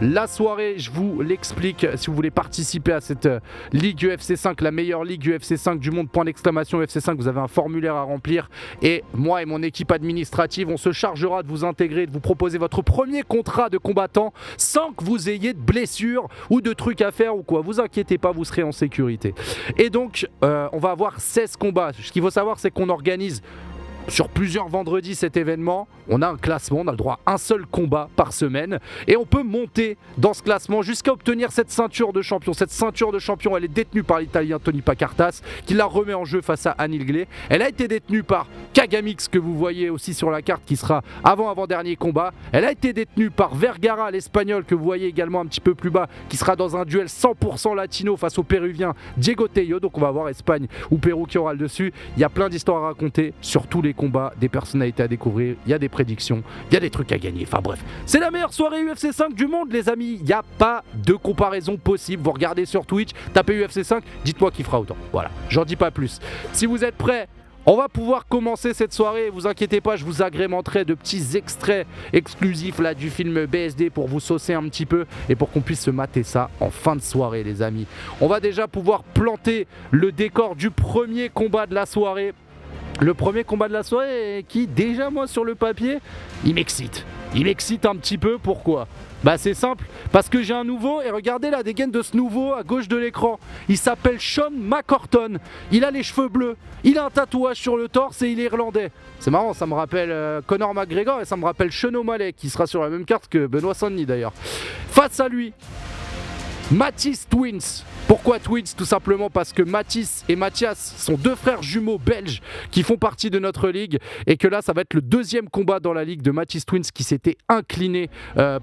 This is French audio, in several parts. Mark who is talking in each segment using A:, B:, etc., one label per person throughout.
A: la soirée, je vous l'explique. Si vous voulez participer à cette Ligue UFC 5, la meilleure Ligue UFC 5 du monde, point d'exclamation UFC 5, vous avez un formulaire à remplir. Et moi et mon équipe administrative, on se chargera de vous intégrer, de vous proposer votre premier contrat de combattant sans que vous ayez de blessures ou de trucs à faire ou quoi. Vous inquiétez pas, vous serez en sécurité. Et donc, on va avoir 16 combats. Ce qu'il faut savoir, c'est qu'on organise sur plusieurs vendredis cet événement. On a un classement, on a le droit à un seul combat par semaine et on peut monter dans ce classement jusqu'à obtenir cette ceinture de champion. Cette ceinture de champion, elle est détenue par l'Italien Tony Pacartas qui la remet en jeu face à Anil Glé. Elle a été détenue par Kagamix que vous voyez aussi sur la carte qui sera avant-dernier combat. Elle a été détenue par Vergara, l'Espagnol que vous voyez également un petit peu plus bas qui sera dans un duel 100% latino face au Péruvien Diego Tello. Donc on va voir Espagne ou Pérou qui aura le dessus. Il y a plein d'histoires à raconter sur tous les combats, des personnalités à découvrir, il y a des prédictions, il y a des trucs à gagner, enfin bref. C'est la meilleure soirée UFC 5 du monde les amis, il n'y a pas de comparaison possible. Vous regardez sur Twitch, tapez UFC 5, dites-moi qui fera autant. Voilà, j'en dis pas plus. Si vous êtes prêts, on va pouvoir commencer cette soirée, vous inquiétez pas, je vous agrémenterai de petits extraits exclusifs là, du film BSD pour vous saucer un petit peu et pour qu'on puisse se mater ça en fin de soirée les amis. On va déjà pouvoir planter le décor du premier combat de la soirée. Le premier combat de la soirée qui, déjà moi sur le papier, il m'excite. Il m'excite un petit peu, pourquoi ? Bah c'est simple, parce que j'ai un nouveau, et regardez la dégaine de ce nouveau à gauche de l'écran. Il s'appelle Sean McCorton, il a les cheveux bleus, il a un tatouage sur le torse et il est irlandais. C'est marrant, ça me rappelle Conor McGregor et ça me rappelle Sean O'Malley, qui sera sur la même carte que Benoît Saint-Denis d'ailleurs. Face à lui, Mathys Twins. Pourquoi Twins ? Tout simplement parce que Mathys et Mathias sont deux frères jumeaux belges qui font partie de notre ligue et que là ça va être le deuxième combat dans la ligue de Mathys Twins qui s'était incliné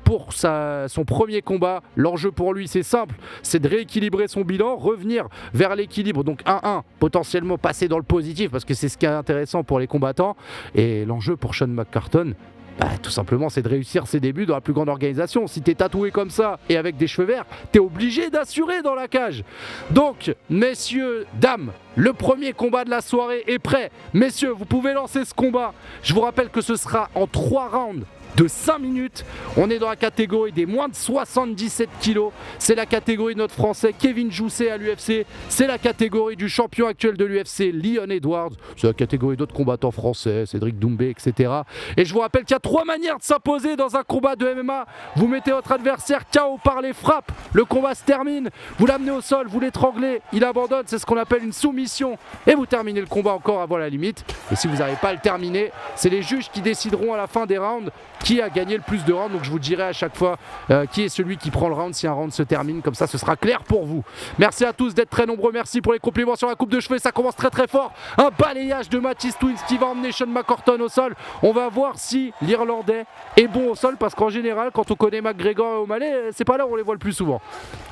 A: pour son premier combat. L'enjeu pour lui c'est simple, c'est de rééquilibrer son bilan, revenir vers l'équilibre, donc 1-1, potentiellement passer dans le positif parce que c'est ce qui est intéressant pour les combattants. Et l'enjeu pour Sean McCarton, tout simplement c'est de réussir ses débuts dans la plus grande organisation. Si t'es tatoué comme ça et avec des cheveux verts, t'es obligé d'assurer dans la cage. Donc messieurs, dames, le premier combat de la soirée est prêt. Messieurs, vous pouvez lancer ce combat. Je vous rappelle que ce sera en 3 rounds de 5 minutes. On est dans la catégorie des moins de 77 kilos. C'est la catégorie de notre français Kevin Jousset à l'UFC. C'est la catégorie du champion actuel de l'UFC Leon Edwards. C'est la catégorie d'autres combattants français, Cédric Doumbé, etc. Et je vous rappelle qu'il y a 3 manières de s'imposer dans un combat de MMA. Vous mettez votre adversaire KO par les frappes. Le combat se termine. Vous l'amenez au sol, vous l'étranglez. Il abandonne, c'est ce qu'on appelle une soumission. Et vous terminez le combat encore avant la limite. Et si vous n'arrivez pas à le terminer, c'est les juges qui décideront à la fin des rounds qui a gagné le plus de rounds. Donc je vous dirai à chaque fois qui est celui qui prend le round si un round se termine. Comme ça ce sera clair pour vous. Merci à tous d'être très nombreux. Merci pour les compliments sur la coupe de cheveux. Ça commence très très fort. Un balayage de Mathys Twins qui va emmener Sean McCorton au sol. On va voir si l'Irlandais est bon au sol parce qu'en général quand on connaît McGregor et O'Malley, c'est pas là où on les voit le plus souvent.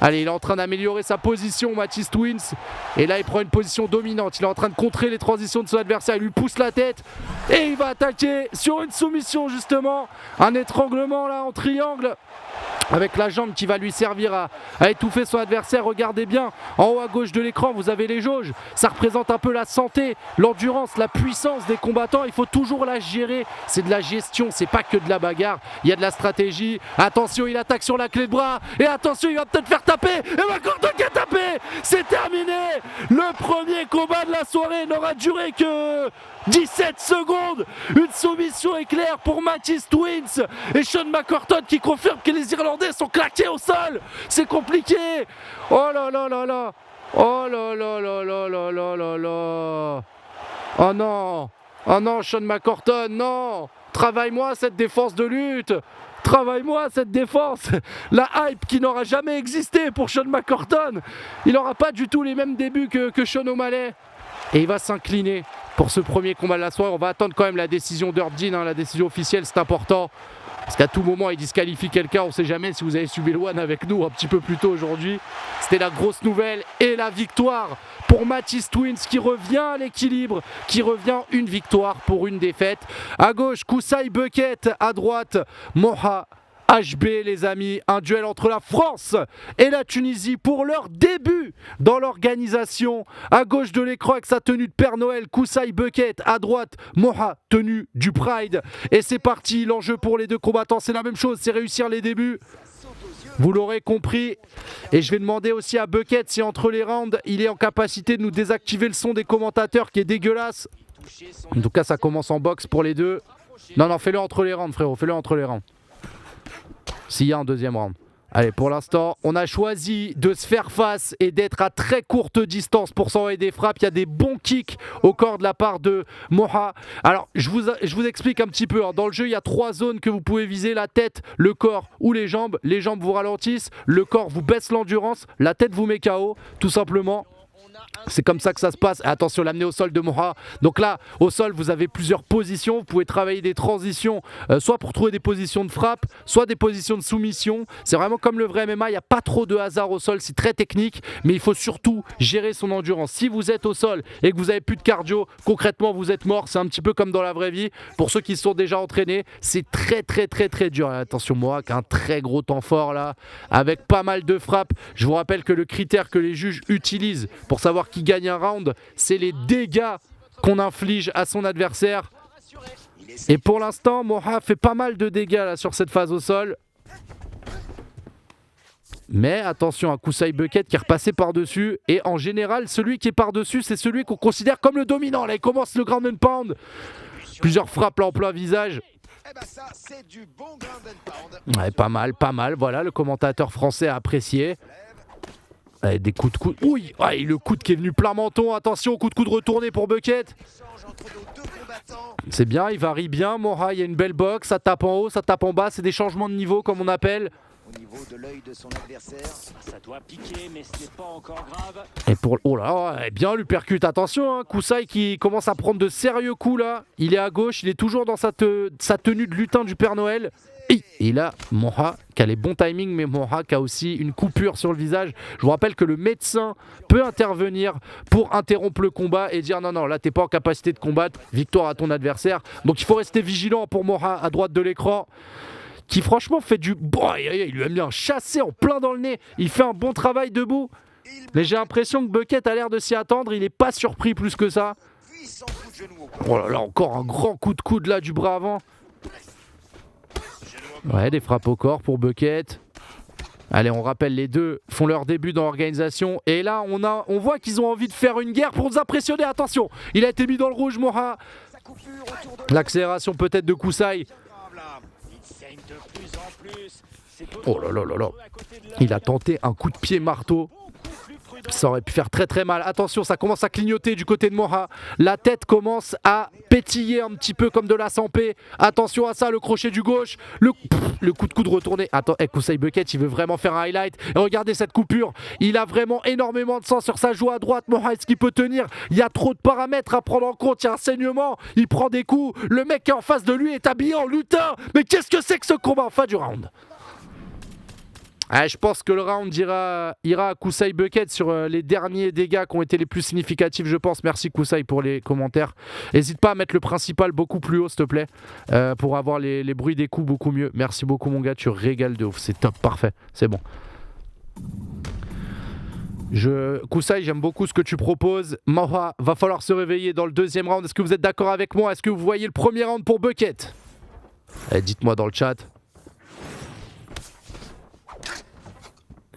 A: Allez, il est en train d'améliorer sa position Mathys Twins. Et là il prend une position dominante. Il est en train de contrer les transitions de son adversaire. Il lui pousse la tête et il va attaquer sur une soumission justement. Un étranglement là en triangle avec la jambe qui va lui servir à étouffer son adversaire. Regardez bien, en haut à gauche de l'écran, vous avez les jauges. Ça représente un peu la santé, l'endurance, la puissance des combattants. Il faut toujours la gérer. C'est de la gestion, c'est pas que de la bagarre. Il y a de la stratégie. Attention, il attaque sur la clé de bras. Et attention, il va peut-être faire taper. Et McCorton qui a tapé. C'est terminé. Le premier combat de la soirée n'aura duré que 17 secondes. Une soumission éclair pour Mathys Twins. Et Sean McCorton qui confirme que les Irlandais sont claqués au sol. C'est compliqué. Oh là là là là. Oh là là là là là là là là. Oh non. Oh non, Sean McCorton, non. Travaille-moi cette défense de lutte. Travaille-moi cette défense. La hype qui n'aura jamais existé pour Sean McCorton. Il n'aura pas du tout les mêmes débuts que Sean O'Malley. Et il va s'incliner pour ce premier combat de la soirée. On va attendre quand même la décision d'Herb Dean, la décision officielle, c'est important. Parce qu'à tout moment, il disqualifie quelqu'un. On ne sait jamais si vous avez suivi le One avec nous un petit peu plus tôt aujourd'hui. C'était la grosse nouvelle et la victoire pour Mathys Twins qui revient à l'équilibre, qui revient une victoire pour une défaite. À gauche, Koussaï Bucket. À droite, Moha HB les amis, un duel entre la France et la Tunisie pour leur début dans l'organisation. À gauche de l'écran avec sa tenue de Père Noël, Koussaï Bucket. À droite, Moha, tenue du Pride. Et c'est parti, l'enjeu pour les deux combattants c'est la même chose, c'est réussir les débuts. Vous l'aurez compris. Et je vais demander aussi à Bucket si entre les rounds, il est en capacité de nous désactiver le son des commentateurs qui est dégueulasse. En tout cas, ça commence en boxe pour les deux. Non, fais-le entre les rounds, frérot. Fais-le entre les rounds. S'il y a un deuxième round. Allez, pour l'instant, on a choisi de se faire face et d'être à très courte distance pour s'envoyer des frappes. Il y a des bons kicks au corps de la part de Moha. Alors, je vous explique un petit peu. Hein. Dans le jeu, il y a 3 zones que vous pouvez viser. La tête, le corps ou les jambes. Les jambes vous ralentissent. Le corps vous baisse l'endurance. La tête vous met KO, tout simplement. C'est comme ça que ça se passe. Attention, l'amener au sol de Moha. Donc là, au sol, vous avez plusieurs positions. Vous pouvez travailler des transitions, soit pour trouver des positions de frappe, soit des positions de soumission. C'est vraiment comme le vrai MMA. Il n'y a pas trop de hasard au sol. C'est très technique, mais il faut surtout gérer son endurance. Si vous êtes au sol et que vous n'avez plus de cardio, concrètement, vous êtes mort. C'est un petit peu comme dans la vraie vie. Pour ceux qui se sont déjà entraînés, c'est très, très, très, très dur. Attention, Moha qui a un très gros temps fort là, avec pas mal de frappes. Je vous rappelle que le critère que les juges utilisent pour savoir qui gagne un round, c'est les dégâts qu'on inflige à son adversaire. Et pour l'instant, Moha fait pas mal de dégâts là, sur cette phase au sol. Mais attention à Kusai Bucket qui est repassé par-dessus. Et en général, celui qui est par-dessus, c'est celui qu'on considère comme le dominant. Là, il commence le ground and pound. Plusieurs frappes là en plein visage. Ouais, pas mal. Voilà, le commentateur français a apprécié. Allez, des coups de coude. Oui, le coude qui est venu plein menton. Attention, coup de coude retourné pour Bucket. C'est bien, il varie bien. Moha, il y a une belle boxe. Ça tape en haut, ça tape en bas. C'est des changements de niveau, comme on appelle. Au niveau de l'œil de son adversaire. Ça doit piquer, mais ce n'est pas encore grave. Et pour... Oh là, bien l'uppercut. Attention, hein, Kusai qui commence à prendre de sérieux coups là. Il est à gauche, il est toujours dans sa tenue de lutin du Père Noël. Et là, Moha qui a les bons timings, mais Moha qui a aussi une coupure sur le visage. Je vous rappelle que le médecin peut intervenir pour interrompre le combat et dire non, là t'es pas en capacité de combattre, victoire à ton adversaire. Donc il faut rester vigilant pour Moha à droite de l'écran, qui franchement fait du... il lui a mis un chassé en plein dans le nez. Il fait un bon travail debout. Mais j'ai l'impression que Bucket a l'air de s'y attendre. Il n'est pas surpris plus que ça. Oh là là, encore un grand coup de coude là du bras avant. Ouais, des frappes au corps pour Bucket. Allez, on rappelle, les deux font leur début dans l'organisation. Et là, on voit qu'ils ont envie de faire une guerre pour nous impressionner. Attention, il a été mis dans le rouge, Moha. L'accélération peut-être de Kusai. Oh là là là là. Il a tenté un coup de pied marteau. Ça aurait pu faire très très mal. Attention, ça commence à clignoter du côté de Moha. La tête commence à pétiller un petit peu comme de la sampé. Attention à ça, le crochet du gauche. Le coup de coude retourné. Attends, Kusai Bucket, il veut vraiment faire un highlight. Et regardez cette coupure. Il a vraiment énormément de sang sur sa joue à droite. Moha, est-ce qu'il peut tenir? Il y a trop de paramètres à prendre en compte. Il y a un saignement. Il prend des coups. Le mec qui est en face de lui est habillé en lutin. Mais qu'est-ce que c'est que ce combat en fin du round? Je pense que le round ira à Kusai Bucket sur les derniers dégâts qui ont été les plus significatifs, je pense. Merci Kusai pour les commentaires. N'hésite pas à mettre le principal beaucoup plus haut, s'il te plaît, pour avoir les bruits des coups beaucoup mieux. Merci beaucoup, mon gars, tu régales de ouf. C'est top, parfait, c'est bon. Kusai, j'aime beaucoup ce que tu proposes. Moha, va falloir se réveiller dans le deuxième round. Est-ce que vous êtes d'accord avec moi? Est-ce que vous voyez le premier round pour Bucket? Dites-moi dans le chat.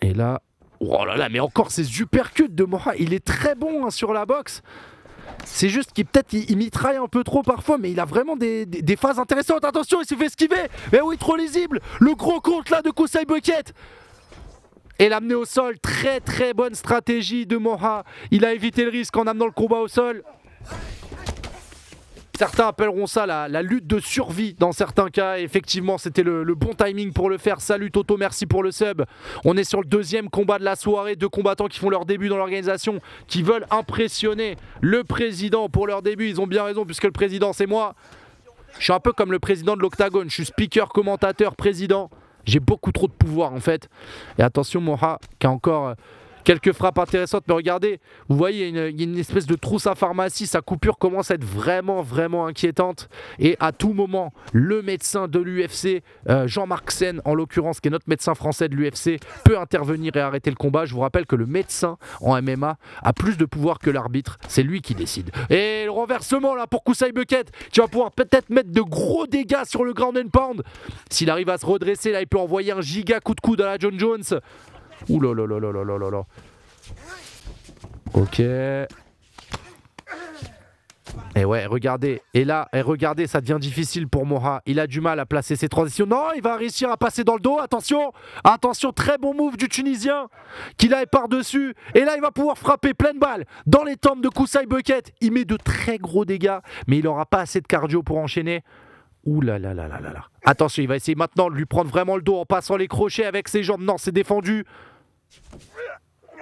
A: Et là, oh là là, mais encore ces uppercuts de Moha, il est très bon sur la boxe. C'est juste qu'il peut-être il mitraille un peu trop parfois, mais il a vraiment des phases intéressantes. Attention, il s'est fait esquiver. Mais oui, trop lisible. Le gros compte là de Kusai Bucket. Et l'amener au sol, très très bonne stratégie de Moha. Il a évité le risque en amenant le combat au sol. Certains appelleront ça la lutte de survie dans certains cas. Et effectivement, c'était le bon timing pour le faire. Salut Toto, merci pour le sub. On est sur le deuxième combat de la soirée. Deux combattants qui font leur début dans l'organisation, qui veulent impressionner le président pour leur début. Ils ont bien raison puisque le président, c'est moi. Je suis un peu comme le président de l'Octagone. Je suis speaker, commentateur, président. J'ai beaucoup trop de pouvoir en fait. Et attention, Moha qui quelques frappes intéressantes, mais regardez, vous voyez, il y a une espèce de trousse à pharmacie, sa coupure commence à être vraiment inquiétante, et à tout moment, le médecin de l'UFC, Jean-Marc Sen, en l'occurrence, qui est notre médecin français de l'UFC, peut intervenir et arrêter le combat. Je vous rappelle que le médecin en MMA a plus de pouvoir que l'arbitre, c'est lui qui décide. Et le renversement là pour Kusai Bucket, qui va pouvoir peut-être mettre de gros dégâts sur le ground and pound. S'il arrive à se redresser, là, il peut envoyer un giga coup de coude à la John Jones. Ouh là là là là là là là. Ok. Et ouais, regardez. Et là, regardez, ça devient difficile pour Moha. Il a du mal à placer ses transitions. Non, il va réussir à passer dans le dos. Attention, attention, très bon move du Tunisien qui là est par-dessus. Et là, il va pouvoir frapper pleine balle dans les tempes de Kusai Bucket. Il met de très gros dégâts, mais il n'aura pas assez de cardio pour enchaîner. Ouh là là là là là là. Attention, il va essayer maintenant de lui prendre vraiment le dos en passant les crochets avec ses jambes. Non, c'est défendu.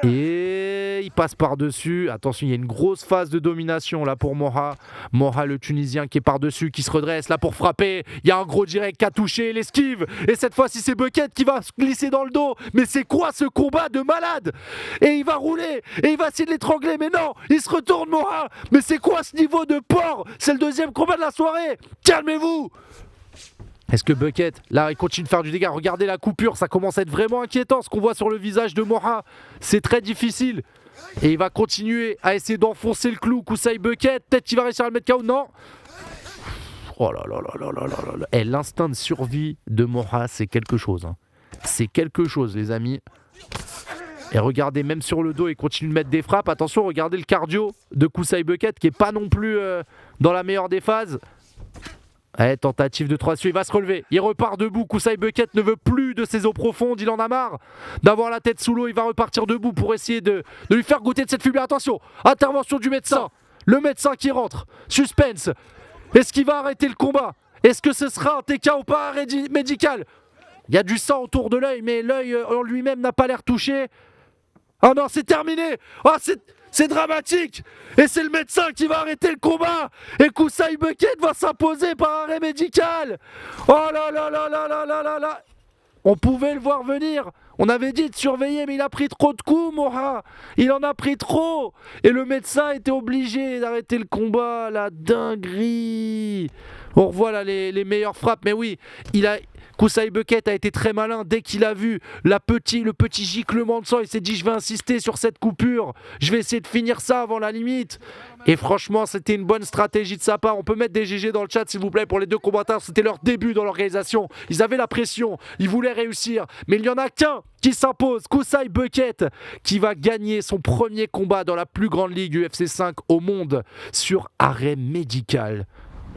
A: Et il passe par-dessus. Attention, il y a une grosse phase de domination là pour Moha. Moha, le Tunisien qui est par-dessus, qui se redresse là pour frapper. Il y a un gros direct qui a touché, l'esquive. Et cette fois-ci, c'est Bucket qui va se glisser dans le dos. Mais c'est quoi ce combat de malade? Et il va rouler. Et il va essayer de l'étrangler. Mais non, il se retourne, Moha. Mais c'est quoi ce niveau de porc? C'est le deuxième combat de la soirée. Calmez-vous. Est-ce que Bucket, là, il continue de faire du dégât? Regardez la coupure, ça commence à être vraiment inquiétant. Ce qu'on voit sur le visage de Moha, c'est très difficile. Et il va continuer à essayer d'enfoncer le clou. Kusai Bucket, peut-être qu'il va réussir à le mettre KO. Non. Oh là là là là là là là. Et l'instinct de survie de Moha, c'est quelque chose. Hein. C'est quelque chose, les amis. Et regardez, même sur le dos, il continue de mettre des frappes. Attention, regardez le cardio de Kusai Bucket, qui n'est pas non plus dans la meilleure des phases. Allez, tentative de 3 dessus, il va se relever, il repart debout. Kusai Bucket ne veut plus de ses eaux profondes, il en a marre d'avoir la tête sous l'eau. Il va repartir debout pour essayer de lui faire goûter de cette fumée. Attention, intervention du médecin, le médecin qui rentre, suspense. Est-ce qu'il va arrêter le combat? Est-ce que ce sera un TK ou pas arrêt médical? Il y a du sang autour de l'œil, mais l'œil en lui-même n'a pas l'air touché. Ah non, c'est terminé. Ah, c'est dramatique. Et c'est le médecin qui va arrêter le combat. Et Kusai Bucket va s'imposer par arrêt médical. Oh là là là là là là là là. On pouvait le voir venir. On avait dit de surveiller, mais il a pris trop de coups, Moha. Il en a pris trop. Et le médecin était obligé d'arrêter le combat. La dinguerie. On revoit là les meilleures frappes. Mais oui, Kusai Bucket a été très malin. Dès qu'il a vu le petit giclement de sang, il s'est dit, je vais insister sur cette coupure. Je vais essayer de finir ça avant la limite. Et franchement, c'était une bonne stratégie de sa part. On peut mettre des GG dans le chat, s'il vous plaît, pour les deux combattants. C'était leur début dans l'organisation. Ils avaient la pression. Ils voulaient réussir. Mais il n'y en a qu'un qui s'impose. Kusai Bucket, qui va gagner son premier combat dans la plus grande ligue UFC 5 au monde sur arrêt médical.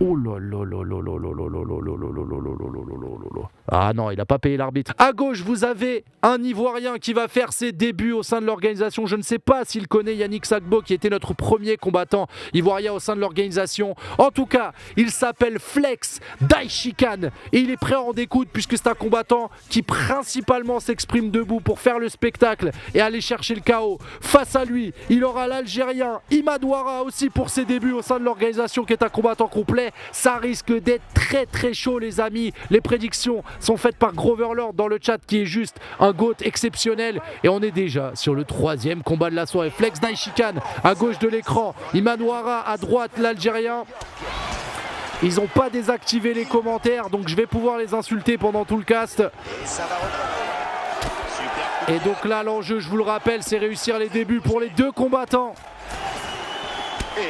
A: Oh là là là là là là là là là là là là là là. Ah non, il n'a pas payé l'arbitre. À gauche, vous avez un Ivoirien qui va faire ses débuts au sein de l'organisation. Je ne sais pas s'il connaît Yannick Sagbo, qui était notre premier combattant ivoirien au sein de l'organisation. En tout cas, il s'appelle Flex Daishikan et il est prêt à en découdre puisque c'est un combattant qui principalement s'exprime debout pour faire le spectacle et aller chercher le KO. Face à lui, il aura l'Algérien Imad Ouara aussi pour ses débuts au sein de l'organisation, qui est un combattant complet. Ça risque d'être très très chaud, les amis. Les prédictions sont faites par Grover Lord dans le chat, qui est juste un GOAT exceptionnel. Et on est déjà sur le troisième combat de la soirée. Flex Daishikan à gauche de l'écran, Imad Ouara à droite, l'Algérien. Ils n'ont pas désactivé les commentaires, donc je vais pouvoir les insulter pendant tout le cast. Et donc là, l'enjeu, je vous le rappelle, c'est réussir les débuts pour les deux combattants.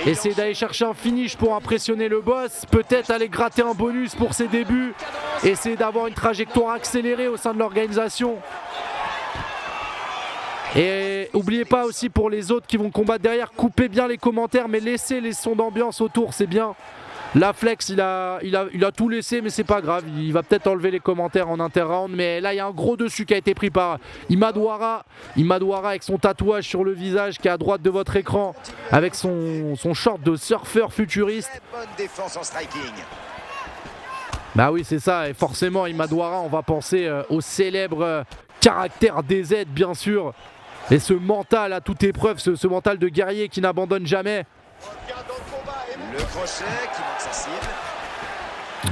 A: Essayer d'aller chercher un finish pour impressionner le boss, peut-être aller gratter un bonus pour ses débuts, essayer d'avoir une trajectoire accélérée au sein de l'organisation. Et n'oubliez pas aussi, pour les autres qui vont combattre derrière, coupez bien les commentaires, mais laissez les sons d'ambiance autour, c'est bien. Là, Flex, il a tout laissé, mais c'est pas grave. Il va peut-être enlever les commentaires en inter-round. Mais là, il y a un gros dessus qui a été pris par Imad Ouara. Imad Ouara avec son tatouage sur le visage qui est à droite de votre écran, avec son short de surfeur futuriste.
B: Bonne défense en striking.
A: Bah oui, c'est ça. Et forcément, Imad Ouara, on va penser au célèbre caractère DZ, bien sûr. Et ce mental à toute épreuve, ce mental de guerrier qui n'abandonne jamais.
B: Le crochet qui manque sa cible.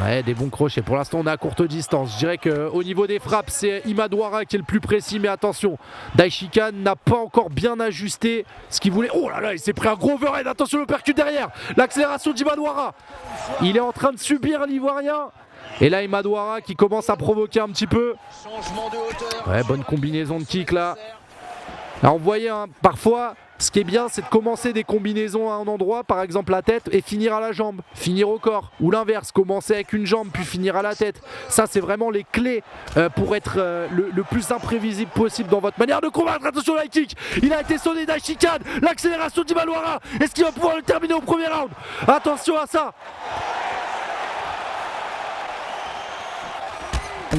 A: Ouais, des bons crochets. Pour l'instant, on est à courte distance. Je dirais qu'au niveau des frappes, c'est Imad Ouara qui est le plus précis. Mais attention, Daichi-Kan n'a pas encore bien ajusté ce qu'il voulait. Oh là là, il s'est pris un gros overhead. Attention, le percute derrière. L'accélération d'Imad Ouara. Il est en train de subir l'Ivoirien. Et là, Imad Ouara qui commence à provoquer un petit peu. Ouais, bonne combinaison de kick là. Alors, vous voyez, hein, parfois, ce qui est bien, c'est de commencer des combinaisons à un endroit, par exemple la tête, et finir à la jambe, finir au corps. Ou l'inverse, commencer avec une jambe, puis finir à la tête. Ça, c'est vraiment les clés pour être le plus imprévisible possible dans votre manière de combattre. Attention, le high kick, il a été sonné Daichi-Kan, l'accélération d'Imad Ouara. Est-ce qu'il va pouvoir le terminer au premier round? Attention à ça.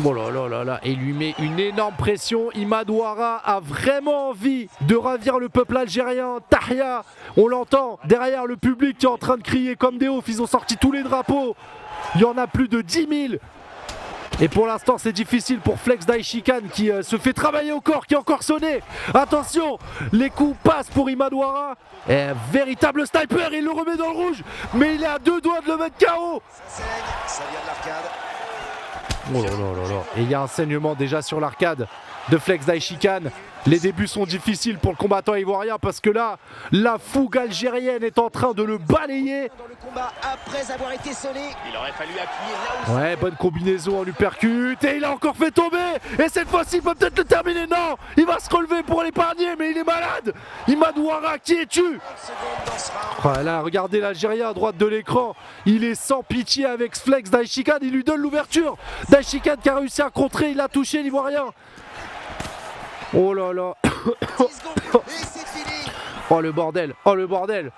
A: Oh là là là là, et il lui met une énorme pression. Imad Ouara a vraiment envie de ravir le peuple algérien. Tahia, on l'entend derrière le public qui est en train de crier comme des oufs. Ils ont sorti tous les drapeaux. Il y en a plus de 10 000. Et pour l'instant, c'est difficile pour Flex Daichi-Kan qui se fait travailler au corps, qui est encore sonné. Attention, les coups passent pour Imad Ouara. Véritable sniper, il le remet dans le rouge. Mais il est à 2 doigts de le mettre KO.
B: Ça vient de l'arcade.
A: Oh là là là là. Et il y a un saignement déjà sur l'arcade de Flex Daichi-Kan. Les débuts sont difficiles pour le combattant ivoirien parce que là, la fougue algérienne est en train de le balayer.
B: Dans le combat après avoir été sonné, il aurait fallu appuyer là où...
A: Ouais, bonne combinaison en uppercut. Et il a encore fait tomber. Et cette fois-ci, il peut peut-être le terminer. Non, il va se relever pour l'épargner, mais il est malade. Imad Ouara, qui es-tu? Là, regardez l'Algérien à droite de l'écran. Il est sans pitié avec Flex Daichi-Kan. Il lui donne l'ouverture. Daichi-Kan qui a réussi à contrer. Il a touché l'Ivoirien. Oh là là. Oh le bordel. Oh le bordel.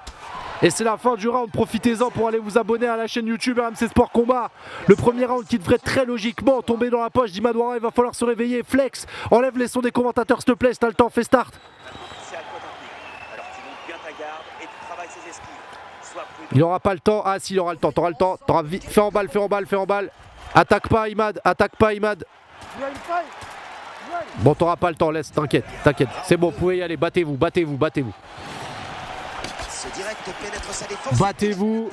A: Et c'est la fin du round, profitez-en pour aller vous abonner à la chaîne YouTube RMC Sport Combat. Le premier round qui devrait très logiquement tomber dans la poche d'Imad Ouara, il va falloir se réveiller. Flex, enlève les sons des commentateurs s'il te plaît, si t'as le temps, fais start. Il aura pas le temps, ah si il aura le temps, t'auras le temps, t'auras vite, fais en balle, fais en balle, fais en balle. Attaque pas Imad, attaque pas Imad. Bon, t'auras pas le temps, laisse, t'inquiète, t'inquiète. C'est bon, vous pouvez y aller, battez-vous, battez-vous, battez-vous. Battez-vous.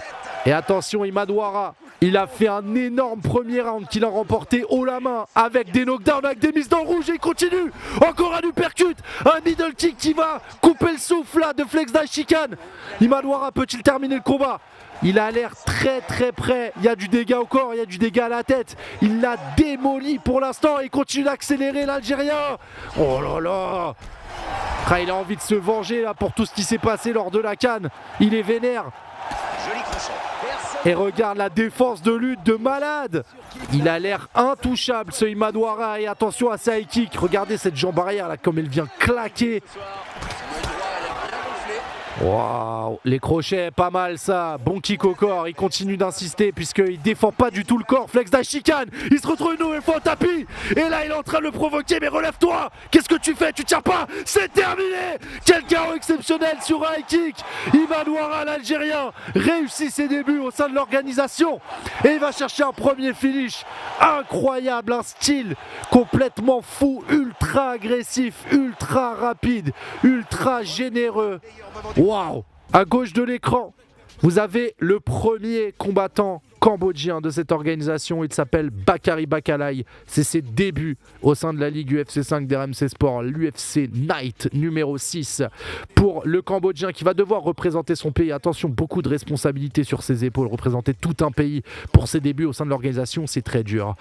A: Et attention, Imad Ouara, il a fait un énorme premier round qu'il a remporté haut la main avec des knockdowns, avec des mises dans le rouge et il continue. Encore un uppercut, un middle kick qui va couper le souffle là de Flex Daichi-Kan. Imad Ouara peut-il terminer le combat? Il a l'air très très près, il y a du dégât au corps, il y a du dégât à la tête. Il l'a démoli pour l'instant et il continue d'accélérer l'Algérien. Oh là là. Ah, il a envie de se venger là pour tout ce qui s'est passé lors de la CAN. Il est vénère. Et regarde la défense de lutte de malade. Il a l'air intouchable ce Imad Ouara. Et attention à sa high kick. Regardez cette jambe arrière là comme elle vient claquer. Waouh, les crochets, pas mal ça. Bon kick au corps, il continue d'insister puisqu'il défend pas du tout le corps. Flex Daichi-Kan, il se retrouve une nouvelle fois au tapis. Et là, il est en train de le provoquer, mais relève-toi. Qu'est-ce que tu fais? Tu tiens pas? C'est terminé. Quel KO exceptionnel sur un high kick. Imad Ouara, l'Algérien, réussit ses débuts au sein de l'organisation. Et il va chercher un premier finish. Incroyable, un style complètement fou, ultra agressif, ultra rapide, ultra généreux. Waouh! À gauche de l'écran, vous avez le premier combattant cambodgien de cette organisation. Il s'appelle Bakary Bakalaï. C'est ses débuts au sein de la Ligue UFC 5 d'RMC Sport, l'UFC Night numéro 6 pour le Cambodgien qui va devoir représenter son pays. Attention, beaucoup de responsabilités sur ses épaules. Représenter tout un pays pour ses débuts au sein de l'organisation, c'est très dur.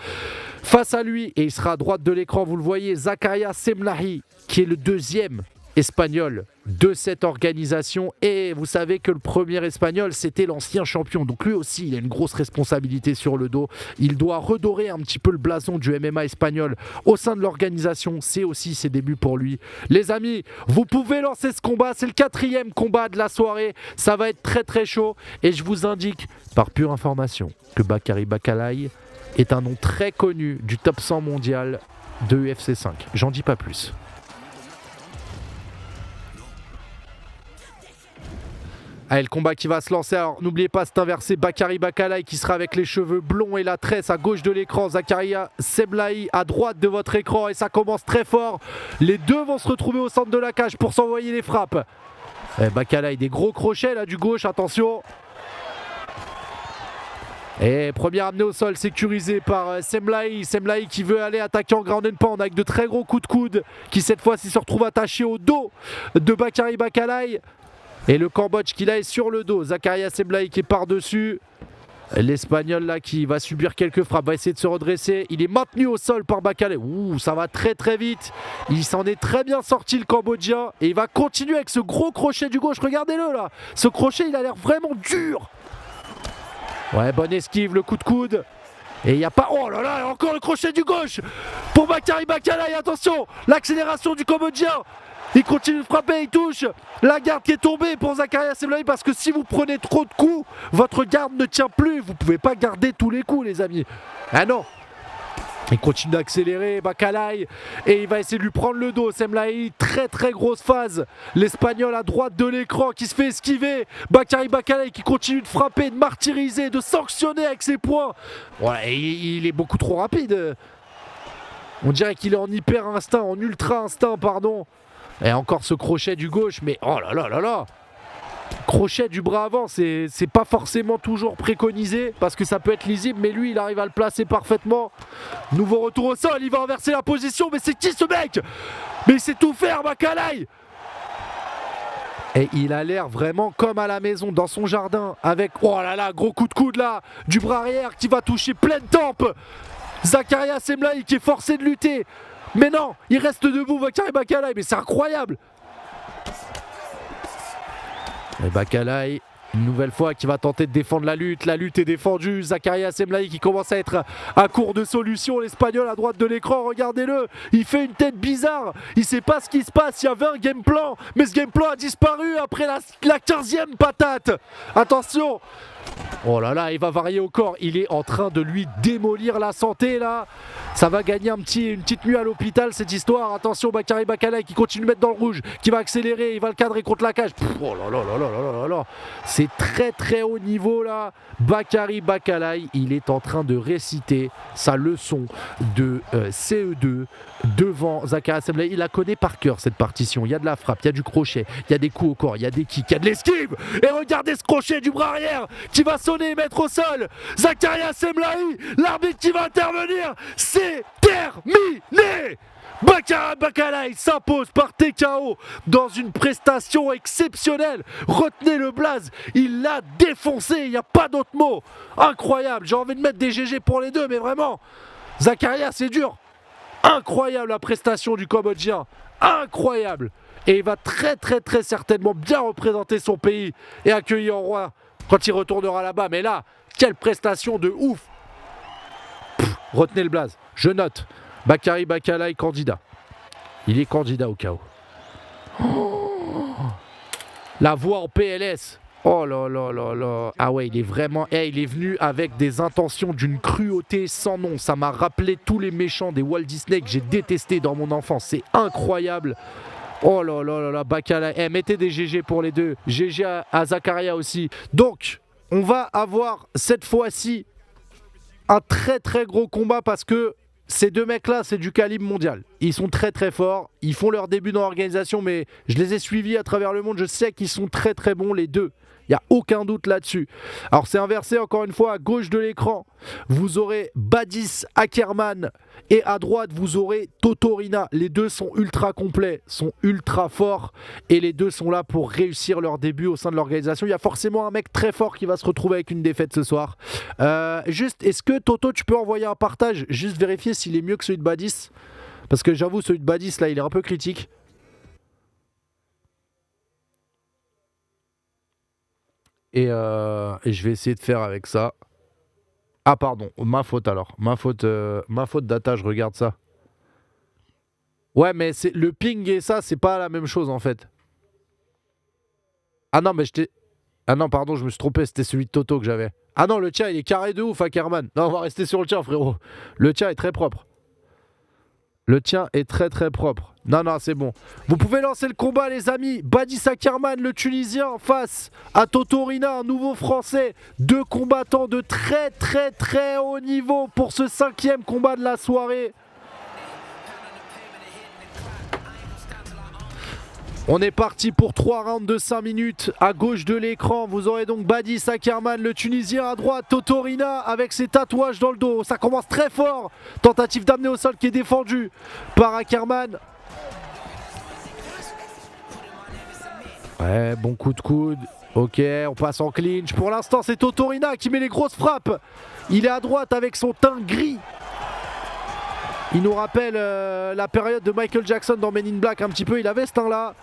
A: Face à lui, et il sera à droite de l'écran, vous le voyez, Zakaria Semlahi, qui est le deuxième espagnol de cette organisation, et vous savez que le premier espagnol c'était l'ancien champion, donc lui aussi il a une grosse responsabilité sur le dos. Il doit redorer un petit peu le blason du MMA espagnol au sein de l'organisation, c'est aussi ses débuts pour lui. Les amis, vous pouvez lancer ce combat, c'est le 4e combat de la soirée, ça va être très très chaud, et je vous indique par pure information que Bakary Bakalaï est un nom très connu du top 100 mondial de UFC 5, j'en dis pas plus. Allez, le combat qui va se lancer. Alors n'oubliez pas, c'est inversé. Bakary Bakalaï qui sera avec les cheveux blonds et la tresse à gauche de l'écran. Zakaria Semlahi à droite de votre écran. Et ça commence très fort. Les deux vont se retrouver au centre de la cage pour s'envoyer les frappes. Bakalaï, des gros crochets là du gauche, attention. Et première amenée au sol sécurisée par Semlaï. Semlaï qui veut aller attaquer en ground and pound avec de très gros coups de coude qui cette fois-ci se retrouve attaché au dos de Bakary Bakalaï. Et le Cambodge qui là est sur le dos. Zakaria Semlaï qui est par-dessus. L'Espagnol là qui va subir quelques frappes, va essayer de se redresser. Il est maintenu au sol par Bakalaï. Ouh, ça va très très vite. Il s'en est très bien sorti le Cambodgien. Et il va continuer avec ce gros crochet du gauche. Regardez-le là. Ce crochet il a l'air vraiment dur. Ouais, bonne esquive, le coup de coude. Et il n'y a pas... Oh là là, encore le crochet du gauche pour Bakary Bakalaï, attention. L'accélération du Cambodgien. Il continue de frapper, il touche. La garde qui est tombée pour Zakaria Semlaï parce que si vous prenez trop de coups, votre garde ne tient plus. Vous ne pouvez pas garder tous les coups, les amis. Ah non. Il continue d'accélérer, Bakalaï, et il va essayer de lui prendre le dos. Semlaï, très très grosse phase. L'Espagnol à droite de l'écran qui se fait esquiver. Bakary Bakalaï qui continue de frapper, de martyriser, de sanctionner avec ses poings. Ouais, il est beaucoup trop rapide. On dirait qu'il est en hyper instinct, en ultra instinct, pardon. Et encore ce crochet du gauche, mais oh là là là là. Crochet du bras avant, c'est pas forcément toujours préconisé parce que ça peut être lisible, mais lui il arrive à le placer parfaitement. Nouveau retour au sol, il va inverser la position, mais c'est qui ce mec? Mais il sait tout faire, Bakalaï. Et il a l'air vraiment comme à la maison, dans son jardin, avec, oh là là, gros coup de coude là, du bras arrière qui va toucher pleine tempe. Zakaria Semlaï qui est forcé de lutter. Mais non, il reste debout, Bakary Bakalaï, mais c'est incroyable. Et Bakalaï, une nouvelle fois, qui va tenter de défendre la lutte. La lutte est défendue. Zakaria Semlaï qui commence à être à court de solutions. L'Espagnol à droite de l'écran, regardez-le. Il fait une tête bizarre. Il ne sait pas ce qui se passe. Il y avait un game plan. Mais ce game plan a disparu après la 15e patate. Attention. Oh là là, il va varier au corps. Il est en train de lui démolir la santé là. Ça va gagner une petite nuit à l'hôpital cette histoire. Attention, Bakary Bakalaï qui continue de mettre dans le rouge, qui va accélérer, il va le cadrer contre la cage. Oh là là là là là là là. C'est très très haut niveau là. Bakary Bakalaï, il est en train de réciter sa leçon de CE2 devant Zakaria Semlaï. Il la connaît par cœur cette partition. Il y a de la frappe, il y a du crochet, il y a des coups au corps, il y a des kicks, il y a de l'esquive. Et regardez ce crochet du bras arrière qui va sonner et mettre au sol. Zakaria Semlaï, l'arbitre qui va intervenir. C'est terminé. Bakary Bakalaï s'impose par TKO dans une prestation exceptionnelle. Retenez le blaze, il l'a défoncé, il n'y a pas d'autre mot. Incroyable, j'ai envie de mettre des GG pour les deux, mais vraiment, Zakaria c'est dur. Incroyable la prestation du Cambodgien, incroyable. Et il va très très très certainement bien représenter son pays et accueillir en roi quand il retournera là-bas. Mais là, quelle prestation de ouf. Retenez le blaze, je note. Bakary Bakalaï candidat. Il est candidat au chaos. La voix en PLS. Oh là là là là. Ah ouais, il est vraiment... il est venu avec des intentions d'une cruauté sans nom. Ça m'a rappelé tous les méchants des Walt Disney que j'ai détestés dans mon enfance. C'est incroyable. Oh là là là là, Bakalaï. Mettez des GG pour les deux. GG à Zakaria aussi. Donc, on va avoir cette fois-ci un très très gros combat parce que ces deux mecs-là, c'est du calibre mondial. Ils sont très très forts. Ils font leur début dans l'organisation, mais je les ai suivis à travers le monde. Je sais qu'ils sont très très bons les deux. Il n'y a aucun doute là-dessus. Alors c'est inversé encore une fois à gauche de l'écran. Vous aurez Badis Ackerman et à droite vous aurez Totorina. Les deux sont ultra complets, sont ultra forts et les deux sont là pour réussir leur début au sein de l'organisation. Il y a forcément un mec très fort qui va se retrouver avec une défaite ce soir. Juste, est-ce que Toto tu peux envoyer un partage? Juste vérifier s'il est mieux que celui de Badis. Parce que j'avoue celui de Badis là il est un peu critique. Et je vais essayer de faire avec ça. Ah pardon, ma faute alors. Ma faute data, je regarde ça. Ouais mais c'est le ping et ça c'est pas la même chose en fait. Ah non mais ah non pardon, je me suis trompé, c'était celui de Toto que j'avais. Ah non le tien il est carré de ouf Ackerman. Non on va rester sur le tien frérot. Le tien est très propre. Le tien est très très propre. Non, non, c'est bon. Vous pouvez lancer le combat, les amis. Badis Ackerman, le Tunisien, face à Totorina, un nouveau Français. Deux combattants de très très très haut niveau pour ce 5e combat de la soirée. On est parti pour 3 rounds de 5 minutes. À gauche de l'écran, vous aurez donc Badis Akerman, le Tunisien. À droite, Totorina avec ses tatouages dans le dos. Ça commence très fort. Tentative d'amener au sol qui est défendue par Akerman. Ouais, bon coup de coude. Ok, on passe en clinch. Pour l'instant, c'est Totorina qui met les grosses frappes. Il est à droite avec son teint gris. Il nous rappelle la période de Michael Jackson dans Men in Black un petit peu. Il avait ce teint-là.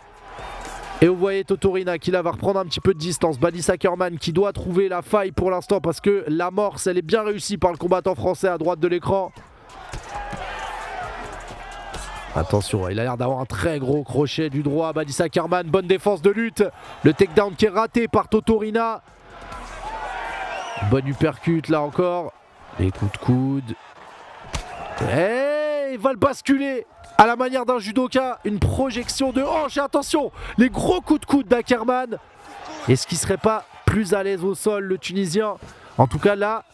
A: Et vous voyez Totorina qui là va reprendre un petit peu de distance. Badis Akerman qui doit trouver la faille pour l'instant parce que l'amorce elle est bien réussie par le combattant français à droite de l'écran. Attention, il a l'air d'avoir un très gros crochet du droit. Badis Akerman, bonne défense de lutte. Le takedown qui est raté par Totorina. Bonne uppercut là encore. Les coups de coude. Et il va le basculer à la manière d'un judoka. Une projection de hanche. Et attention, les gros coups de coude d'Akerman. Est-ce qu'il serait pas plus à l'aise au sol le Tunisien? En tout cas là,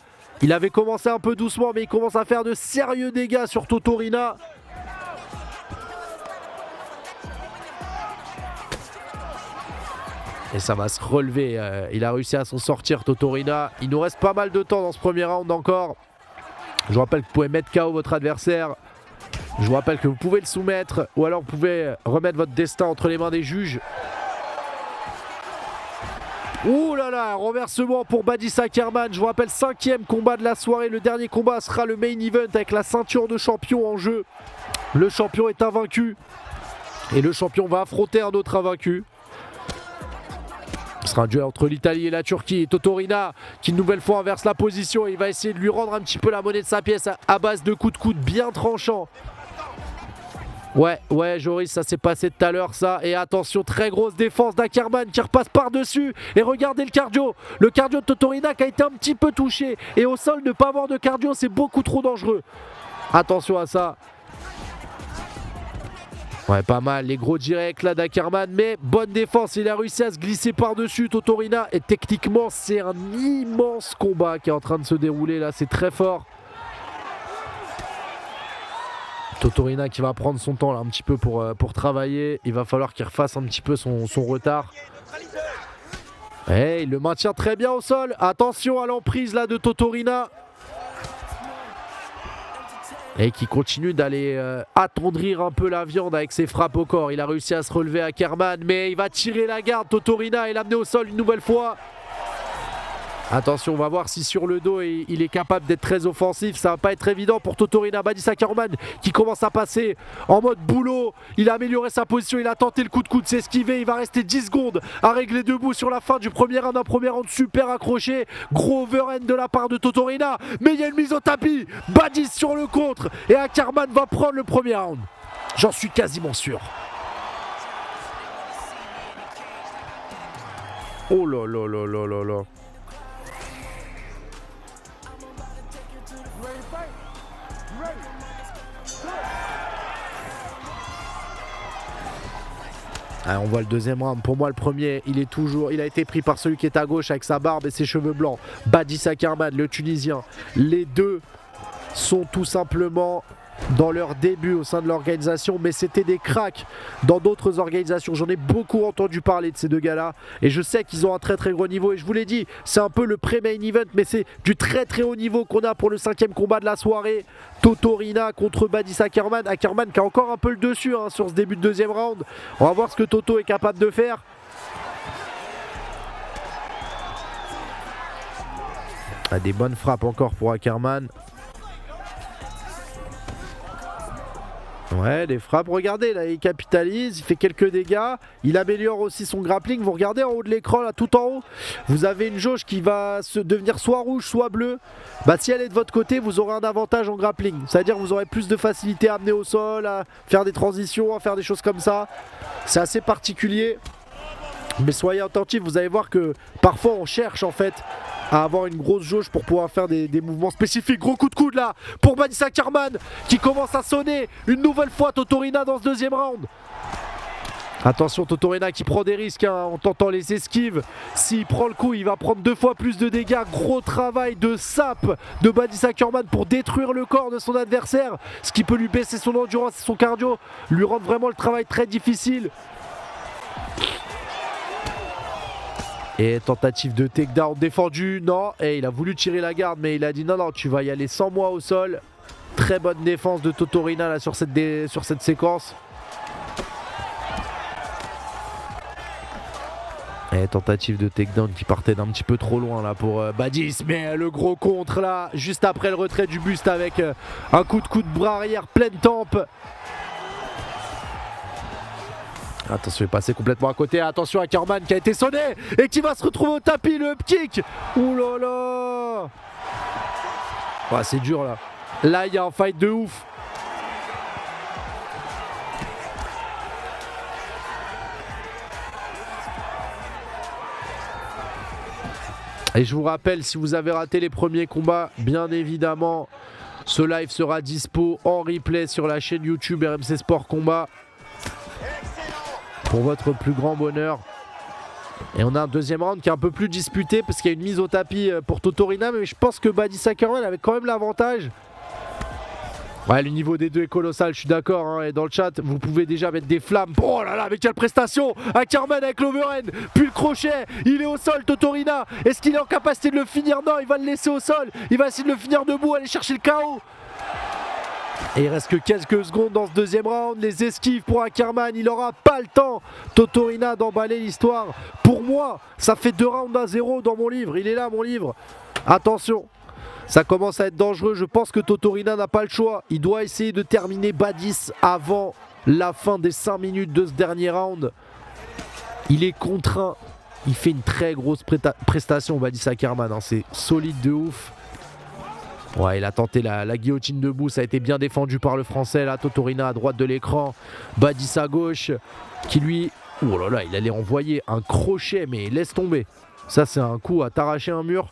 A: il avait commencé un peu doucement mais il commence à faire de sérieux dégâts sur Totorina. Et ça va se relever. Il a réussi à s'en sortir Totorina. Il nous reste pas mal de temps dans ce premier round encore. Je vous rappelle que vous pouvez mettre KO votre adversaire. Je vous rappelle que vous pouvez le soumettre. Ou alors vous pouvez remettre votre destin entre les mains des juges. Ouh là là, renversement pour Badis Akerman. Je vous rappelle, 5e combat de la soirée. Le dernier combat sera le main event avec la ceinture de champion en jeu. Le champion est invaincu. Et le champion va affronter un autre invaincu. Ce sera un duel entre l'Italie et la Turquie. Totorina qui une nouvelle fois inverse la position. Il va essayer de lui rendre un petit peu la monnaie de sa pièce à base de coups de coude bien tranchants. Ouais, Joris, ça s'est passé tout à l'heure ça. Et attention, très grosse défense d'Akerman qui repasse par-dessus. Et regardez le cardio. Le cardio de Totorina qui a été un petit peu touché. Et au sol, ne pas avoir de cardio, c'est beaucoup trop dangereux. Attention à ça. Ouais, pas mal, les gros directs là d'Akerman, mais bonne défense, il a réussi à se glisser par-dessus Totorina. Et techniquement, c'est un immense combat qui est en train de se dérouler là, c'est très fort. Totorina qui va prendre son temps là un petit peu pour travailler. Il va falloir qu'il refasse un petit peu son retard. Et il le maintient très bien au sol. Attention à l'emprise là de Totorina. Et qui continue d'aller attendrir un peu la viande avec ses frappes au corps. Il a réussi à se relever à Akerman, mais il va tirer la garde Totorina et l'amener au sol une nouvelle fois. Attention, on va voir si sur le dos il est capable d'être très offensif. Ça va pas être évident pour Totorina. Badis Akerman qui commence à passer en mode boulot. Il a amélioré sa position, il a tenté le coup de coude, s'est esquivé. Il va rester 10 secondes à régler debout sur la fin du premier round. Un premier round super accroché. Gros overhand de la part de Totorina. Mais il y a une mise au tapis. Badis sur le contre. Et Akerman va prendre le premier round. J'en suis quasiment sûr. Oh là là là là là là. Ah, on voit le deuxième round. Pour moi, le premier, il a été pris par celui qui est à gauche avec sa barbe et ses cheveux blancs. Badis Akerman, le Tunisien. Les deux sont tout simplement dans leur début au sein de l'organisation, mais c'était des cracks dans d'autres organisations. J'en ai beaucoup entendu parler de ces deux gars-là et je sais qu'ils ont un très très gros niveau. Et je vous l'ai dit, c'est un peu le pré-main event, mais c'est du très très haut niveau qu'on a pour le 5e combat de la soirée. Totorina contre Badis Akerman. Akerman qui a encore un peu le dessus sur ce début de deuxième round. On va voir ce que Toto est capable de faire. Ah, des bonnes frappes encore pour Akerman. Ouais, des frappes, regardez là, il capitalise, il fait quelques dégâts, il améliore aussi son grappling. Vous regardez en haut de l'écran là, tout en haut, vous avez une jauge qui va devenir soit rouge soit bleue. Bah si elle est de votre côté, vous aurez un avantage en grappling, c'est à dire que vous aurez plus de facilité à amener au sol, à faire des transitions, à faire des choses comme ça. C'est assez particulier, mais soyez attentifs, vous allez voir que parfois on cherche en fait à avoir une grosse jauge pour pouvoir faire des mouvements spécifiques. Gros coup de coude là pour Badis Akerman qui commence à sonner une nouvelle fois Totorina dans ce deuxième round. Attention, Totorina qui prend des risques en tentant les esquives. S'il prend le coup, il va prendre 2 fois plus de dégâts. Gros travail de sape de Badis Akerman pour détruire le corps de son adversaire, ce qui peut lui baisser son endurance et son cardio, lui rendre vraiment le travail très difficile. Et tentative de takedown défendu, non. Et il a voulu tirer la garde, mais il a dit non, non, tu vas y aller sans moi au sol. Très bonne défense de Totorina là, sur cette séquence. Et tentative de takedown qui partait d'un petit peu trop loin là pour Badis. Mais le gros contre là, juste après le retrait du buste avec un coup de bras arrière pleine tempe. Attention, il est passé complètement à côté. Attention à Ackerman qui a été sonné et qui va se retrouver au tapis. Le up kick. Ouh là là. Ouais, c'est dur là. Là, il y a un fight de ouf. Et je vous rappelle, si vous avez raté les premiers combats, bien évidemment, ce live sera dispo en replay sur la chaîne YouTube RMC Sport Combat. Pour votre plus grand bonheur. Et on a un deuxième round qui est un peu plus disputé parce qu'il y a une mise au tapis pour Totorina, mais je pense que Badis Ackerman avait quand même l'avantage. Ouais, le niveau des deux est colossal, je suis d'accord, hein, et dans le chat, vous pouvez déjà mettre des flammes. Oh là là, avec quelle prestation! Ackerman avec l'overhand, puis le crochet, il est au sol, Totorina. Est-ce qu'il est en capacité de le finir? Non, il va le laisser au sol, il va essayer de le finir debout, aller chercher le KO. Et il reste que quelques secondes dans ce deuxième round. Les esquives pour Ackerman, il n'aura pas le temps, Totorina, d'emballer l'histoire. Pour moi, ça fait 2 rounds à 0 dans mon livre. Il est là, mon livre. Attention, ça commence à être dangereux. Je pense que Totorina n'a pas le choix. Il doit essayer de terminer Badis avant la fin des 5 minutes de ce dernier round. Il est contraint. Il fait une très grosse prestation, Badis Ackerman, hein. C'est solide de ouf. Ouais, il a tenté la guillotine debout, ça a été bien défendu par le français là. Totorina à droite de l'écran, Badis à gauche, qui lui, oh là là, il allait envoyer un crochet, mais laisse tomber. Ça c'est un coup à t'arracher un mur.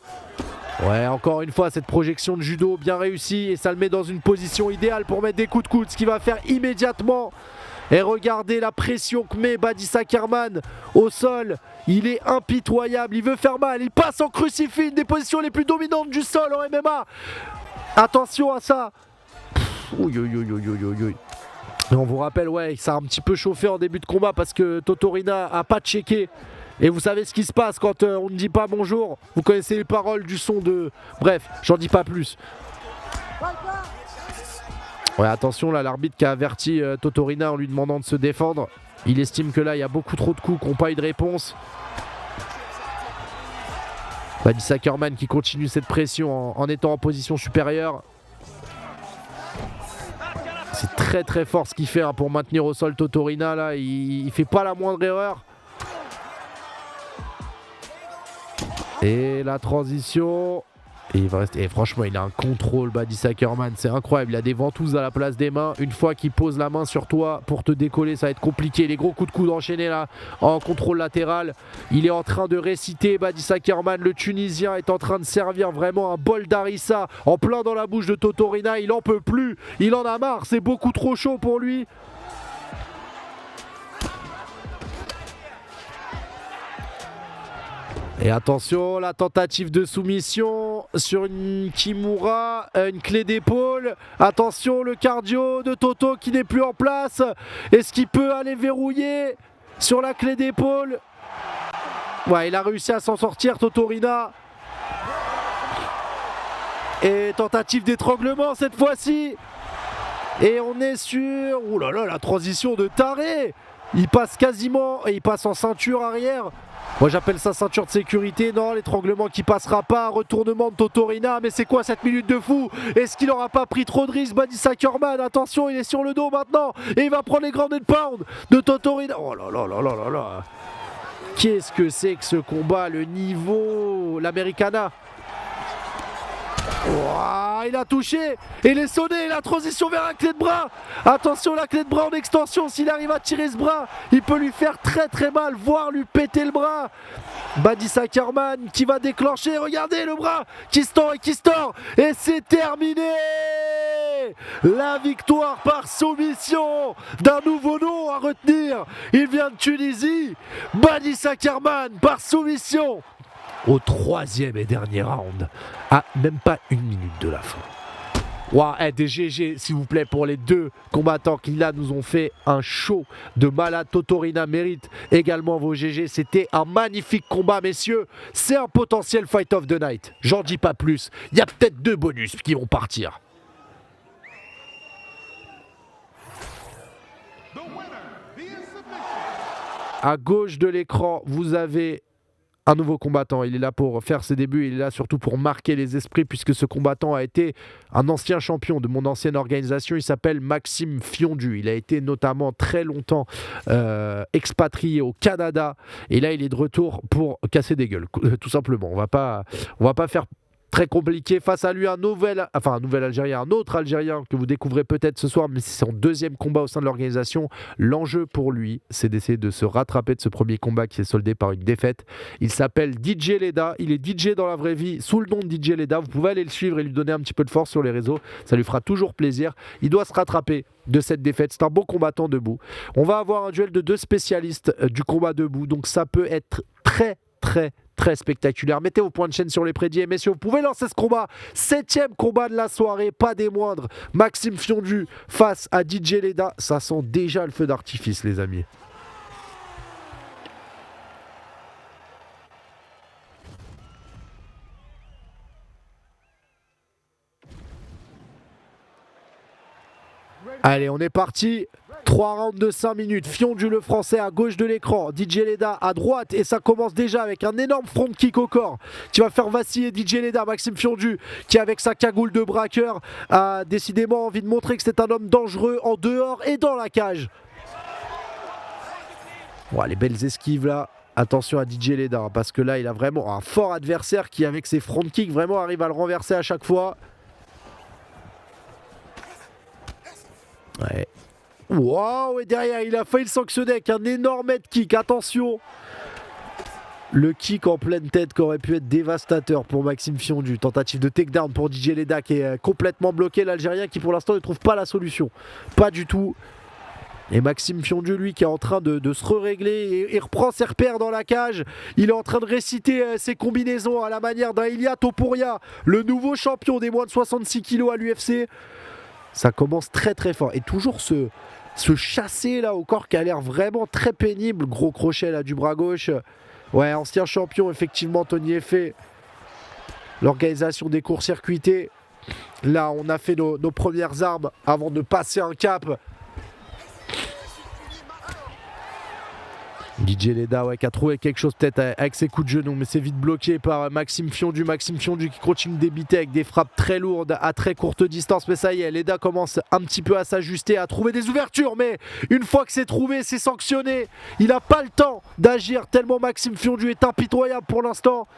A: Ouais, encore une fois cette projection de judo bien réussie et ça le met dans une position idéale pour mettre des coups de coude, ce qu'il va faire immédiatement. Et regardez la pression que met Badis Ackerman au sol. Il est impitoyable, il veut faire mal, il passe en crucifix, une des positions les plus dominantes du sol en MMA. Attention à ça. Et on vous rappelle, ouais, ça a un petit peu chauffé en début de combat parce que Totorina a pas checké. Et vous savez ce qui se passe quand on ne dit pas bonjour. Vous connaissez les paroles du son de... Bref, j'en dis pas plus. Ouais, attention là, l'arbitre qui a averti Totorina en lui demandant de se défendre. Il estime que là, il y a beaucoup trop de coups qui n'ont pas eu de réponse. Badis Ackerman qui continue cette pression en étant en position supérieure. C'est très très fort ce qu'il fait, hein, pour maintenir au sol Totorina. Là, il fait pas la moindre erreur. Et la transition... Et il va rester. Et franchement, il a un contrôle, Badis Ackerman, c'est incroyable. Il a des ventouses à la place des mains. Une fois qu'il pose la main sur toi pour te décoller, ça va être compliqué. Les gros coups de coude enchaînés là, en contrôle latéral. Il est en train de réciter, Badis Ackerman. Le Tunisien est en train de servir vraiment un bol d'harissa en plein dans la bouche de Totorina. Il en peut plus, il en a marre, c'est beaucoup trop chaud pour lui. Et attention, la tentative de soumission sur une Kimura, une clé d'épaule. Attention, le cardio de Toto qui n'est plus en place. Est-ce qu'il peut aller verrouiller sur la clé d'épaule? Ouais, il a réussi à s'en sortir, Totorina. Et tentative d'étranglement cette fois-ci. Et on est sur... Ouh là là, la transition de taré. Il passe quasiment... Et il passe en ceinture arrière. Moi j'appelle ça ceinture de sécurité. Non, l'étranglement qui passera pas. Retournement de Totorina. Mais c'est quoi cette minute de fou? Est-ce qu'il n'aura pas pris trop de risques, Badis Ackerman? Attention, il est sur le dos maintenant. Et il va prendre les ground and pound de Totorina. Oh là là là là là là. Qu'est-ce que c'est que ce combat? Le niveau... L'Americana. Wow, il a touché. Et il est sonné. La transition vers la clé de bras. Attention, la clé de bras en extension. S'il arrive à tirer ce bras, il peut lui faire très très mal, voire lui péter le bras. Badis Ackerman qui va déclencher. Regardez le bras qui se tord et qui se tord. Et c'est terminé. La victoire par soumission d'un nouveau nom à retenir. Il vient de Tunisie. Badis Ackerman par soumission. Au 3e et dernier round, à même pas 1 minute de la fin. Ouah, des GG s'il vous plaît pour les deux combattants qui là nous ont fait un show de malade. Totorina mérite également vos GG. C'était un magnifique combat messieurs. C'est un potentiel fight of the night. J'en dis pas plus. Il y a peut-être 2 bonus qui vont partir. À gauche de l'écran, vous avez un nouveau combattant. Il est là pour faire ses débuts, il est là surtout pour marquer les esprits puisque ce combattant a été un ancien champion de mon ancienne organisation. Il s'appelle Maxime Fiondu. Il a été notamment très longtemps expatrié au Canada et là il est de retour pour casser des gueules, tout simplement. On va pas faire très compliqué. Face à lui, un nouvel Algérien, un autre Algérien que vous découvrez peut-être ce soir, mais c'est son 2e combat au sein de l'organisation. L'enjeu pour lui, c'est d'essayer de se rattraper de ce premier combat qui est soldé par une défaite. Il s'appelle DJ Leda. Il est DJ dans la vraie vie, sous le nom de DJ Leda. Vous pouvez aller le suivre et lui donner un petit peu de force sur les réseaux. Ça lui fera toujours plaisir. Il doit se rattraper de cette défaite. C'est un bon combattant debout. On va avoir un duel de 2 spécialistes du combat debout. Donc ça peut être très spectaculaire. Mettez vos points de chaîne sur les prédits. Et messieurs, vous pouvez lancer ce combat. 7e combat de la soirée, pas des moindres. Maxime Fiondu face à DJ Leda. Ça sent déjà le feu d'artifice, les amis. Allez, on est parti. 3 rounds de 5 minutes. Fiondu le français à gauche de l'écran. DJ Leda à droite. Et ça commence déjà avec un énorme front kick au corps qui va faire vaciller DJ Leda. Maxime Fiondu qui avec sa cagoule de braqueur a décidément envie de montrer que c'est un homme dangereux en dehors et dans la cage. Ouais, les belles esquives là. Attention à DJ Leda parce que là il a vraiment un fort adversaire qui avec ses front kicks vraiment arrive à le renverser à chaque fois. Ouais. Waouh, et derrière il a failli le sanctionner avec un énorme head kick, attention. Le kick en pleine tête qui aurait pu être dévastateur pour Maxime Fiondu. Tentative de takedown pour DJ Leda qui est complètement bloqué, l'Algérien qui pour l'instant ne trouve pas la solution, pas du tout. Et Maxime Fiondu lui qui est en train de se régler et reprend ses repères dans la cage. Il est en train de réciter ses combinaisons à la manière d'un Ilia Topuria, le nouveau champion des moins de 66 kg à l'UFC. Ça commence très fort. Et toujours ce chassé là au corps qui a l'air vraiment très pénible. Gros crochet là du bras gauche. Ouais, ancien champion effectivement Tony Effet. L'organisation des cours circuités. Là on a fait nos premières armes avant de passer un cap. DJ Leda ouais, qui a trouvé quelque chose peut-être avec ses coups de genou, mais c'est vite bloqué par Maxime Fiondu. Maxime Fiondu qui continue d'éviter avec des frappes très lourdes à très courte distance. Mais ça y est, Leda commence un petit peu à s'ajuster, à trouver des ouvertures. Mais une fois que c'est trouvé, c'est sanctionné. Il n'a pas le temps d'agir tellement Maxime Fiondu est impitoyable pour l'instant.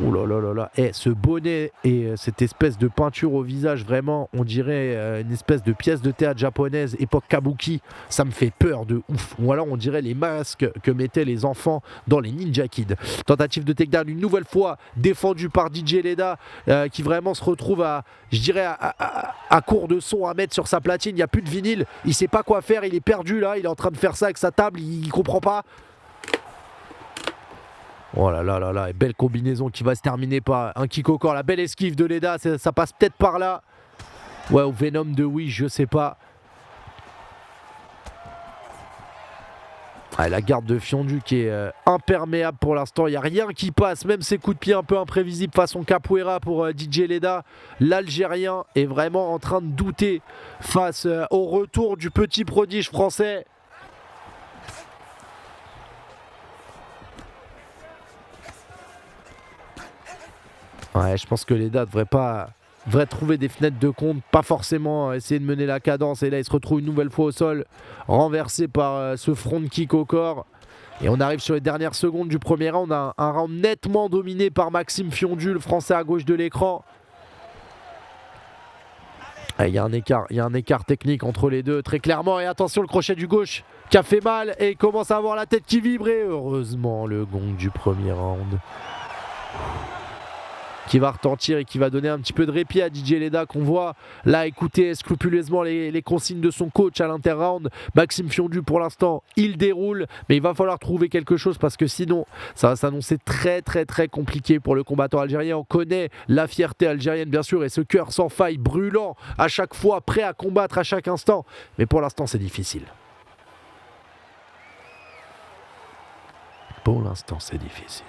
A: Ouh là là là là, ce bonnet et cette espèce de peinture au visage, vraiment, on dirait une espèce de pièce de théâtre japonaise, époque kabuki, ça me fait peur de ouf. Ou alors on dirait les masques que mettaient les enfants dans les Ninja Kids. Tentative de takedown une nouvelle fois défendue par DJ Leda qui vraiment se retrouve à court de son à mettre sur sa platine. Il n'y a plus de vinyle, il sait pas quoi faire, il est perdu là, il est en train de faire ça avec sa table, il comprend pas. Oh là là là là, belle combinaison qui va se terminer par un kick au corps. La belle esquive de Leda, ça passe peut-être par là. Ouais, ou Venom de Wish, je sais pas. Ah, la garde de Fiondu qui est imperméable pour l'instant. Il n'y a rien qui passe, même ses coups de pied un peu imprévisibles façon capoeira pour DJ Leda. L'Algérien est vraiment en train de douter face au retour du petit prodige français. Ouais, je pense que Leda devrait trouver des fenêtres de compte, pas forcément essayer de mener la cadence. Et là, il se retrouve une nouvelle fois au sol, renversé par ce front kick au corps. Et on arrive sur les dernières secondes du premier round. Un round nettement dominé par Maxime Fiondu, le français à gauche de l'écran. Il y a un écart technique entre les deux, très clairement. Et attention, le crochet du gauche qui a fait mal et il commence à avoir la tête qui vibre. Et heureusement, le gong du premier round. qui va retentir et qui va donner un petit peu de répit à DJ Leda qu'on voit là écouter scrupuleusement les consignes de son coach à l'inter-round. Maxime Fiondu pour l'instant il déroule, mais il va falloir trouver quelque chose parce que sinon ça va s'annoncer très très très compliqué pour le combattant algérien. On connaît la fierté algérienne bien sûr et ce cœur sans faille brûlant à chaque fois, prêt à combattre à chaque instant, mais pour l'instant c'est difficile. Pour l'instant c'est difficile.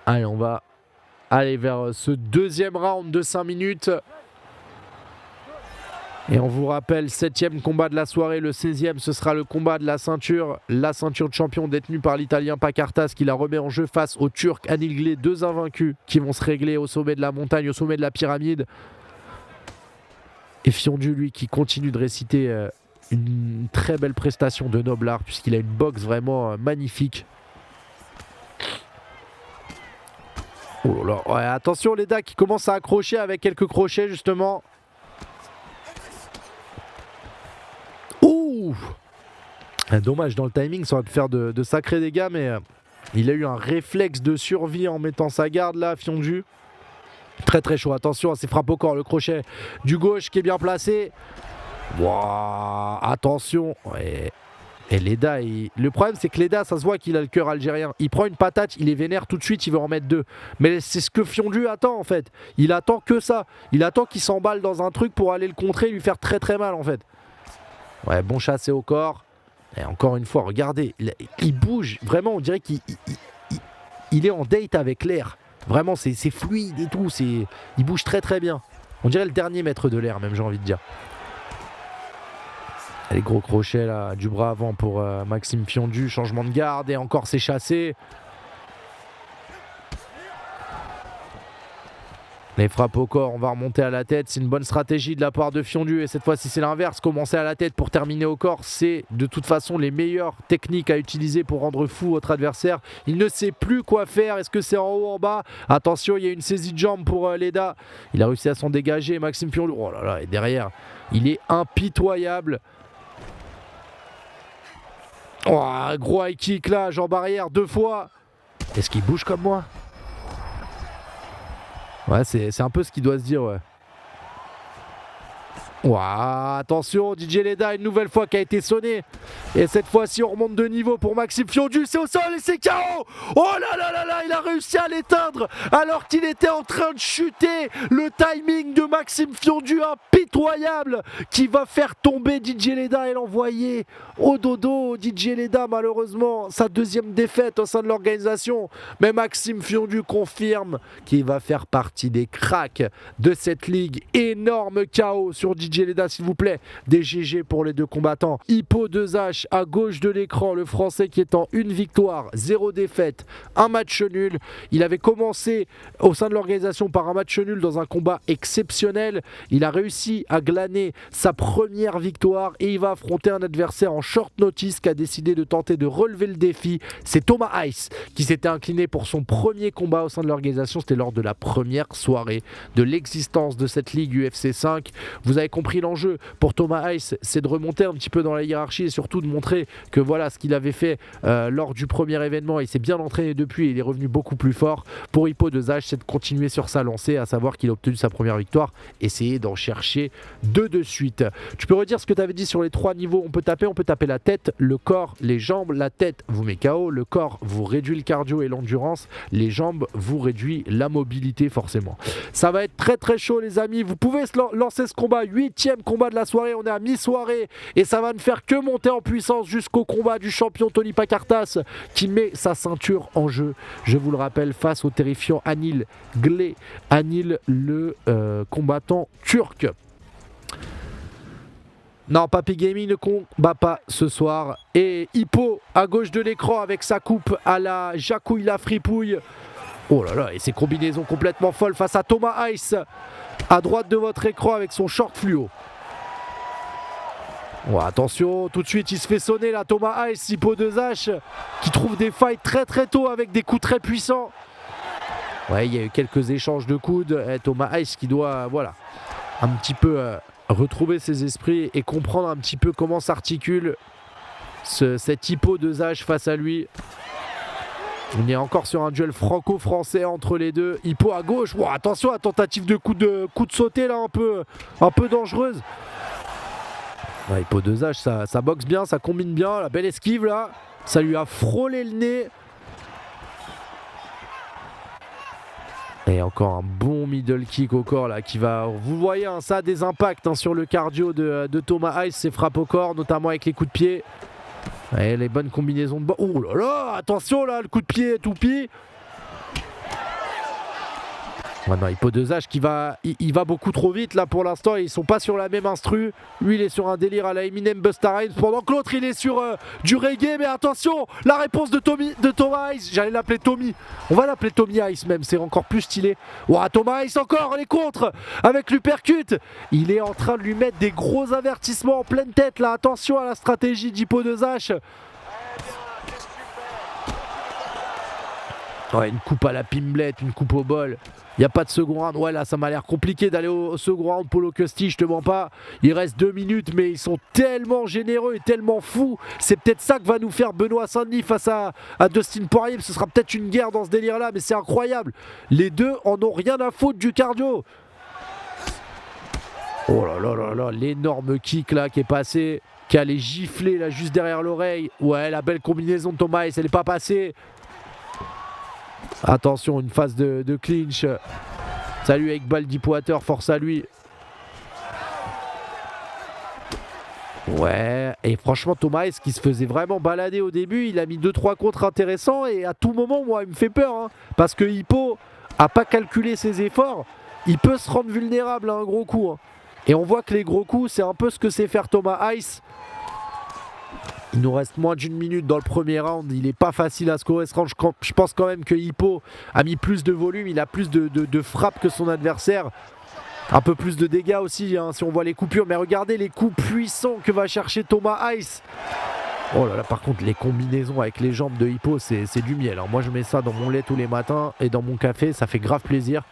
A: Allez, on va aller vers ce deuxième round de 5 minutes. Et on vous rappelle, 7e combat de la soirée, le 16e, ce sera le combat de la ceinture de champion détenue par l'Italien Pakartas qui la remet en jeu face au Turc Anil Glé, 2 invaincus qui vont se régler au sommet de la montagne, au sommet de la pyramide. Et Fiondu, lui, qui continue de réciter une très belle prestation de noble art puisqu'il a une boxe vraiment magnifique. Oh là là, ouais, attention Leda qui commence à accrocher avec quelques crochets justement. Ouh, dommage dans le timing, ça aurait pu faire de sacrés dégâts, mais il a eu un réflexe de survie en mettant sa garde là, Fiondu. Très très chaud, attention à ses frappes au corps, le crochet du gauche qui est bien placé. Wow, attention, ouais. Et Leda, le problème c'est que Leda, ça se voit qu'il a le cœur algérien. Il prend une patate, il est vénère tout de suite, il veut en mettre 2. Mais c'est ce que Fiondu attend en fait. Il attend que ça. Il attend qu'il s'emballe dans un truc pour aller le contrer et lui faire très très mal en fait. Ouais, bon chassé au corps. Et encore une fois, regardez, il bouge. Vraiment, on dirait qu'il est en date avec l'air. Vraiment, c'est fluide et tout. Il bouge très très bien. On dirait le dernier maître de l'air même, j'ai envie de dire. Les gros crochets là, du bras avant pour Maxime Fiondu, changement de garde et encore c'est chassé. Les frappes au corps, on va remonter à la tête, c'est une bonne stratégie de la part de Fiondu et cette fois-ci c'est l'inverse, commencer à la tête pour terminer au corps, c'est de toute façon les meilleures techniques à utiliser pour rendre fou votre adversaire. Il ne sait plus quoi faire, est-ce que c'est en haut, en bas? Attention, il y a une saisie de jambe pour Leda, il a réussi à s'en dégager, Maxime Fiondu, oh là là, et derrière, il est impitoyable. Oh, gros high kick là, jambe arrière 2 fois. Est-ce qu'il bouge comme moi? Ouais, c'est un peu ce qu'il doit se dire, ouais. Ouah, attention, DJ Leda une nouvelle fois qui a été sonné. Et cette fois-ci on remonte de niveau pour Maxime Fiondu, c'est au sol et c'est KO. Oh là là là là, il a réussi à l'éteindre alors qu'il était en train de chuter. Le timing de Maxime Fiondu impitoyable qui va faire tomber DJ Leda et l'envoyer au dodo. DJ Leda malheureusement sa 2e défaite au sein de l'organisation. Mais Maxime Fiondu confirme qu'il va faire partie des cracks de cette ligue. Énorme KO sur DJ Leda s'il vous plaît, des GG pour les 2 combattants. Hippo 2H à gauche de l'écran, le français qui est en 1 victoire, 0 défaite, 1 match nul. Il avait commencé au sein de l'organisation par un match nul dans un combat exceptionnel. Il a réussi à glaner sa première victoire et il va affronter un adversaire en short notice qui a décidé de tenter de relever le défi. C'est Thomas Ice qui s'était incliné pour son premier combat au sein de l'organisation. C'était lors de la première soirée de l'existence de cette ligue UFC 5. Vous avez compris l'enjeu pour Thomas Ice, c'est de remonter un petit peu dans la hiérarchie et surtout de montrer que voilà ce qu'il avait fait lors du premier événement. Il s'est bien entraîné depuis et il est revenu beaucoup plus fort. Pour Hippo 2H, c'est de continuer sur sa lancée, à savoir qu'il a obtenu sa première victoire, essayer d'en chercher 2 de suite. Tu peux redire ce que tu avais dit sur les 3 niveaux? On peut taper la tête, le corps, les jambes. La tête vous met KO, le corps vous réduit le cardio et l'endurance, les jambes vous réduit la mobilité forcément. Ça va être très très chaud les amis, vous pouvez lancer ce combat, 8e combat de la soirée, on est à mi-soirée et ça va ne faire que monter en puissance jusqu'au combat du champion Tony Pakartas qui met sa ceinture en jeu, je vous le rappelle, face au terrifiant Anil Glé. Anil, le combattant turc. Non, Papy Gaming ne combat pas ce soir. Et Hippo à gauche de l'écran avec sa coupe à la Jacouille la fripouille. Oh là là, et ses combinaisons complètement folles face à Thomas Ice à droite de votre écran avec son short fluo. Oh, attention, tout de suite il se fait sonner là, Thomas Ice, Hippo 2H qui trouve des failles très très tôt avec des coups très puissants. Ouais, il y a eu quelques échanges de coudes. Et Thomas Ice qui doit, voilà, un petit peu retrouver ses esprits et comprendre un petit peu comment s'articule cet Hippo de Zach face à lui. On est encore sur un duel franco-français entre les deux. Hippo à gauche. Wow, attention à la tentative de coup de sauter là, un peu dangereuse. Ouais, Hippo de Zach, ça boxe bien, ça combine bien. La belle esquive là. Ça lui a frôlé le nez. Et encore un bon middle kick au corps là qui va... Vous voyez, hein, ça a des impacts sur le cardio de Thomas Heis, ses frappes au corps, notamment avec les coups de pied. Et les bonnes combinaisons de... Oh là là, attention là, le coup de pied toupie. Ouais, non, Hippo de Zach qui va... Il va beaucoup trop vite là pour l'instant. Ils sont pas sur la même instru. Lui il est sur un délire à la Eminem Busta Rhymes pendant que l'autre il est sur du reggae. Mais attention, la réponse de Thomas Heis. J'allais l'appeler Tommy. On va l'appeler Tommy Heis même, c'est encore plus stylé. Ouah, Thomas Heis encore, les contres avec l'uppercut. Il est en train de lui mettre des gros avertissements en pleine tête là. Attention à la stratégie d'Hippo de Zach. Ouais, une coupe à la pimblette, une coupe au bol. Il n'y a pas de second round. Ouais, là, ça m'a l'air compliqué d'aller au second round. Polo Custody, je te mens pas. Il reste 2 minutes, mais ils sont tellement généreux et tellement fous. C'est peut-être ça que va nous faire Benoît Saint-Denis face à Dustin Poirier. Ce sera peut-être une guerre dans ce délire-là, mais c'est incroyable. Les deux en ont rien à foutre du cardio. Oh là là là là, l'énorme kick là qui est passé, qui allait gifler là juste derrière l'oreille. Ouais, la belle combinaison de Thomas Heis, elle n'est pas passée. Attention, une phase de clinch. Salut avec balle Deepwater, force à lui. Ouais, et franchement Thomas Heis qui se faisait vraiment balader au début, il a mis 2-3 contres intéressants et à tout moment, moi, il me fait peur. Hein, parce que Hippo a pas calculé ses efforts, il peut se rendre vulnérable à un gros coup. Hein. Et on voit que les gros coups, c'est un peu ce que sait faire Thomas Heis. Il nous reste moins d'1 minute dans le premier round. Il n'est pas facile à scorer ce round. Je pense quand même que Hippo a mis plus de volume. Il a plus de frappes que son adversaire. Un peu plus de dégâts aussi, hein, si on voit les coupures. Mais regardez les coups puissants que va chercher Thomas Heis. Oh là là, par contre, les combinaisons avec les jambes de Hippo, c'est du miel. Hein. Moi, je mets ça dans mon lait tous les matins et dans mon café. Ça fait grave plaisir.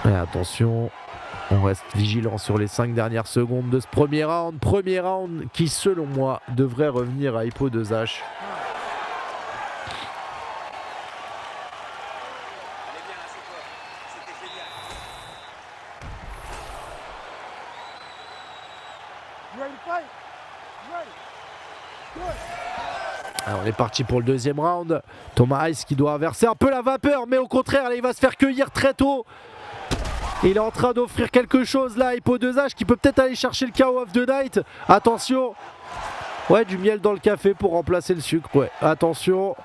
A: Et attention... On reste vigilant sur les 5 dernières secondes de ce premier round. Premier round qui, selon moi, devrait revenir à Hippo de Zach. Alors, on est parti pour le deuxième round. Thomas Heis qui doit inverser un peu la vapeur, mais au contraire, là, il va se faire cueillir très tôt. Il est en train d'offrir quelque chose là, Hippo de Zach qui peut peut-être aller chercher le KO of the night. Attention. Ouais, du miel dans le café pour remplacer le sucre. Ouais, attention.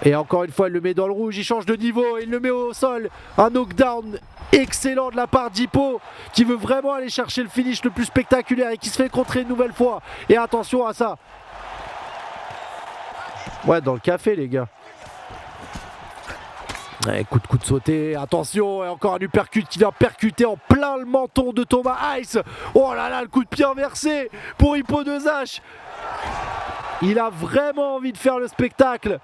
A: Et encore une fois, il le met dans le rouge. Il change de niveau. Il le met au sol. Un knockdown excellent de la part d'Hippo qui veut vraiment aller chercher le finish le plus spectaculaire et qui se fait contrer une nouvelle fois. Et attention à ça. Ouais, dans le café, les gars. Ouais, coup de sauté, attention, et encore un uppercut qui vient percuter en plein le menton de Thomas Heis. Oh là là, le coup de pied inversé pour Hippo de Zach. Il a vraiment envie de faire le spectacle.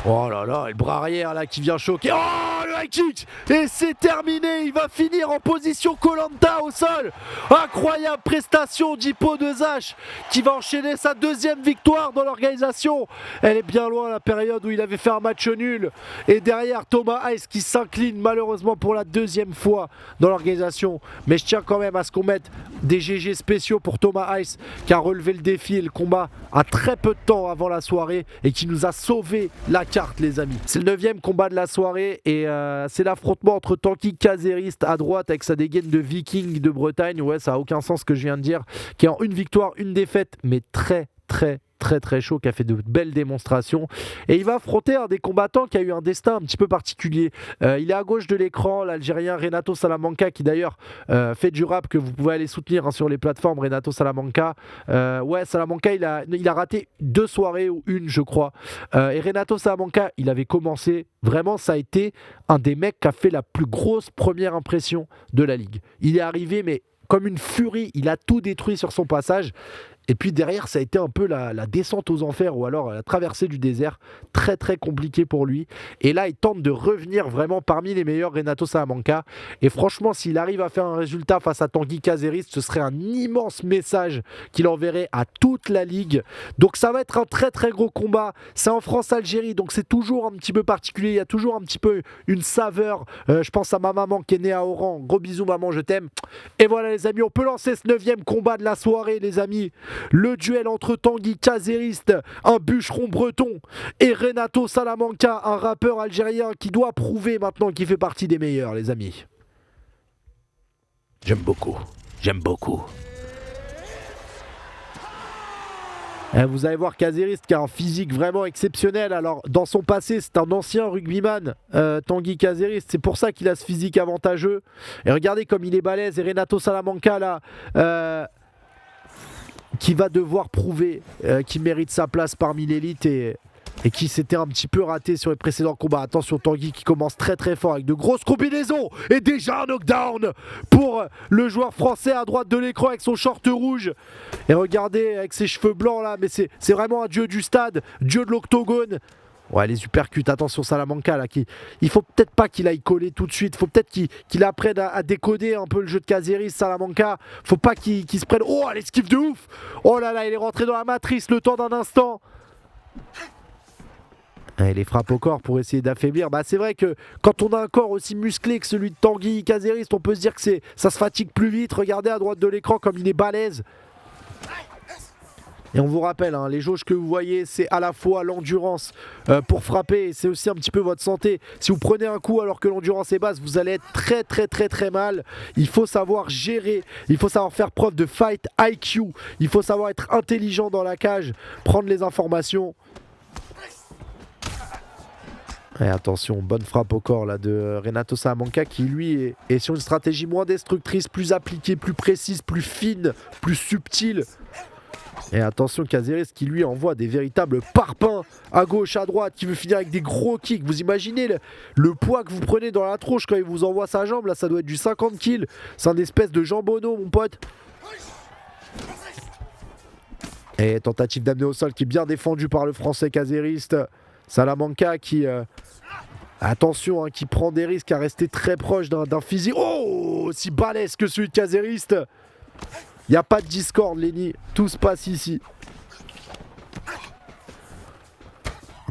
A: Oh là là, le bras arrière là qui vient choquer. Oh, le high kick. Et c'est terminé, il va finir en position Koh-Lanta au sol. Incroyable prestation d'Hippo de Zach qui va enchaîner sa 2e victoire dans l'organisation. Elle est bien loin la période où il avait fait un match nul. Et derrière Thomas Heis qui s'incline malheureusement pour la 2e fois dans l'organisation. Mais je tiens quand même à ce qu'on mette des GG spéciaux pour Thomas Heis qui a relevé le défi et le combat à très peu de temps avant la soirée et qui nous a sauvé la carte, les amis. C'est le 9e combat de la soirée et c'est l'affrontement entre Tanguy Caseriste à droite avec sa dégaine de Viking de Bretagne. Ouais, ça a aucun sens ce que je viens de dire, qui est en 1 victoire, 1 défaite, mais très chaud, qui a fait de belles démonstrations, et il va affronter un des combattants qui a eu un destin un petit peu particulier. Il est à gauche de l'écran, l'Algérien Renato Salamanca, qui d'ailleurs fait du rap, que vous pouvez aller soutenir hein, sur les plateformes. Renato Salamanca, ouais, Salamanca il a raté 2 soirées ou une, je crois, et Renato Salamanca, il avait commencé, vraiment ça a été un des mecs qui a fait la plus grosse première impression de la ligue. Il est arrivé mais comme une furie, il a tout détruit sur son passage. Et puis derrière, ça a été un peu la descente aux enfers ou alors la traversée du désert. Très très compliqué pour lui. Et là, il tente de revenir vraiment parmi les meilleurs, Renato Salamanca. Et franchement, s'il arrive à faire un résultat face à Tanguy Caceres, ce serait un immense message qu'il enverrait à toute la ligue. Donc ça va être un très très gros combat. C'est en France-Algérie, donc c'est toujours un petit peu particulier. Il y a toujours un petit peu une saveur. Je pense à ma maman qui est née à Oran. Gros bisous maman, je t'aime. Et voilà les amis, on peut lancer ce 9e combat de la soirée les amis. Le duel entre Tanguy Caceres, un bûcheron breton, et Renato Salamanca, un rappeur algérien qui doit prouver maintenant qu'il fait partie des meilleurs les amis. J'aime beaucoup. Vous allez voir Caceres qui a un physique vraiment exceptionnel. Alors dans son passé c'est un ancien rugbyman, Tanguy Caceres, c'est pour ça qu'il a ce physique avantageux. Et regardez comme il est balèze. Et Renato Salamanca là qui va devoir prouver qu'il mérite sa place parmi l'élite et qui s'était un petit peu raté sur les précédents combats. Attention Tanguy qui commence très très fort avec de grosses combinaisons et déjà un knockdown pour le joueur français à droite de l'écran avec son short rouge. Et regardez avec ses cheveux blancs là, mais c'est vraiment un dieu du stade, dieu de l'octogone. Ouais, les uppercuts, attention Salamanca là, il faut peut-être pas qu'il aille coller tout de suite, faut peut-être qu'il apprenne à décoder un peu le jeu de Caceres, Salamanca, faut pas qu'il se prenne, oh l'esquive de ouf, oh là là il est rentré dans la matrice le temps d'un instant. Et les frappes au corps pour essayer d'affaiblir, c'est vrai que quand on a un corps aussi musclé que celui de Tanguy Caceres, on peut se dire que ça se fatigue plus vite, regardez à droite de l'écran comme il est balèze. Et on vous rappelle, les jauges que vous voyez, c'est à la fois l'endurance pour frapper et c'est aussi un petit peu votre santé. Si vous prenez un coup alors que l'endurance est basse, vous allez être très très très très mal. Il faut savoir gérer, il faut savoir faire preuve de fight IQ, il faut savoir être intelligent dans la cage, prendre les informations. Et attention, bonne frappe au corps là de Renato Salamanca qui lui est sur une stratégie moins destructrice, plus appliquée, plus précise, plus fine, plus subtile. Et attention Caceres qui lui envoie des véritables parpaings à gauche, à droite, qui veut finir avec des gros kicks. Vous imaginez le poids que vous prenez dans la tronche quand il vous envoie sa jambe, là ça doit être du 50 kills. C'est un espèce de jambonneau mon pote. Et tentative d'amener au sol qui est bien défendue par le français Caceres. Salamanca qui... attention, qui prend des risques à rester très proche d'un physique. Oh, aussi balèze que celui de Caceres. Il n'y a pas de discorde, Lenny. Tout se passe ici.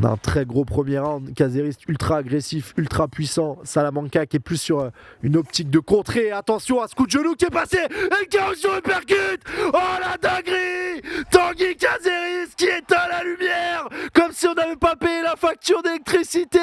A: On a un très gros premier round. Caceres ultra agressif, ultra puissant. Salamanca qui est plus sur une optique de contrer. Attention à ce coup de genou qui est passé. Et qui a sur le percute. Oh la dinguerie. Tanguy Caceres qui éteint la lumière. Comme si on n'avait pas payé la facture d'électricité.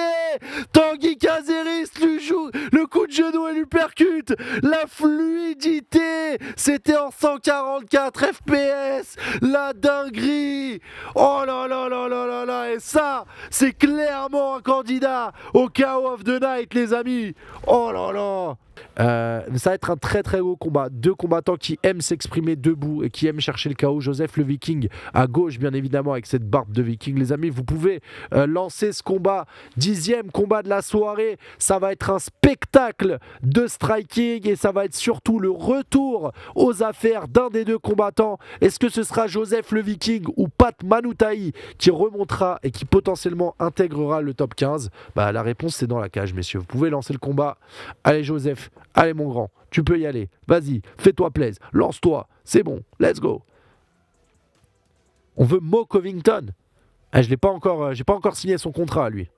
A: Tanguy Caceres lui joue le coup de genou et lui percute. La fluidité. C'était en 144 FPS. La dinguerie. Oh là là là là là là. Et ça, c'est clairement un candidat au KO of the Night les amis. Oh là là. Ça va être un très très beau combat. Deux combattants qui aiment s'exprimer debout et qui aiment chercher le KO. Joseph le Viking à gauche bien évidemment avec cette barbe de Viking. Les amis, vous pouvez lancer ce combat. 10e combat de la soirée. Ça va être un spectacle de striking et ça va être surtout le retour aux affaires d'un des deux combattants. Est-ce que ce sera Joseph le Viking ou Pat Manutaï qui remontera et qui potentiellement intégrera le top 15? La réponse c'est dans la cage messieurs. Vous pouvez lancer le combat. Allez Joseph, allez mon grand, tu peux y aller. Vas-y, fais-toi plaisir, lance-toi, c'est bon, let's go. On veut Mo Covington. J'ai pas encore signé son contrat lui.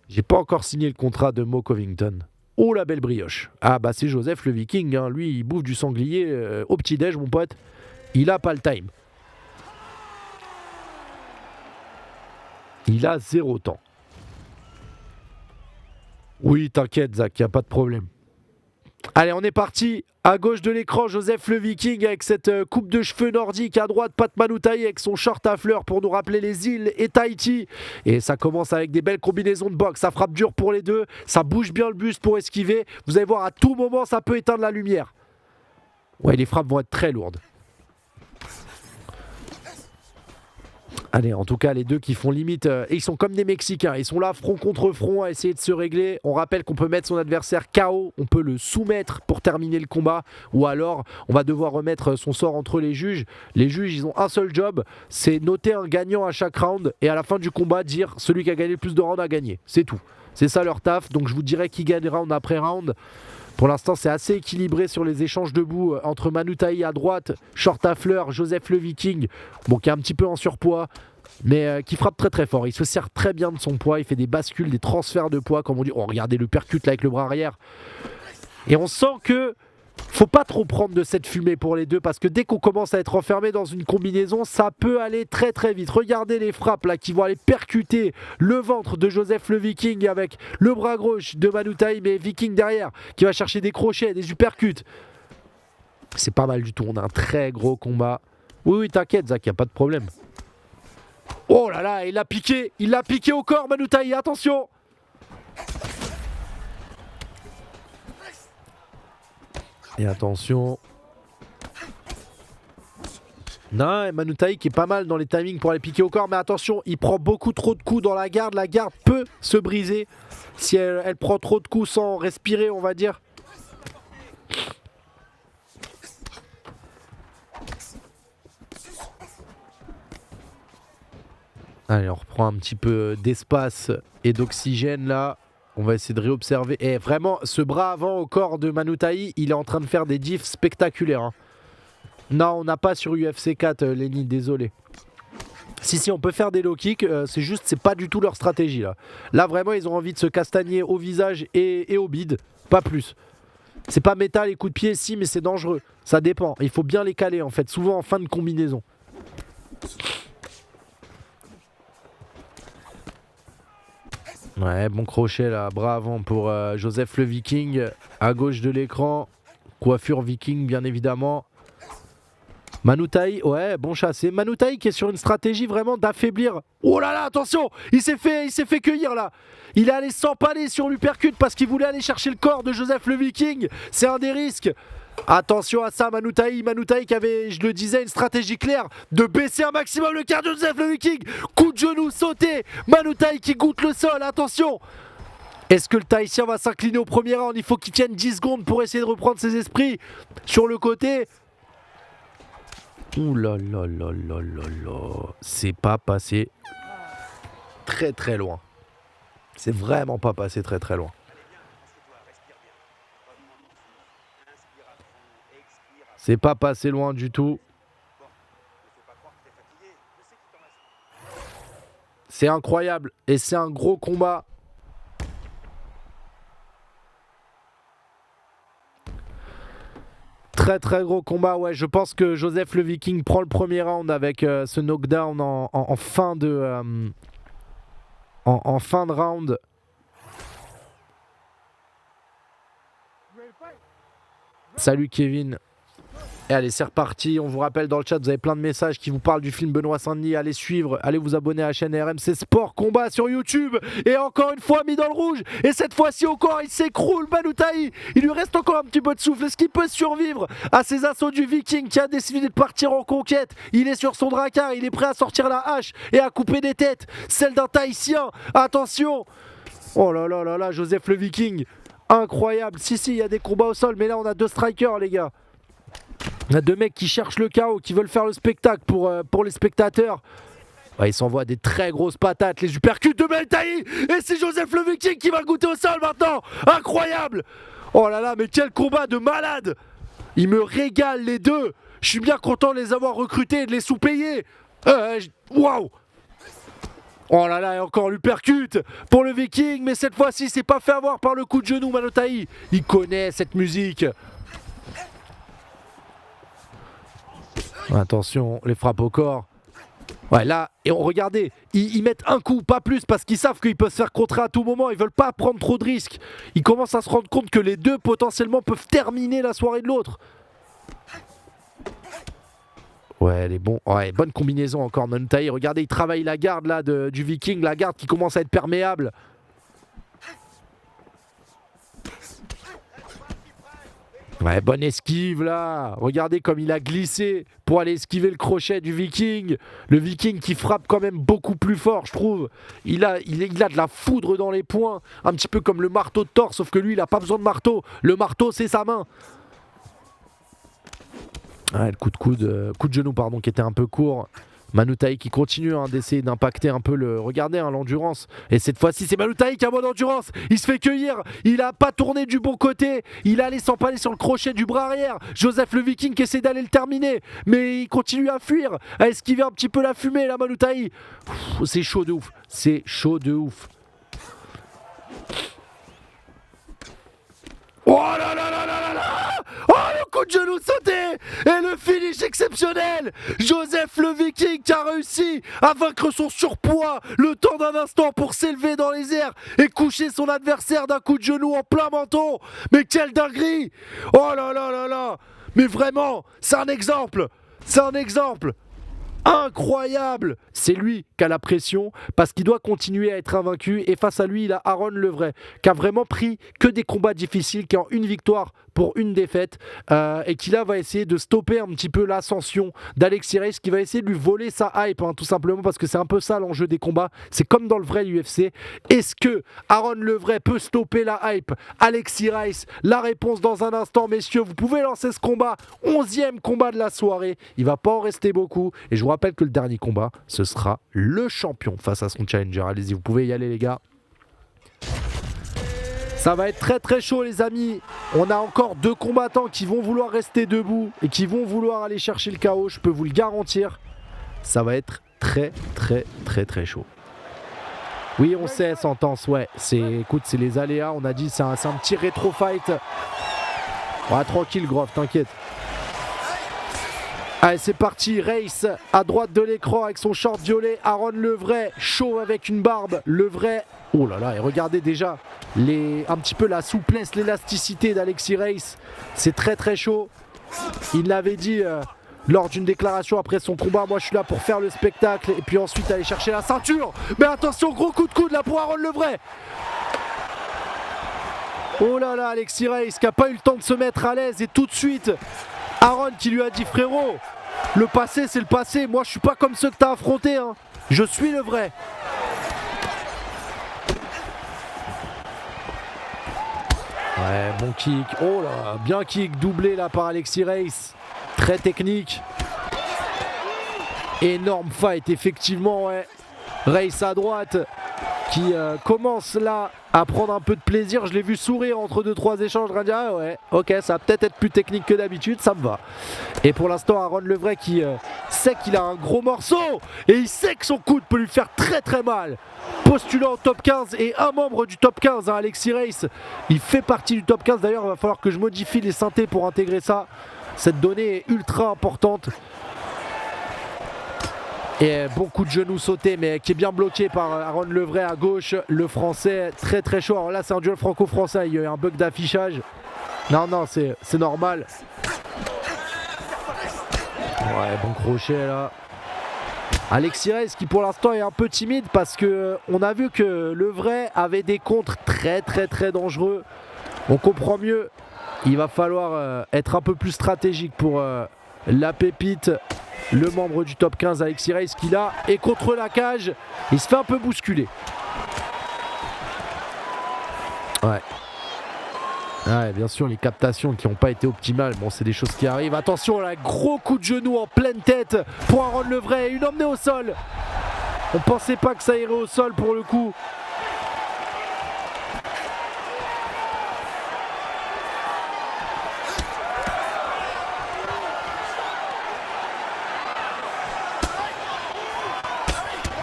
A: J'ai pas encore signé le contrat de Mo Covington. Oh la belle brioche. C'est Joseph le Viking, lui il bouffe du sanglier au petit-déj mon pote. Il a pas le time. Il a 0 temps. Oui, t'inquiète, Zach, y a pas de problème. Allez, on est parti. À gauche de l'écran, Joseph le Viking avec cette coupe de cheveux nordique. À droite, Pat Manutaï avec son short à fleurs pour nous rappeler les îles et Tahiti. Et ça commence avec des belles combinaisons de boxe. Ça frappe dur pour les deux. Ça bouge bien le buste pour esquiver. Vous allez voir, à tout moment, ça peut éteindre la lumière. Ouais, les frappes vont être très lourdes. Allez, en tout cas, les deux qui font limite, et ils sont comme des Mexicains, ils sont là front contre front à essayer de se régler. On rappelle qu'on peut mettre son adversaire KO, on peut le soumettre pour terminer le combat, ou alors on va devoir remettre son sort entre les juges. Les juges, ils ont un seul job, c'est noter un gagnant à chaque round, et à la fin du combat, dire celui qui a gagné le plus de rounds a gagné. C'est tout. C'est ça leur taf, donc je vous dirai qui gagne round après round. Pour l'instant, c'est assez équilibré sur les échanges debout entre Manu Taï à droite, short à fleur, Joseph le Viking, bon, qui est un petit peu en surpoids, mais qui frappe très très fort. Il se sert très bien de son poids, il fait des bascules, des transferts de poids, comme on dit. Oh, regardez le percute là avec le bras arrière. Et on sent que faut pas trop prendre de cette fumée pour les deux, parce que dès qu'on commence à être enfermé dans une combinaison, ça peut aller très très vite. Regardez les frappes là qui vont aller percuter le ventre de Joseph le Viking avec le bras gauche de Manu Taï, mais Viking derrière qui va chercher des crochets, des uppercuts. C'est pas mal du tout, on a un très gros combat. Oui, t'inquiète Zach, y a pas de problème. Oh là là, il l'a piqué au corps Manu Taï, attention. Et attention. Non, Manu Taï qui est pas mal dans les timings pour aller piquer au corps, mais attention, il prend beaucoup trop de coups dans la garde peut se briser si elle prend trop de coups sans respirer, on va dire. Allez, on reprend un petit peu d'espace et d'oxygène là. On va essayer de réobserver. Et vraiment, ce bras avant au corps de Manu Taï, il est en train de faire des diffs spectaculaires. Hein. Non, on n'a pas sur UFC 4, Lenny, désolé. Si, on peut faire des low kicks, c'est pas du tout leur stratégie là. Là, vraiment, ils ont envie de se castagner au visage et au bide, pas plus. C'est pas métal, les coups de pied, si, mais c'est dangereux. Ça dépend. Il faut bien les caler en fait, souvent en fin de combinaison. Ouais, bon crochet là, bras avant pour Joseph le Viking, à gauche de l'écran, coiffure Viking bien évidemment. Manu Taï, ouais, bon chassé. Manu Taï qui est sur une stratégie vraiment d'affaiblir. Oh là là, attention, il s'est fait cueillir là. Il est allé s'empaler sur l'uppercut parce qu'il voulait aller chercher le corps de Joseph le Viking. C'est un des risques. Attention à ça, Manu Taï qui avait, je le disais, une stratégie claire de baisser un maximum le cardio de Joseph le Viking. Coup de genou sauté, Manu Taï qui goûte le sol, attention. Est-ce que le Tahitien va s'incliner au premier round? Il faut qu'il tienne 10 secondes pour essayer de reprendre ses esprits. Sur le côté. Ouh là là là là là là. C'est pas passé très très loin. C'est vraiment pas passé très très loin. C'est pas passé loin du tout. C'est incroyable et c'est un gros combat. Très très gros combat, ouais. Je pense que Joseph le Viking prend le premier round avec ce knockdown en fin de en fin de round. Salut Kevin. Et allez, c'est reparti. On vous rappelle dans le chat, vous avez plein de messages qui vous parlent du film Benoît Saint-Denis. Allez suivre, allez vous abonner à la chaîne RMC Sport Combat sur YouTube. Et encore une fois mis dans le rouge. Et cette fois-ci encore, il s'écroule Manu Taï. Il lui reste encore un petit peu de souffle. Est-ce qu'il peut survivre à ces assauts du Viking qui a décidé de partir en conquête? Il est sur son dracard, il est prêt à sortir la hache et à couper des têtes. Celle d'un Tahitien. Attention. Oh là là là là, Joseph le Viking. Incroyable. Si, il y a des combats au sol, mais là on a deux strikers les gars. On a deux mecs qui cherchent le chaos, qui veulent faire le spectacle pour les spectateurs. Ouais, ils s'envoient des très grosses patates, les uppercuts de Manu Taï. Et c'est Joseph le Viking qui va le goûter au sol maintenant. Incroyable. Oh là là, mais quel combat de malade. Ils me régalent les deux. Je suis bien content de les avoir recrutés et de les sous-payer. Waouh. Oh là là, et encore l'uppercut pour le Viking. Mais cette fois-ci, c'est pas fait avoir par le coup de genou, Manu Taï. Il connaît cette musique. Attention, les frappes au corps. Ouais, là, et regardez, ils mettent un coup, pas plus, parce qu'ils savent qu'ils peuvent se faire contrer à tout moment. Ils veulent pas prendre trop de risques. Ils commencent à se rendre compte que les deux, potentiellement, peuvent terminer la soirée de l'autre. Ouais, elle est bon. Ouais, bonne combinaison encore, Manu Taï. Regardez, il travaille la garde là du Viking, la garde qui commence à être perméable. Ouais, bonne esquive là. Regardez comme il a glissé pour aller esquiver le crochet du Viking. Le Viking qui frappe quand même beaucoup plus fort, je trouve. Il a de la foudre dans les poings. Un petit peu comme le marteau de Thor, sauf que lui, il n'a pas besoin de marteau. Le marteau, c'est sa main. Ouais, le coup de genou, pardon, qui était un peu court. Manu Taï qui continue d'essayer d'impacter un peu le... Regardez l'endurance. Et cette fois-ci, c'est Manu Taï qui a moins d'endurance. Il se fait cueillir. Il a pas tourné du bon côté. Il allait s'empaler sur le crochet du bras arrière. Joseph le Viking qui essaie d'aller le terminer. Mais il continue à fuir. À esquiver un petit peu la fumée, là, Manu Taï. C'est chaud de ouf. C'est chaud de ouf. Oh là là là là là là! Oh, le coup de genou sauté! Et le finish exceptionnel! Joseph le Viking qui a réussi à vaincre son surpoids le temps d'un instant pour s'élever dans les airs et coucher son adversaire d'un coup de genou en plein menton! Mais quelle dinguerie! Oh là là là là! Mais vraiment, c'est un exemple! C'est un exemple! Incroyable! C'est lui qui a la pression parce qu'il doit continuer à être invaincu et face à lui il a Aaron Levray qui a vraiment pris que des combats difficiles, qui a une victoire pour une défaite et qui là va essayer de stopper un petit peu l'ascension d'Alexis Reis, qui va essayer de lui voler sa hype tout simplement, parce que c'est un peu ça l'enjeu des combats, c'est comme dans le vrai UFC. Est-ce que Aaron Levray peut stopper la hype Alexis Reis? La réponse dans un instant, messieurs. Vous pouvez lancer ce combat, 11e combat de la soirée, il va pas en rester beaucoup et je vous rappelle que le dernier combat ce sera le champion face à son challenger. Allez-y, vous pouvez y aller les gars. Ça va être très très chaud les amis. On a encore 2 combattants qui vont vouloir rester debout et qui vont vouloir aller chercher le KO, je peux vous le garantir. Ça va être très très très très chaud. Oui, on sait, Sentence, ouais. Écoute, c'est les aléas, on a dit, c'est un petit rétro fight. Ouais, tranquille Groff, t'inquiète. Allez, c'est parti, Reis à droite de l'écran avec son short violet, Aaron Levray chaud avec une barbe, Levray, oh là là, et regardez déjà un petit peu la souplesse, l'élasticité d'Alexis Reis, c'est très très chaud. Il l'avait dit lors d'une déclaration après son combat, moi je suis là pour faire le spectacle et puis ensuite aller chercher la ceinture. Mais attention, gros coup de coude là pour Aaron Levray. Oh là là, Alexis Reis qui n'a pas eu le temps de se mettre à l'aise et tout de suite Aaron qui lui a dit frérot, le passé c'est le passé, moi je suis pas comme ceux que t'as affrontés, hein. Je suis le vrai. Ouais, bon kick, oh là, bien kick, doublé là par Alexis Reis, très technique. Énorme fight effectivement, ouais. Reis à droite qui commence là à prendre un peu de plaisir. Je l'ai vu sourire entre 2-3 échanges. Je dire, ah ouais, ok, ça va peut-être être plus technique que d'habitude, ça me va. Et pour l'instant, Aaron Levray qui sait qu'il a un gros morceau et il sait que son coude peut lui faire très très mal. Postulant au top 15 et un membre du top 15, Alexis Reis, il fait partie du top 15. D'ailleurs, il va falloir que je modifie les synthés pour intégrer ça. Cette donnée est ultra importante. Et bon coup de genou sauté, mais qui est bien bloqué par Aaron Levray à gauche. Le français très très chaud. Alors là c'est un duel franco-français, il y a eu un bug d'affichage. Non, c'est normal. Ouais, bon crochet là. Alexis Reis qui pour l'instant est un peu timide parce que on a vu que Levray avait des contres très très très dangereux. On comprend mieux. Il va falloir être un peu plus stratégique pour la pépite. Le membre du top 15, Alexis Reis, qui là est contre la cage. Il se fait un peu bousculer. Ouais. Ouais, bien sûr, les captations qui n'ont pas été optimales. Bon, c'est des choses qui arrivent. Attention, là, gros coup de genou en pleine tête pour Aaron Levray. Une emmenée au sol. On pensait pas que ça irait au sol pour le coup.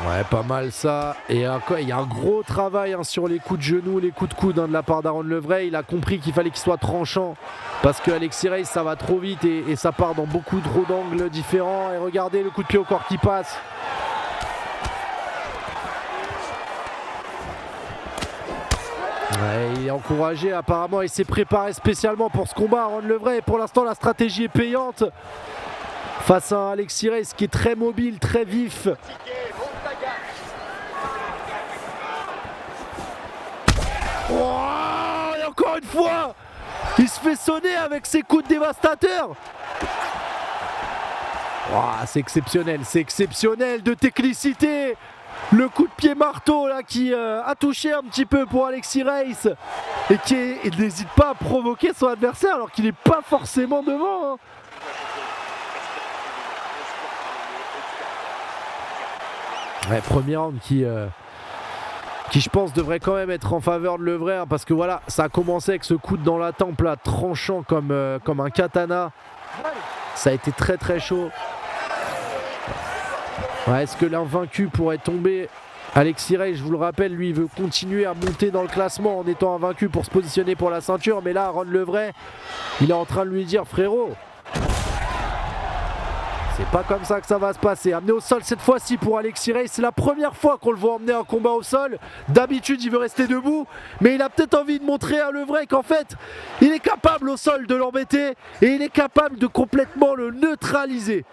A: Ouais, pas mal ça. Et il y a un gros travail sur les coups de genoux, les coups de coude de la part d'Aaron Levray. Il a compris qu'il fallait qu'il soit tranchant parce que Alexis Reis ça va trop vite et ça part dans beaucoup trop d'angles différents. Et regardez le coup de pied au corps qui passe. Ouais, il est encouragé apparemment, il s'est préparé spécialement pour ce combat, Aaron Levray. Et pour l'instant la stratégie est payante face à un Alexis Reis qui est très mobile, très vif. Oh, et encore une fois, Il se fait sonner avec ses coups de dévastateur. Oh, c'est exceptionnel de technicité. Le coup de pied marteau là qui a touché un petit peu pour Alexis Reis et qui n'hésite pas à provoquer son adversaire alors qu'il n'est pas forcément devant. Ouais, premier round qui je pense devrait quand même être en faveur de Levray parce que voilà, ça a commencé avec ce coup dans la tempe là, tranchant comme un katana. Ça a été très très chaud. Ouais, est-ce que l'invaincu pourrait tomber? Alexis Reis, je vous le rappelle, lui il veut continuer à monter dans le classement en étant invaincu pour se positionner pour la ceinture, mais là Ron Levray, il est en train de lui dire frérot, c'est pas comme ça que ça va se passer. Amené au sol cette fois-ci pour Alexis Reis, c'est la première fois qu'on le voit emmener un combat au sol. D'habitude il veut rester debout, mais il a peut-être envie de montrer à Levray qu'en fait il est capable au sol de l'embêter et il est capable de complètement le neutraliser.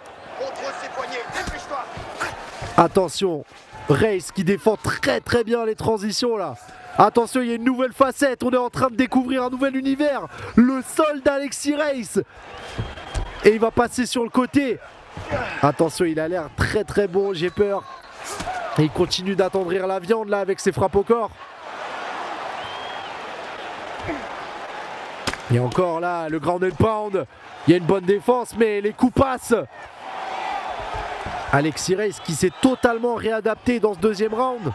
A: Attention, Reis qui défend très très bien les transitions là. Attention, il y a une nouvelle facette, on est en train de découvrir un nouvel univers. Le sol d'Alexis Reis. Et il va passer sur le côté. Attention, il a l'air très très bon, j'ai peur. Et il continue d'attendrir la viande là avec ses frappes au corps. Et encore là, le ground and pound. Il y a une bonne défense, mais les coups passent. Alexis Reis qui s'est totalement réadapté dans ce deuxième round.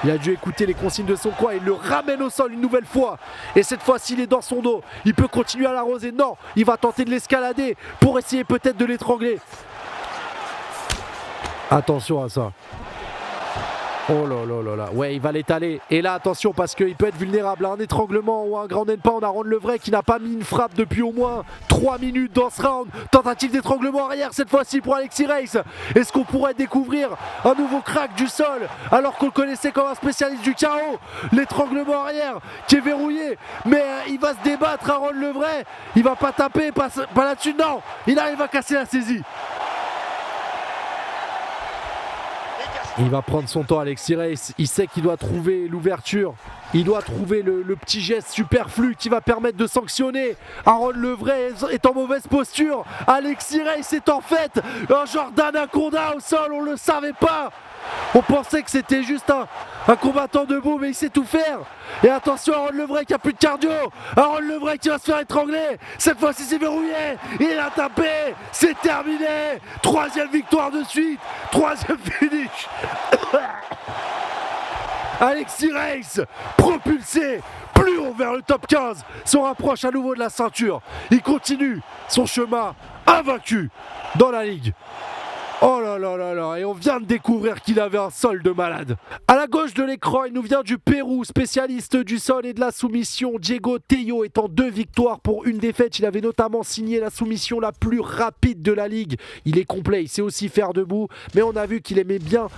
A: Il a dû écouter les consignes de son coin. Il le ramène au sol une nouvelle fois. Et cette fois-ci, il est dans son dos. Il peut continuer à l'arroser. Non, il va tenter de l'escalader pour essayer peut-être de l'étrangler. Attention à ça. Oh là là là là. Ouais, il va l'étaler. Et là, attention, parce qu'il peut être vulnérable à un étranglement ou à un ground and pound à Ron Levray qui n'a pas mis une frappe depuis au moins 3 minutes dans ce round. Tentative d'étranglement arrière cette fois-ci pour Alexis Reis. Est-ce qu'on pourrait découvrir un nouveau crack du sol alors qu'on le connaissait comme un spécialiste du KO? L'étranglement arrière qui est verrouillé. Mais il va se débattre à Ron Levray. Il va pas taper, pas là-dessus. Non, il arrive à casser la saisie. Il va prendre son temps, Alexis Reis. Il sait qu'il doit trouver l'ouverture. Il doit trouver le petit geste superflu qui va permettre de sanctionner. Aaron Levray est en mauvaise posture. Alexis Reis est en fait un genre d'anaconda au sol. On ne le savait pas. On pensait que c'était juste un combattant debout, mais il sait tout faire. Et attention, Aaron Levray qui a plus de cardio. Aaron Levray qui va se faire étrangler. Cette fois-ci, c'est verrouillé. Il a tapé. C'est terminé. 3e victoire de suite. 3e finish. Alexis Reis, propulsé plus haut vers le top 15, se rapproche à nouveau de la ceinture. Il continue son chemin invaincu dans la ligue. Oh là là là là, et on vient de découvrir qu'il avait un sol de malade. À la gauche de l'écran, il nous vient du Pérou, spécialiste du sol et de la soumission. Diego Tello est en 2 victoires pour 1 défaite. Il avait notamment signé la soumission la plus rapide de la ligue. Il est complet, il sait aussi faire debout, mais on a vu qu'il aimait bien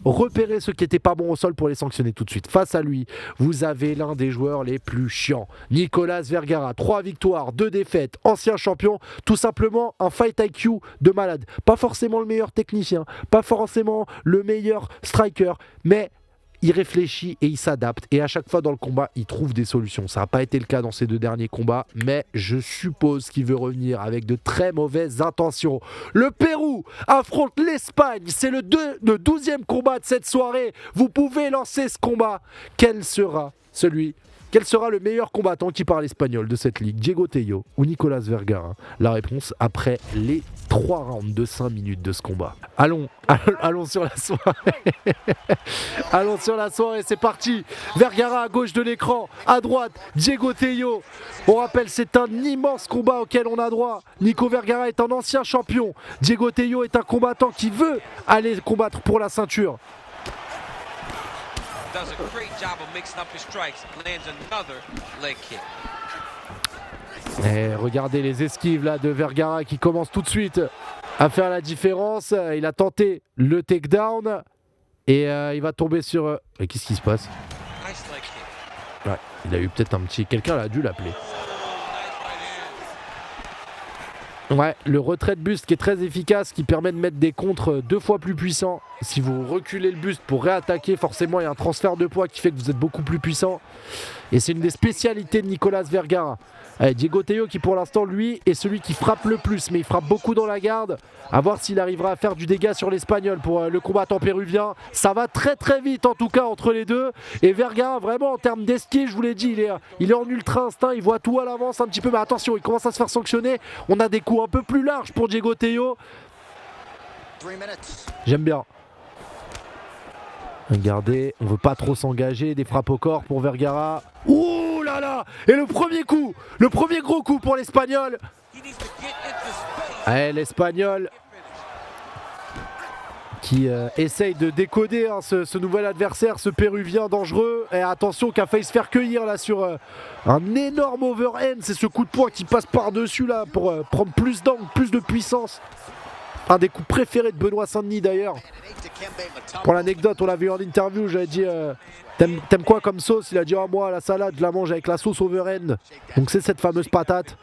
A: repérer ceux qui n'étaient pas bons au sol pour les sanctionner tout de suite. Face à lui, vous avez l'un des joueurs les plus chiants, Nicolas Vergara. 3 victoires, 2 défaites, ancien champion, tout simplement un fight IQ de malade. Pas forcément le meilleur technicien, pas forcément le meilleur striker, mais il réfléchit et il s'adapte, et à chaque fois dans le combat il trouve des solutions. Ça n'a pas été le cas dans ces 2 derniers combats, mais je suppose qu'il veut revenir avec de très mauvaises intentions. Le Pérou affronte l'Espagne, c'est le 12e combat de cette soirée. Vous pouvez lancer ce combat. Quel sera le meilleur combattant qui parle espagnol de cette ligue, Diego Tello ou Nicolas Vergara? La réponse après les 3 rounds de 5 minutes de ce combat. Allons sur la soirée. Allons sur la soirée, c'est parti. Vergara à gauche de l'écran, à droite, Diego Tello. On rappelle, c'est un immense combat auquel on a droit. Nico Vergara est un ancien champion. Diego Tello est un combattant qui veut aller combattre pour la ceinture.
C: Does a great job of mixing up his strikes, lands another leg kick.
A: Et regardez les esquives là de Vergara qui commence tout de suite à faire la différence. Il a tenté le takedown et il va tomber sur... Qu'est-ce qui se passe?
C: Nice leg kick.
A: Ouais, il a eu peut-être un petit... Quelqu'un a dû l'appeler. Ouais, le retrait de buste qui est très efficace, qui permet de mettre des contres 2 fois plus puissants. Si vous reculez le buste pour réattaquer, forcément il y a un transfert de poids qui fait que vous êtes beaucoup plus puissant. Et c'est une des spécialités de Nicolas Vergara. Diego Tello qui pour l'instant lui est celui qui frappe le plus, mais il frappe beaucoup dans la garde. À voir s'il arrivera à faire du dégât sur l'Espagnol pour le combattant péruvien. Ça va très très vite en tout cas entre les deux. Et Vergara vraiment en termes d'esquive, je vous l'ai dit, il est en ultra instinct, il voit tout à l'avance un petit peu. Mais attention, il commence à se faire sanctionner. On a des coups un peu plus larges pour Diego Tello. J'aime bien. Regardez, on veut pas trop s'engager, des frappes au corps pour Vergara. Ouh là là! Et le premier coup, le premier gros coup pour l'Espagnol. L'Espagnol qui essaye de décoder ce nouvel adversaire, ce Péruvien dangereux. Et attention, qui a failli se faire cueillir là sur un énorme overhand. C'est ce coup de poing qui passe par-dessus là pour prendre plus d'angle, plus de puissance. Un des coups préférés de Benoît Saint-Denis d'ailleurs. Pour l'anecdote, on l'a vu en interview, j'avais dit t'aimes quoi comme sauce? Il a dit moi la salade je la mange avec la sauce overhand. Donc c'est cette fameuse patate.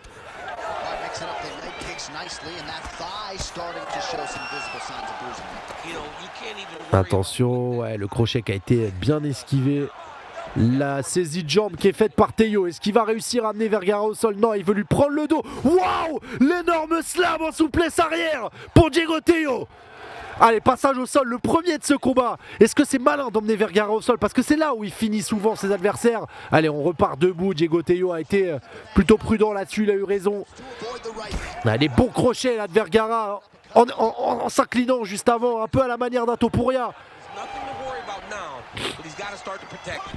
A: Attention, le crochet qui a été bien esquivé. La saisie de jambe qui est faite par Tello. Est-ce qu'il va réussir à amener Vergara au sol? Non, il veut lui prendre le dos. Waouh! L'énorme slam en souplesse arrière pour Diego Tello. Allez, passage au sol, le premier de ce combat. Est-ce que c'est malin d'emmener Vergara au sol? Parce que c'est là où il finit souvent ses adversaires. Allez, on repart debout. Diego Tello a été plutôt prudent là-dessus, il a eu raison. Les bons crochets là de Vergara en s'inclinant juste avant, un peu à la manière d'un Topuria.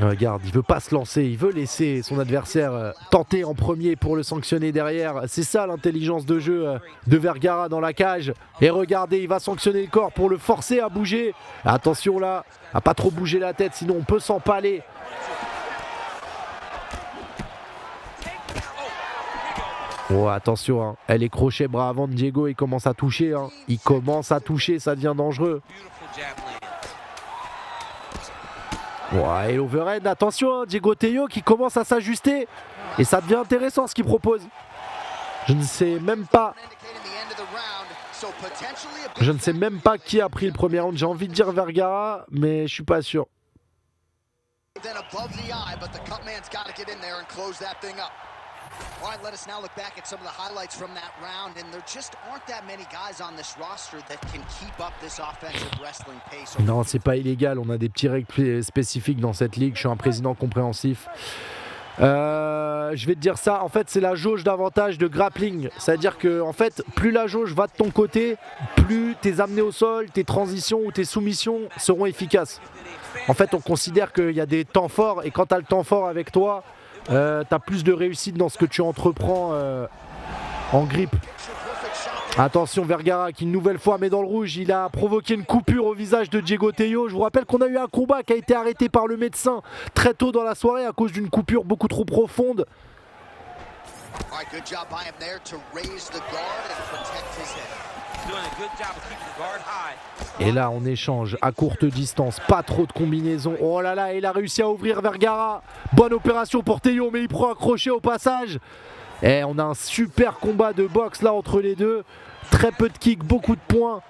A: Regarde, il veut pas se lancer, il veut laisser son adversaire tenter en premier pour le sanctionner derrière. C'est ça l'intelligence de jeu de Vergara dans la cage. Et regardez, il va sanctionner le corps pour le forcer à bouger. Attention là, à pas trop bouger la tête, sinon on peut s'empaler. Oh attention, elle est crochet bras avant de Diego, il commence à toucher. Il commence à toucher, ça devient dangereux. Ouais, et l'overhead, attention, Diego Tello qui commence à s'ajuster. Et ça devient intéressant ce qu'il propose. Je ne sais même pas qui a pris le premier round. J'ai envie de dire Vergara, mais je suis pas sûr.
B: All right, let us now look back at some of the highlights from that round, and there just aren't that many guys on this roster that can keep up this offensive wrestling pace.
A: Non, c'est pas illégal, on a des petits règles spécifiques dans cette ligue, je suis un président compréhensif. Je vais te dire ça, en fait c'est la jauge d'avantage de grappling, c'est-à-dire que en fait plus la jauge va de ton côté, plus tes amenés au sol, tes transitions ou tes soumissions seront efficaces. En fait on considère qu'il y a des temps forts et quand tu as le temps fort avec toi, t'as plus de réussite dans ce que tu entreprends en grippe. Attention Vergara qui une nouvelle fois met dans le rouge, il a provoqué une coupure au visage de Diego Tello. Je vous rappelle qu'on a eu un combat qui a été arrêté par le médecin très tôt dans la soirée à cause d'une coupure beaucoup trop profonde. Et là on échange à courte distance, pas trop de combinaisons. Oh là là, il a réussi à ouvrir Vergara. Bonne opération pour Tello, mais il prend un crochet au passage. Et on a un super combat de boxe là entre les deux. Très peu de kicks, beaucoup de points.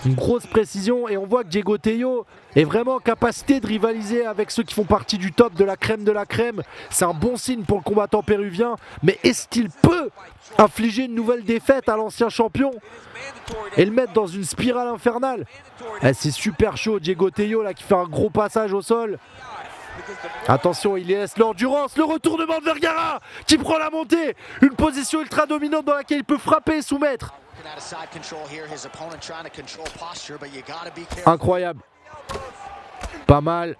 A: Une grosse précision et on voit que Diego Tello est vraiment en capacité de rivaliser avec ceux qui font partie du top, de la crème de la crème. C'est un bon signe pour le combattant péruvien. Mais est-ce qu'il peut infliger une nouvelle défaite à l'ancien champion et le mettre dans une spirale infernale? C'est super chaud, Diego Tello là qui fait un gros passage au sol. Attention, il laisse l'endurance, le retournement de Vergara qui prend la montée. Une position ultra dominante dans laquelle il peut frapper et soumettre. Incroyable. Pas mal.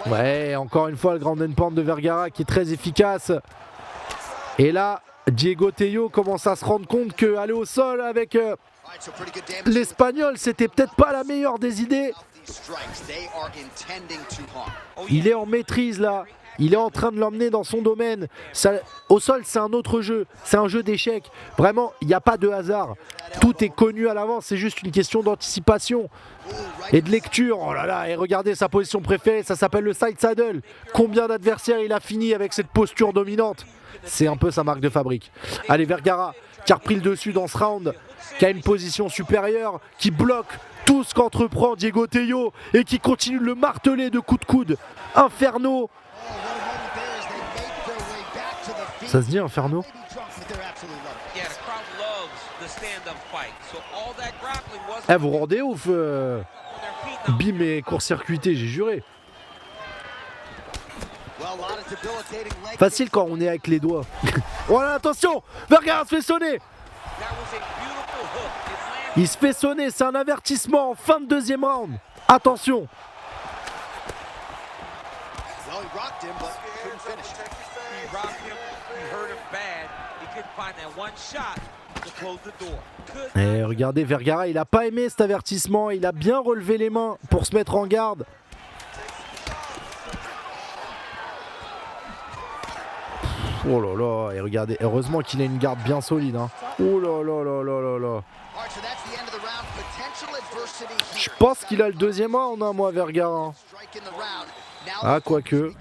A: Ouais, encore une fois le grand endpoint de Vergara qui est très efficace. Et là, Diego Tello commence à se rendre compte que aller au sol avec l'Espagnol, c'était peut-être pas la meilleure des idées. Il est en maîtrise là. Il est en train de l'emmener dans son domaine. Ça, au sol, c'est un autre jeu. C'est un jeu d'échecs. Vraiment, il n'y a pas de hasard. Tout est connu à l'avance. C'est juste une question d'anticipation et de lecture. Oh là là, et regardez sa position préférée. Ça s'appelle le side saddle. Combien d'adversaires il a fini avec cette posture dominante? C'est un peu sa marque de fabrique. Allez, Vergara, qui a repris le dessus dans ce round, qui a une position supérieure, qui bloque tout ce qu'entreprend Diego Tello et qui continue de le marteler de coups de coude. Inferno. Ça se dit Inferno? Eh, vous rendez ouf Bim est court-circuité, j'ai juré. Facile quand on est avec les doigts. Voilà, attention, Vergara se fait sonner. Il se fait sonner, c'est un avertissement en fin de deuxième round. Attention. Et regardez, Vergara, il a pas aimé cet avertissement, il a bien relevé les mains pour se mettre en garde. Oh là là, et regardez, heureusement qu'il a une garde bien solide. Hein. Oh là là là là là là. Je pense qu'il a le deuxième round, hein, moi, Vergara. Ah, quoique.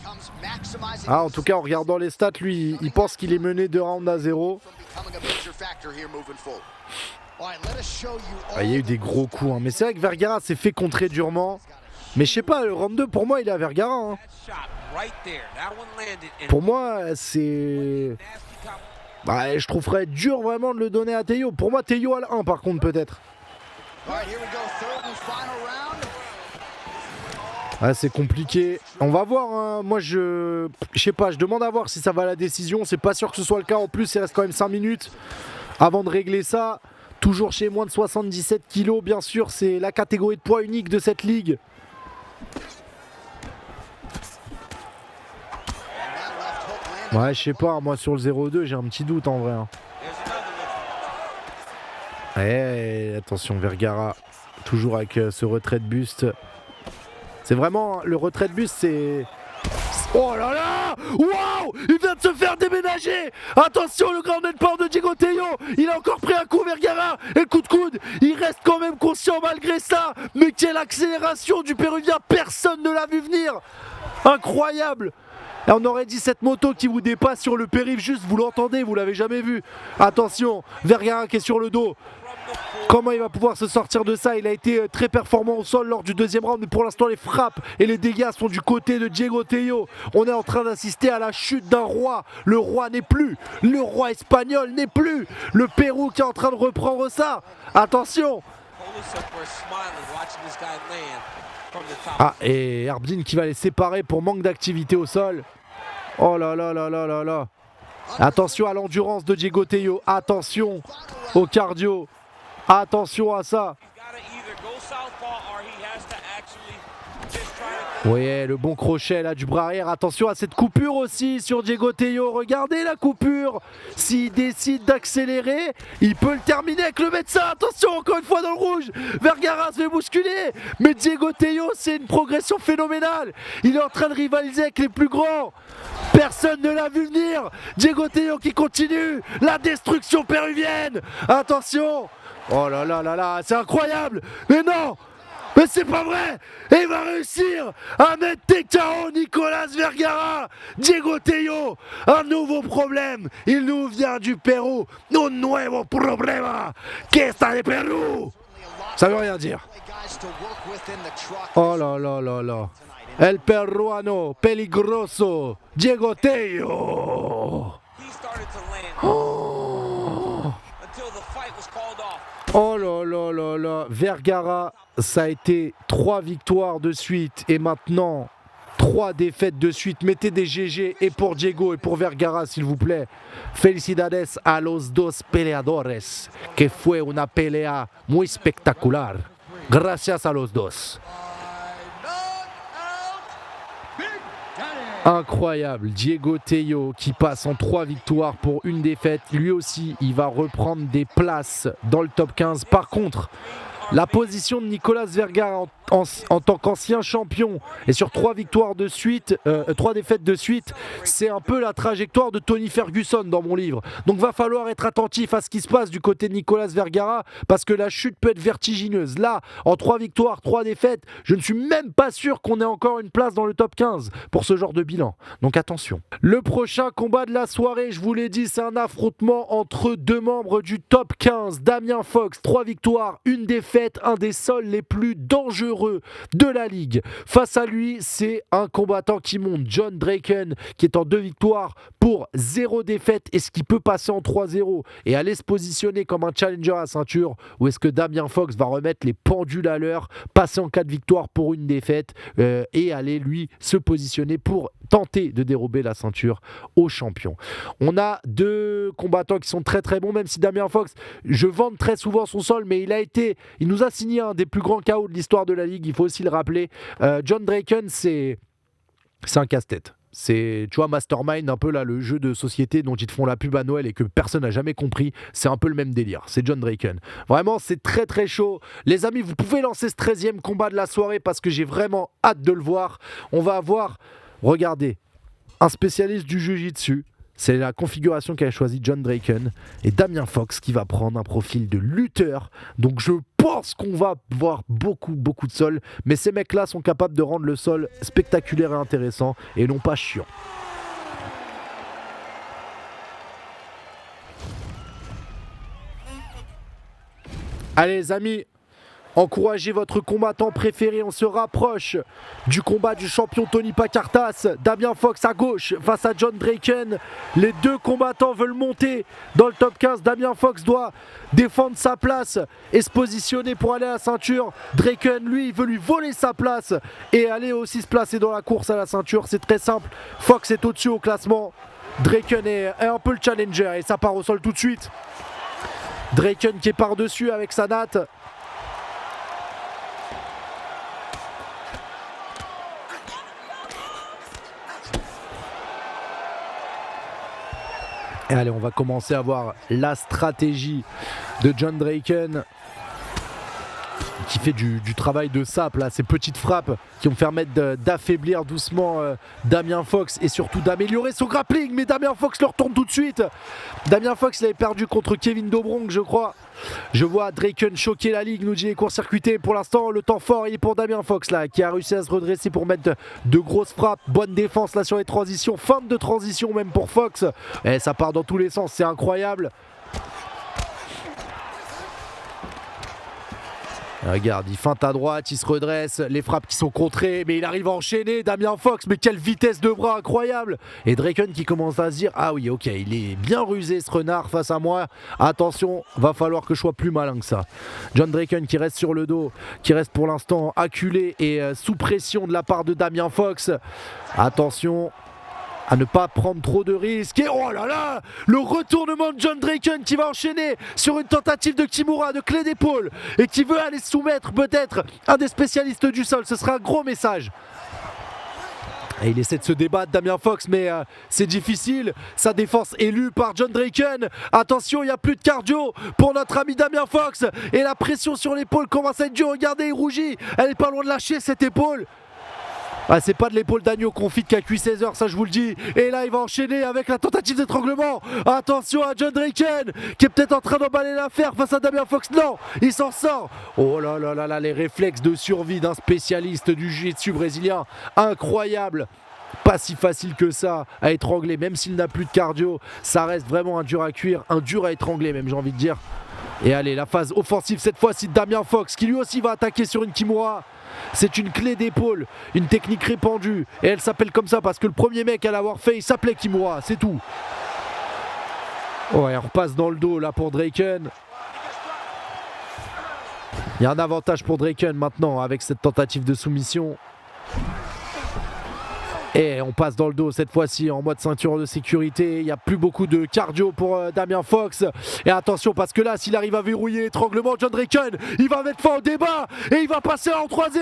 A: Ah, en tout cas, en regardant les stats, lui, il pense qu'il est mené 2 rounds à 0. Ah, il y a eu des gros coups, hein. Mais c'est vrai que Vergara s'est fait contrer durement. Mais je sais pas, le round 2, pour moi, il est à Vergara. Hein. Pour moi, c'est... Bah, je trouverais dur vraiment de le donner à Tello. Pour moi, Tello a le 1 par contre, peut-être. Ah, c'est compliqué. On va voir. Hein. Moi, je sais pas. Je demande à voir si ça va à la décision. C'est pas sûr que ce soit le cas. En plus, il reste quand même 5 minutes avant de régler ça. Toujours chez moins de 77 kilos, bien sûr. C'est la catégorie de poids unique de cette ligue. Ouais, je sais pas. Moi, sur le 0-2, j'ai un petit doute en vrai. Hein. Eh, attention, Vergara. Toujours avec ce retrait de buste. C'est vraiment, le retrait de buste, c'est... Oh là là! Waouh! Il vient de se faire déménager! Attention, le grand netport de Diego Tello! Il a encore pris un coup, Vergara! Et le coup de coude! Il reste quand même conscient malgré ça! Mais quelle accélération du Péruvien! Personne ne l'a vu venir! Incroyable! Et on aurait dit cette moto qui vous dépasse sur le périph', juste vous l'entendez, vous l'avez jamais vu. Attention, Vergara qui est sur le dos. Comment il va pouvoir se sortir de ça? Il a été très performant au sol lors du deuxième round, mais pour l'instant les frappes et les dégâts sont du côté de Diego Tello. On est en train d'assister à la chute d'un roi. Le roi n'est plus, le roi espagnol n'est plus. Le Pérou qui est en train de reprendre ça. Attention. Ah, et Herbdin qui va les séparer pour manque d'activité au sol. Oh là là là là là là. Attention à l'endurance de Diego Tello. Attention au cardio. Attention à ça. Oui, le bon crochet là du bras arrière. Attention à cette coupure aussi sur Diego Tello. Regardez la coupure. S'il décide d'accélérer, il peut le terminer avec le médecin. Attention, encore une fois dans le rouge. Vergara se fait bousculer. Mais Diego Tello, c'est une progression phénoménale. Il est en train de rivaliser avec les plus grands. Personne ne l'a vu venir. Diego Tello qui continue. La destruction péruvienne. Attention. Oh là là là là, c'est incroyable. Mais non. Mais c'est pas vrai! Et il va réussir à mettre TKO Nicolas Vergara! Diego Tello, un nouveau problème! Il nous vient du Pérou! Un nuevo problema! Que está de Pérou! Ça veut rien dire. Oh là là là là. El peruano peligroso! Diego Tello! Oh là là là là, Vergara, ça a été 3 victoires de suite et maintenant 3 défaites de suite. Mettez des GG et pour Diego et pour Vergara s'il vous plaît. Felicidades a los dos peleadores, que fue una pelea muy espectacular. Gracias a los dos. Incroyable, Diego Tello qui passe en 3 victoires pour 1 défaite. Lui aussi, il va reprendre des places dans le top 15. Par contre, la position de Nicolas Vergara en tant qu'ancien champion et sur 3 victoires de suite, 3 défaites de suite, c'est un peu la trajectoire de Tony Ferguson dans mon livre. Donc va falloir être attentif à ce qui se passe du côté de Nicolas Vergara parce que la chute peut être vertigineuse. Là, en 3 victoires, 3 défaites, je ne suis même pas sûr qu'on ait encore une place dans le top 15 pour ce genre de bilan. Donc attention. Le prochain combat de la soirée, je vous l'ai dit, c'est un affrontement entre 2 membres du top 15. Damien Fox, 3 victoires, 1 défaite, un des sols les plus dangereux de la ligue. Face à lui, c'est un combattant qui monte, John Draken, qui est en 2 victoires pour 0 défaite. Est-ce qu'il peut passer en 3-0 et aller se positionner comme un challenger à ceinture, ou est-ce que Damien Fox va remettre les pendules à l'heure, passer en 4 victoires pour 1 défaite et aller lui se positionner pour tenter de dérober la ceinture au champion. On a 2 combattants qui sont très très bons, même si Damien Fox, je vante très souvent son sol, mais il nous a signé un des plus grands KO de l'histoire de la ligue, il faut aussi le rappeler. John Draken, c'est un casse-tête. C'est, tu vois, Mastermind, un peu là, le jeu de société dont ils te font la pub à Noël et que personne n'a jamais compris. C'est un peu le même délire. C'est John Draken. Vraiment, c'est très très chaud. Les amis, vous pouvez lancer ce 13e combat de la soirée parce que j'ai vraiment hâte de le voir. On va avoir, regardez, un spécialiste du jiu-jitsu. C'est la configuration qu'a choisi John Draken et Damien Fox qui va prendre un profil de lutteur. Donc je pense qu'on va voir beaucoup de sol. Mais ces mecs-là sont capables de rendre le sol spectaculaire et intéressant et non pas chiant. Allez les amis, encouragez votre combattant préféré, on se rapproche du combat du champion Tony Pacartas. Damien Fox à gauche face à John Draken. Les 2 combattants veulent monter dans le top 15. Damien Fox doit défendre sa place et se positionner pour aller à la ceinture. Draken, lui, il veut lui voler sa place et aller aussi se placer dans la course à la ceinture. C'est très simple. Fox est au-dessus au classement. Draken est un peu le challenger et ça part au sol tout de suite. Draken qui est par-dessus avec sa natte. Et allez, on va commencer à voir la stratégie de John Draken qui fait du travail de sape, là, ces petites frappes qui vont permettre d'affaiblir doucement Damien Fox et surtout d'améliorer son grappling. Mais Damien Fox le retourne tout de suite. Damien Fox l'avait perdu contre Kevin Dobronk, je crois. Je vois Draken choquer la ligue, nous dit les court-circuités. Pour l'instant, le temps fort il est pour Damien Fox là, qui a réussi à se redresser pour mettre de grosses frappes. Bonne défense là sur les transitions, fin de transition même pour Fox. Et ça part dans tous les sens, c'est incroyable. Regarde, il feinte à droite, il se redresse, les frappes qui sont contrées, mais il arrive à enchaîner, Damien Fox, mais quelle vitesse de bras incroyable. Et Draken qui commence à se dire, ah oui, ok, il est bien rusé ce renard face à moi, attention, va falloir que je sois plus malin que ça. John Draken qui reste sur le dos, qui reste pour l'instant acculé et sous pression de la part de Damien Fox. Attention à ne pas prendre trop de risques. Et oh là là, le retournement de John Draken qui va enchaîner sur une tentative de Kimura, de clé d'épaule, et qui veut aller soumettre peut-être un des spécialistes du sol. Ce sera un gros message. Et il essaie de se débattre, Damien Fox, mais c'est difficile. Sa défense est lue par John Draken. Attention, il n'y a plus de cardio pour notre ami Damien Fox. Et la pression sur l'épaule commence à être dure. Regardez, il rougit. Elle n'est pas loin de lâcher cette épaule. Ah, c'est pas de l'épaule d'agneau qu'on fit qu'à cuit 16 heures, ça je vous le dis. Et là il va enchaîner avec la tentative d'étranglement. Attention à John Draken qui est peut-être en train d'emballer l'affaire face à Damien Fox. Non, il s'en sort. Oh là là là là, les réflexes de survie d'un spécialiste du jiu-jitsu brésilien. Incroyable. Pas si facile que ça à étrangler, même s'il n'a plus de cardio. Ça reste vraiment un dur à cuire, un dur à étrangler même, j'ai envie de dire. Et allez, la phase offensive cette fois-ci de Damien Fox qui lui aussi va attaquer sur une Kimura. C'est une clé d'épaule, une technique répandue. Et elle s'appelle comme ça parce que le premier mec à l'avoir fait, il s'appelait Kimura, c'est tout. Oh, et on repasse dans le dos là pour Draken. Il y a un avantage pour Draken maintenant avec cette tentative de soumission. Et on passe dans le dos cette fois-ci en mode ceinture de sécurité. Il n'y a plus beaucoup de cardio pour Damien Fox. Et attention parce que là, s'il arrive à verrouiller l'étranglement, John Draken, il va mettre fin au débat et il va passer en 3-0.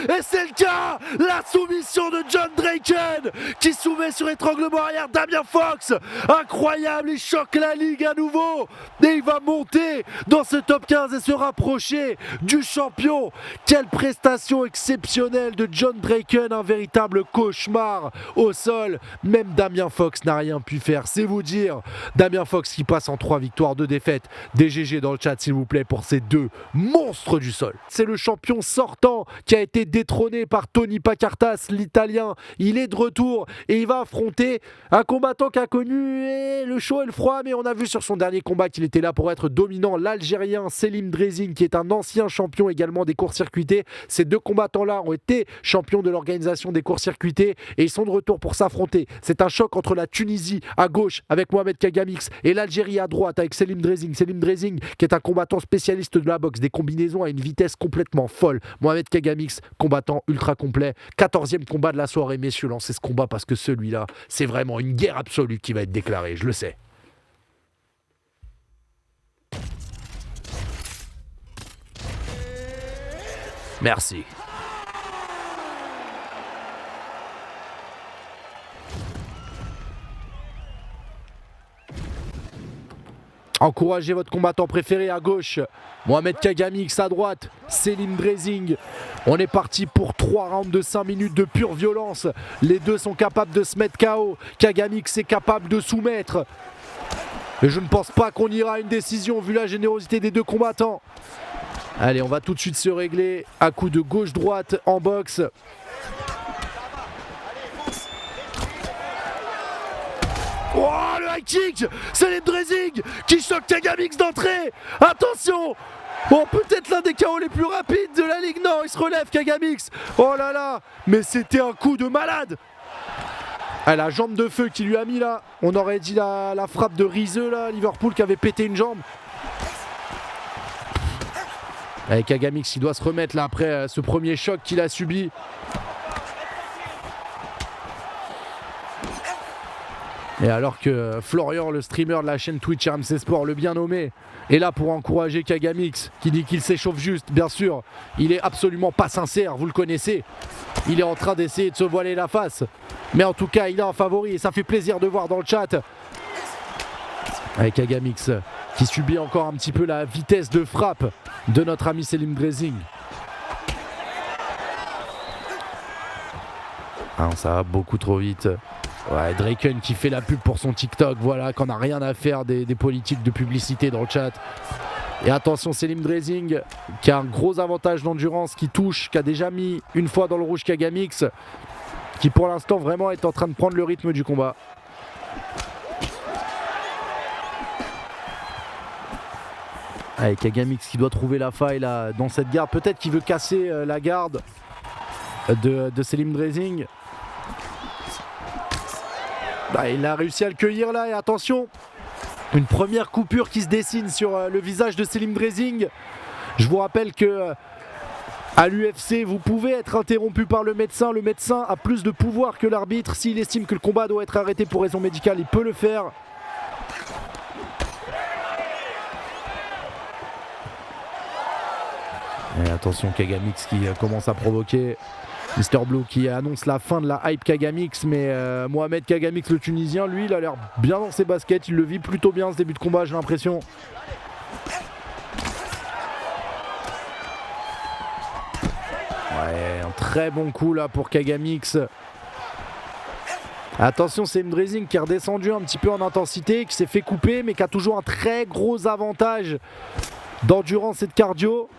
A: Et c'est le cas. La soumission de John Draken qui soumet sur étranglement arrière Damien Fox. Incroyable, il choque la ligue à nouveau. Et il va monter dans ce top 15 et se rapprocher du champion. Quelle prestation exceptionnelle de John Draken, un véritable cauchemar au sol. Même Damien Fox n'a rien pu faire, c'est vous dire. Damien Fox qui passe en 3 victoires, 2 défaites. Des GG dans le chat s'il vous plaît pour ces 2 monstres du sol. C'est le champion sortant qui a été détrôné par Tony Pacartas, l'italien. Il est de retour et il va affronter un combattant qui a connu le chaud et le froid, mais on a vu sur son dernier combat qu'il était là pour être dominant, l'Algérien Selim Drezing qui est un ancien champion également des courts-circuités. Ces 2 combattants-là ont été champions de l'organisation des courts-circuités et ils sont de retour pour s'affronter. C'est un choc entre la Tunisie à gauche avec Mohamed Kagamix et l'Algérie à droite avec Selim Drezing. Selim Drezing qui est un combattant spécialiste de la boxe, des combinaisons à une vitesse complètement folle. Mohamed Kagamix, combattant ultra complet. 14e combat de la soirée, messieurs, lancez ce combat parce que celui-là, c'est vraiment une guerre absolue qui va être déclarée, je le sais. Merci. Encouragez votre combattant préféré à gauche, Mohamed Kagamix à droite, Selim Drezing. On est parti pour 3 rounds de 5 minutes de pure violence. Les 2 sont capables de se mettre KO. Kagamix est capable de soumettre. Et je ne pense pas qu'on ira à une décision vu la générosité des 2 combattants. Allez, on va tout de suite se régler à coup de gauche-droite en boxe. Oh, le high kick! C'est les Drezing qui choque Kagamix d'entrée. Attention! Oh, peut-être l'un des KO les plus rapides de la ligue. Non, il se relève Kagamix. Oh là là! Mais c'était un coup de malade! Ah, la jambe de feu qu'il lui a mis là. On aurait dit la frappe de Rizeux là, Liverpool qui avait pété une jambe. Allez, Kagamix, il doit se remettre là après ce premier choc qu'il a subi. Et alors que Florian, le streamer de la chaîne Twitch RMC Sport, le bien nommé, est là pour encourager Kagamix, qui dit qu'il s'échauffe juste, bien sûr. Il est absolument pas sincère, vous le connaissez. Il est en train d'essayer de se voiler la face. Mais en tout cas, il a un favori et ça fait plaisir de voir dans le chat. Avec Kagamix, qui subit encore un petit peu la vitesse de frappe de notre ami Selim Drezing. Ah, ça va beaucoup trop vite. Ouais, Draken qui fait la pub pour son TikTok, voilà, qu'on n'a rien à faire des politiques de publicité dans le chat. Et attention, Selim Drezing qui a un gros avantage d'endurance, qui touche, qui a déjà mis une fois dans le rouge Kagamix, qui pour l'instant vraiment est en train de prendre le rythme du combat. Allez, Kagamix qui doit trouver la faille là dans cette garde. Peut-être qu'il veut casser la garde de Selim Drezing. Bah, il a réussi à le cueillir là et attention, une première coupure qui se dessine sur le visage de Selim Drezing. Je vous rappelle que à l'UFC vous pouvez être interrompu par le médecin. Le médecin a plus de pouvoir que l'arbitre. S'il estime que le combat doit être arrêté pour raison médicale, il peut le faire. Et attention, Kagamix qui commence à provoquer. Mr Blue qui annonce la fin de la hype Kagamix, mais Mohamed Kagamix, le Tunisien, lui, il a l'air bien dans ses baskets. Il le vit plutôt bien ce début de combat, j'ai l'impression. Ouais, un très bon coup là pour Kagamix. Attention, c'est Drezing qui est redescendu un petit peu en intensité, qui s'est fait couper, mais qui a toujours un très gros avantage d'endurance et de cardio.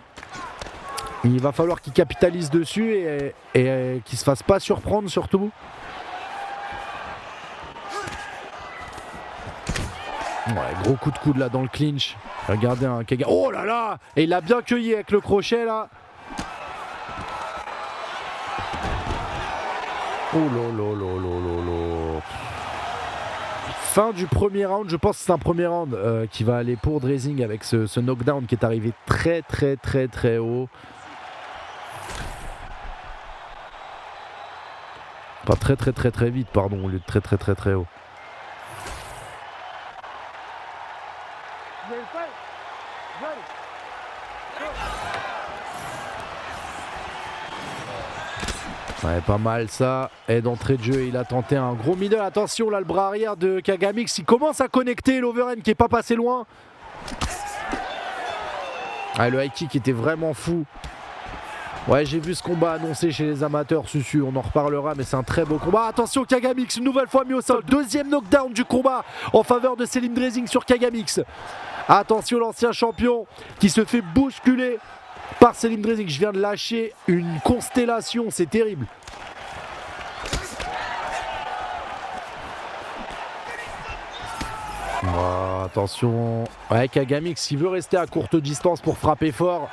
A: Il va falloir qu'il capitalise dessus et qu'il ne se fasse pas surprendre surtout. Ouais, gros coup de coude là dans le clinch. Regardez un Kagamix. Oh là là! Et il l'a bien cueilli avec le crochet là. Oh là là là là là là. Fin du premier round, je pense que c'est un premier round qui va aller pour Drezing avec ce knockdown qui est arrivé très très très très haut. Pas très vite, pardon, au lieu de très haut. Ouais, pas mal ça. Et d'entrée de jeu, il a tenté un gros middle. Attention là, le bras arrière de Kagamix. Il commence à connecter l'overhand qui est pas passé loin. Ah, le high kick était vraiment fou. Ouais, j'ai vu ce combat annoncé chez les amateurs, Susu, on en reparlera, mais c'est un très beau combat. Attention, Kagamix, une nouvelle fois mis au sol. Deuxième knockdown du combat en faveur de Selim Dressing sur Kagamix. Attention, l'ancien champion qui se fait bousculer par Selim Dressing. Je viens de lâcher une constellation, c'est terrible. Oh, attention. Ouais, Kagamix, il veut rester à courte distance pour frapper fort.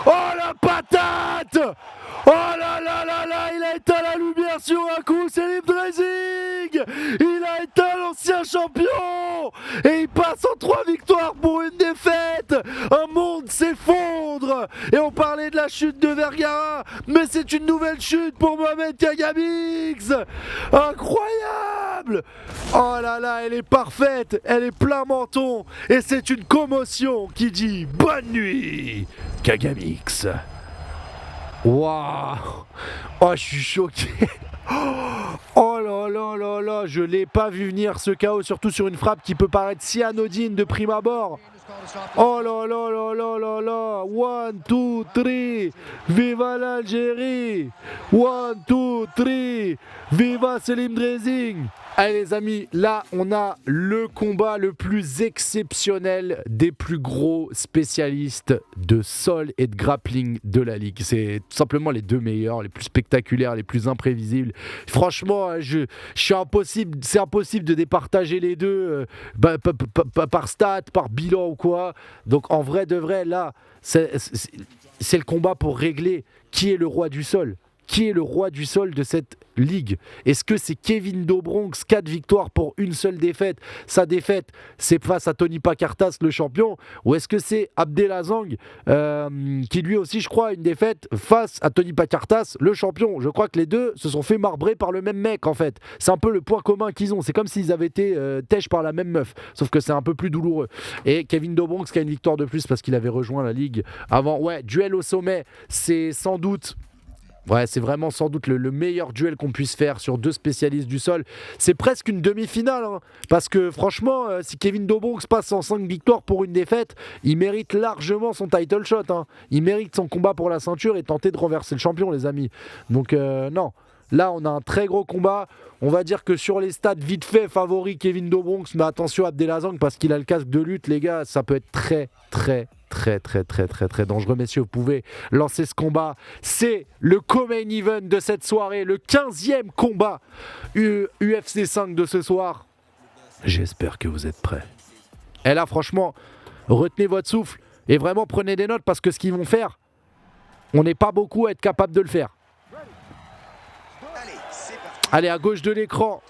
A: Oh la patate! Oh là là là là, il a éteint la lumière sur un coup, Selim Dressing! Il a éteint l'ancien champion! Et il passe en 3 victoires pour une défaite! Un monde s'effondre! Et on parlait de la chute de Vergara, mais c'est une nouvelle chute pour Mohamed Kagamix! Incroyable! Oh là là, elle est parfaite, elle est plein menton, et c'est une commotion qui dit bonne nuit, Kagamix. Waouh! Oh, je suis choqué. Oh là là là là, je l'ai pas vu venir ce KO, surtout sur une frappe qui peut paraître si anodine de prime abord. Oh là là là là là là. 1, 2, 3. Viva l'Algérie. 1, 2, 3. Viva Selim Dressing. Allez les amis, là on a le combat le plus exceptionnel des plus gros spécialistes de sol et de grappling de la ligue. C'est tout simplement les deux meilleurs, les plus spectaculaires, les plus imprévisibles. Franchement, c'est impossible de départager les deux par stat, par bilan ou quoi. Donc en vrai de vrai, là, c'est le combat pour régler qui est le roi du sol. Qui est le roi du sol de cette ligue? Est-ce que c'est Kevin Dobronx, 4 victoires pour une seule défaite? Sa défaite, c'est face à Tony Pakartas, le champion? Ou est-ce que c'est Abdelazang, qui lui aussi, je crois, a une défaite face à Tony Pakartas, le champion? Je crois que les deux se sont fait marbrer par le même mec, en fait. C'est un peu le point commun qu'ils ont. C'est comme s'ils avaient été têches par la même meuf. Sauf que c'est un peu plus douloureux. Et Kevin Dobronx qui a une victoire de plus parce qu'il avait rejoint la ligue avant. Ouais, duel au sommet, c'est sans doute... Ouais, c'est vraiment sans doute le meilleur duel qu'on puisse faire sur deux spécialistes du sol. C'est presque une demi-finale, hein, parce que franchement, si Kevin Dobronx passe en 5 victoires pour une défaite, il mérite largement son title shot. Hein. Il mérite son combat pour la ceinture et tenter de renverser le champion, les amis. Donc non, là on a un très gros combat. On va dire que sur les stats, vite fait, favori Kevin Dobronx, mais attention à Abdelazang parce qu'il a le casque de lutte, les gars, ça peut être très dangereux. Messieurs, vous pouvez lancer ce combat. C'est le co-main event de cette soirée, le 15e combat UFC 5 de ce soir. J'espère que vous êtes prêts. Et là, franchement, retenez votre souffle et vraiment prenez des notes parce que ce qu'ils vont faire, on n'est pas beaucoup à être capable de le faire. Allez, à gauche de l'écran.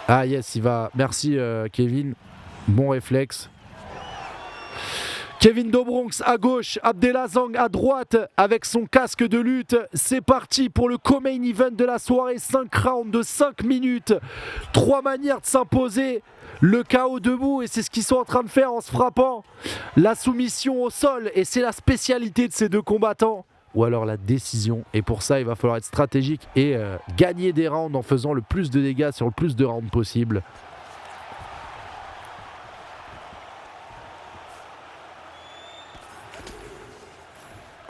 A: Ah yes, il va. Merci Kevin. Bon réflexe. Kevin Dobronx à gauche, Abdelazang à droite avec son casque de lutte. C'est parti pour le co-main event de la soirée. 5 rounds de 5 minutes. 3 manières de s'imposer. Le KO debout, et c'est ce qu'ils sont en train de faire en se frappant. La soumission au sol, et c'est la spécialité de ces deux combattants. Ou alors la décision. Et pour ça, il va falloir être stratégique et gagner des rounds en faisant le plus de dégâts sur le plus de rounds possible.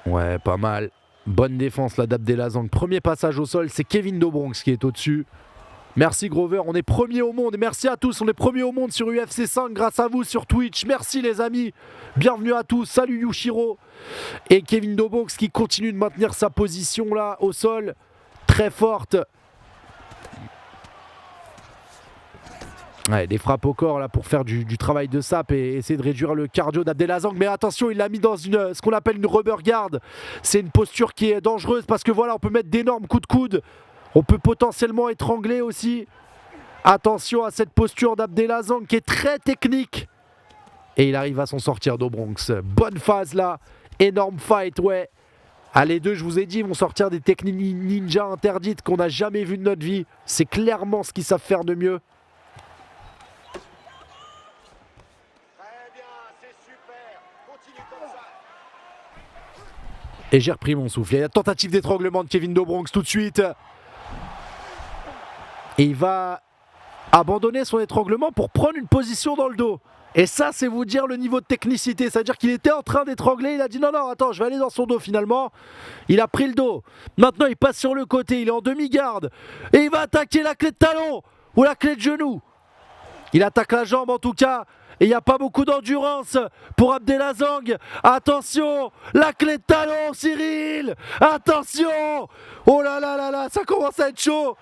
A: Ouais, pas mal. Bonne défense là d'Abdelazang. Premier passage au sol, c'est Kevin Dobronx qui est au-dessus. Merci Grover, on est premier au monde et merci à tous, on est premier au monde sur UFC 5 grâce à vous sur Twitch. Merci les amis, bienvenue à tous, salut Yushiro. Et Kevin Dobronx qui continue de maintenir sa position là au sol, très forte. Ouais, des frappes au corps là pour faire du travail de sape et essayer de réduire le cardio d'Abdelazang. Mais attention, il l'a mis dans ce qu'on appelle une rubber guard. C'est une posture qui est dangereuse parce que voilà, on peut mettre d'énormes coups de coude. On peut potentiellement étrangler aussi. Attention à cette posture d'Abdelazang qui est très technique. Et il arrive à s'en sortir, Dobronx. Bonne phase là. Énorme fight, ouais. Ah, les deux, je vous ai dit, ils vont sortir des techniques ninja interdites qu'on n'a jamais vues de notre vie. C'est clairement ce qu'ils savent faire de mieux. Et j'ai repris mon souffle. Il y a la tentative d'étranglement de Kevin DeBronx tout de suite. Et il va abandonner son étranglement pour prendre une position dans le dos. Et ça, c'est vous dire le niveau de technicité. C'est-à-dire qu'il était en train d'étrangler. Il a dit non, non, attends, je vais aller dans son dos finalement. Il a pris le dos. Maintenant, il passe sur le côté. Il est en demi-garde. Et il va attaquer la clé de talon ou la clé de genou. Il attaque la jambe en tout cas. Et il n'y a pas beaucoup d'endurance pour Abdelazang. Attention, la clé de talon, Cyril. Attention. Oh là là là là, ça commence à être chaud.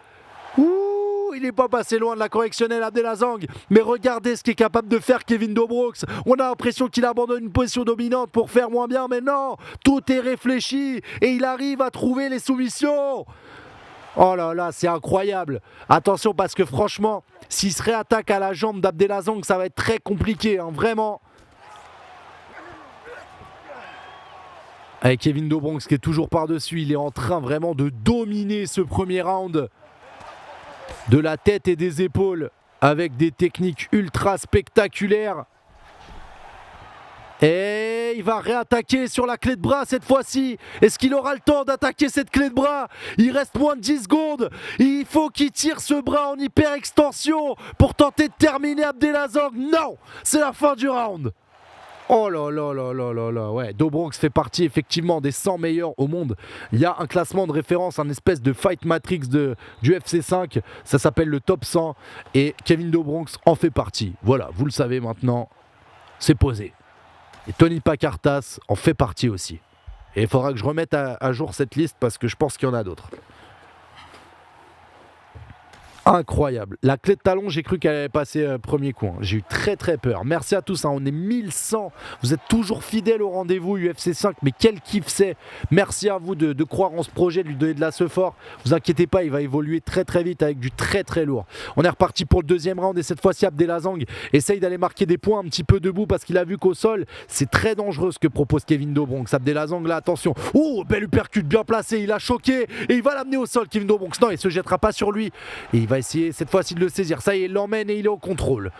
A: Ouh, il n'est pas passé loin de la correctionnelle Abdelazang. Mais regardez ce qu'est capable de faire Kevin DeBronx. On a l'impression qu'il abandonne une position dominante pour faire moins bien. Mais non, tout est réfléchi. Et il arrive à trouver les soumissions. Oh là là, c'est incroyable. Attention parce que franchement, s'il se réattaque à la jambe d'Abdelazang, ça va être très compliqué, hein, vraiment. Avec Kevin DeBronx qui est toujours par-dessus, il est en train vraiment de dominer ce premier round. De la tête et des épaules, avec des techniques ultra spectaculaires. Et il va réattaquer sur la clé de bras cette fois-ci. Est-ce qu'il aura le temps d'attaquer cette clé de bras? Il reste moins de 10 secondes. Il faut qu'il tire ce bras en hyper extension pour tenter de terminer Abdelazang. Non, c'est la fin du round. Oh là là là là là là. Ouais, DeBronx fait partie effectivement des 100 meilleurs au monde. Il y a un classement de référence, un espèce de Fight Matrix du UFC 5. Ça s'appelle le Top 100. Et Kevin DeBronx en fait partie. Voilà, vous le savez maintenant. C'est posé. Et Tony Pakartas en fait partie aussi. Et il faudra que je remette à jour cette liste parce que je pense qu'il y en a d'autres. Incroyable. La clé de talon, j'ai cru qu'elle allait passer premier coup. J'ai eu très très peur. Merci à tous, hein. On est 1100. Vous êtes toujours fidèles au rendez-vous UFC 5. Mais quel kiff c'est. Merci à vous de croire en ce projet, de lui donner de la fort. Vous inquiétez pas, il va évoluer très très vite avec du très très lourd. On est reparti pour le deuxième round et cette fois-ci Abdelazang essaye d'aller marquer des points un petit peu debout parce qu'il a vu qu'au sol, c'est très dangereux ce que propose Kevin DeBronx. Abdelazang là, attention. Oh, belle uppercut bien placé. Il a choqué et il va l'amener au sol, Kevin DeBronx. Non, il se jettera pas sur lui. Et il va essayer cette fois-ci de le saisir. Ça y est, il l'emmène et il est au contrôle.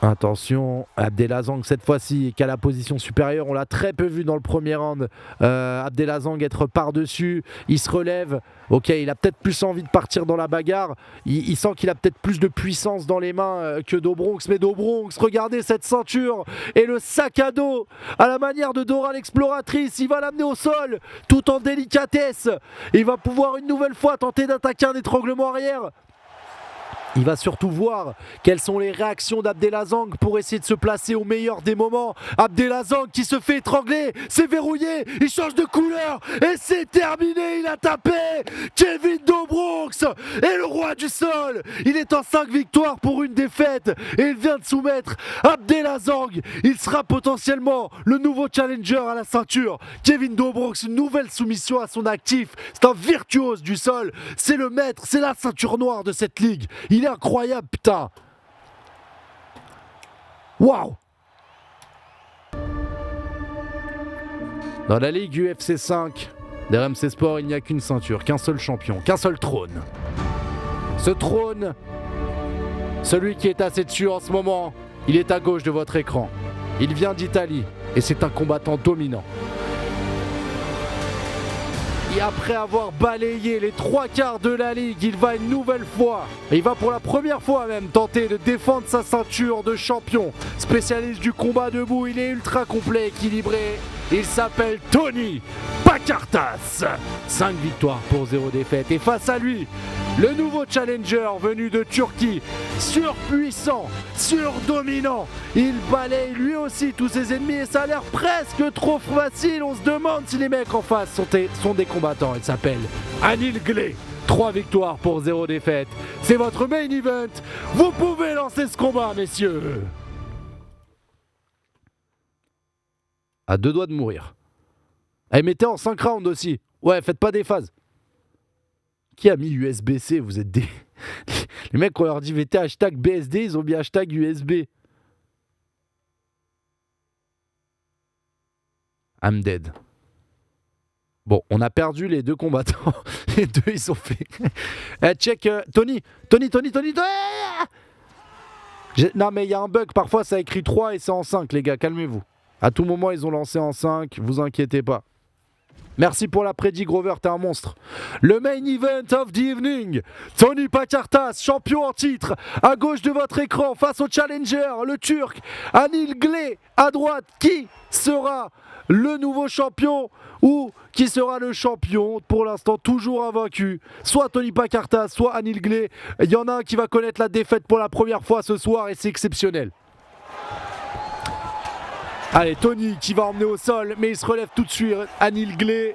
A: Attention, Abdelazang cette fois-ci qui a la position supérieure. On l'a très peu vu dans le premier round. Abdelazang être par-dessus. Il se relève. Ok, il a peut-être plus envie de partir dans la bagarre. Il sent qu'il a peut-être plus de puissance dans les mains que DeBronx. Mais DeBronx, regardez cette ceinture et le sac à dos à la manière de Dora l'exploratrice. Il va l'amener au sol tout en délicatesse. Il va pouvoir une nouvelle fois tenter d'attaquer un étranglement arrière. Il va surtout voir quelles sont les réactions d'Abdelazang pour essayer de se placer au meilleur des moments. Abdelazang qui se fait étrangler, c'est verrouillé, il change de couleur et c'est terminé, il a tapé. Kevin DeBronx est le roi du sol. Il est en 5 victoires pour une défaite et il vient de soumettre Abdelazang. Il sera potentiellement le nouveau challenger à la ceinture. Kevin DeBronx, une nouvelle soumission à son actif. C'est un virtuose du sol, c'est le maître, c'est la ceinture noire de cette ligue. Il est incroyable, putain. Waouh. Dans la ligue UFC 5 d'RMC Sport, il n'y a qu'une ceinture, qu'un seul champion, qu'un seul trône. Ce trône, celui qui est assis dessus en ce moment, il est à gauche de votre écran. Il vient d'Italie et c'est un combattant dominant. Et après avoir balayé les 3/4 de la ligue, il va une nouvelle fois, et il va pour la première fois même tenter de défendre sa ceinture de champion. Spécialiste du combat debout, il est ultra complet, équilibré. Il s'appelle Tony Pakartas. 5 victoires pour 0 défaite. Et face à lui, le nouveau challenger venu de Turquie, surpuissant, surdominant. Il balaye lui aussi tous ses ennemis et ça a l'air presque trop facile. On se demande si les mecs en face sont des combattants. Il s'appelle Anil Gley. 3 victoires pour 0 défaite. C'est votre main event. Vous pouvez lancer ce combat, messieurs. À 2 doigts de mourir. Et mettez en 5 rounds aussi. Ouais, faites pas des phases. Qui a mis USB-C? Vous êtes des... Les mecs, on leur dit mettez hashtag BSD, ils ont mis hashtag USB. I'm dead. Bon, on a perdu les deux combattants. Les deux, ils ont fait... check, Tony. Non, mais il y a un bug. Parfois, ça écrit 3 et c'est en 5, les gars. Calmez-vous. À tout moment, ils ont lancé en 5. Vous inquiétez pas. Merci pour la prédit, Grover, t'es un monstre. Le main event of the evening. Tony Pakartas, champion en titre. À gauche de votre écran, face au challenger, le Turc. Anil Gley, à droite. Qui sera le nouveau champion ou qui sera le champion pour l'instant toujours invaincu? Soit Tony Pakartas, soit Anil Gley. Il y en a un qui va connaître la défaite pour la première fois ce soir et c'est exceptionnel. Allez, Tony qui va emmener au sol, mais il se relève tout de suite. Anil Gley.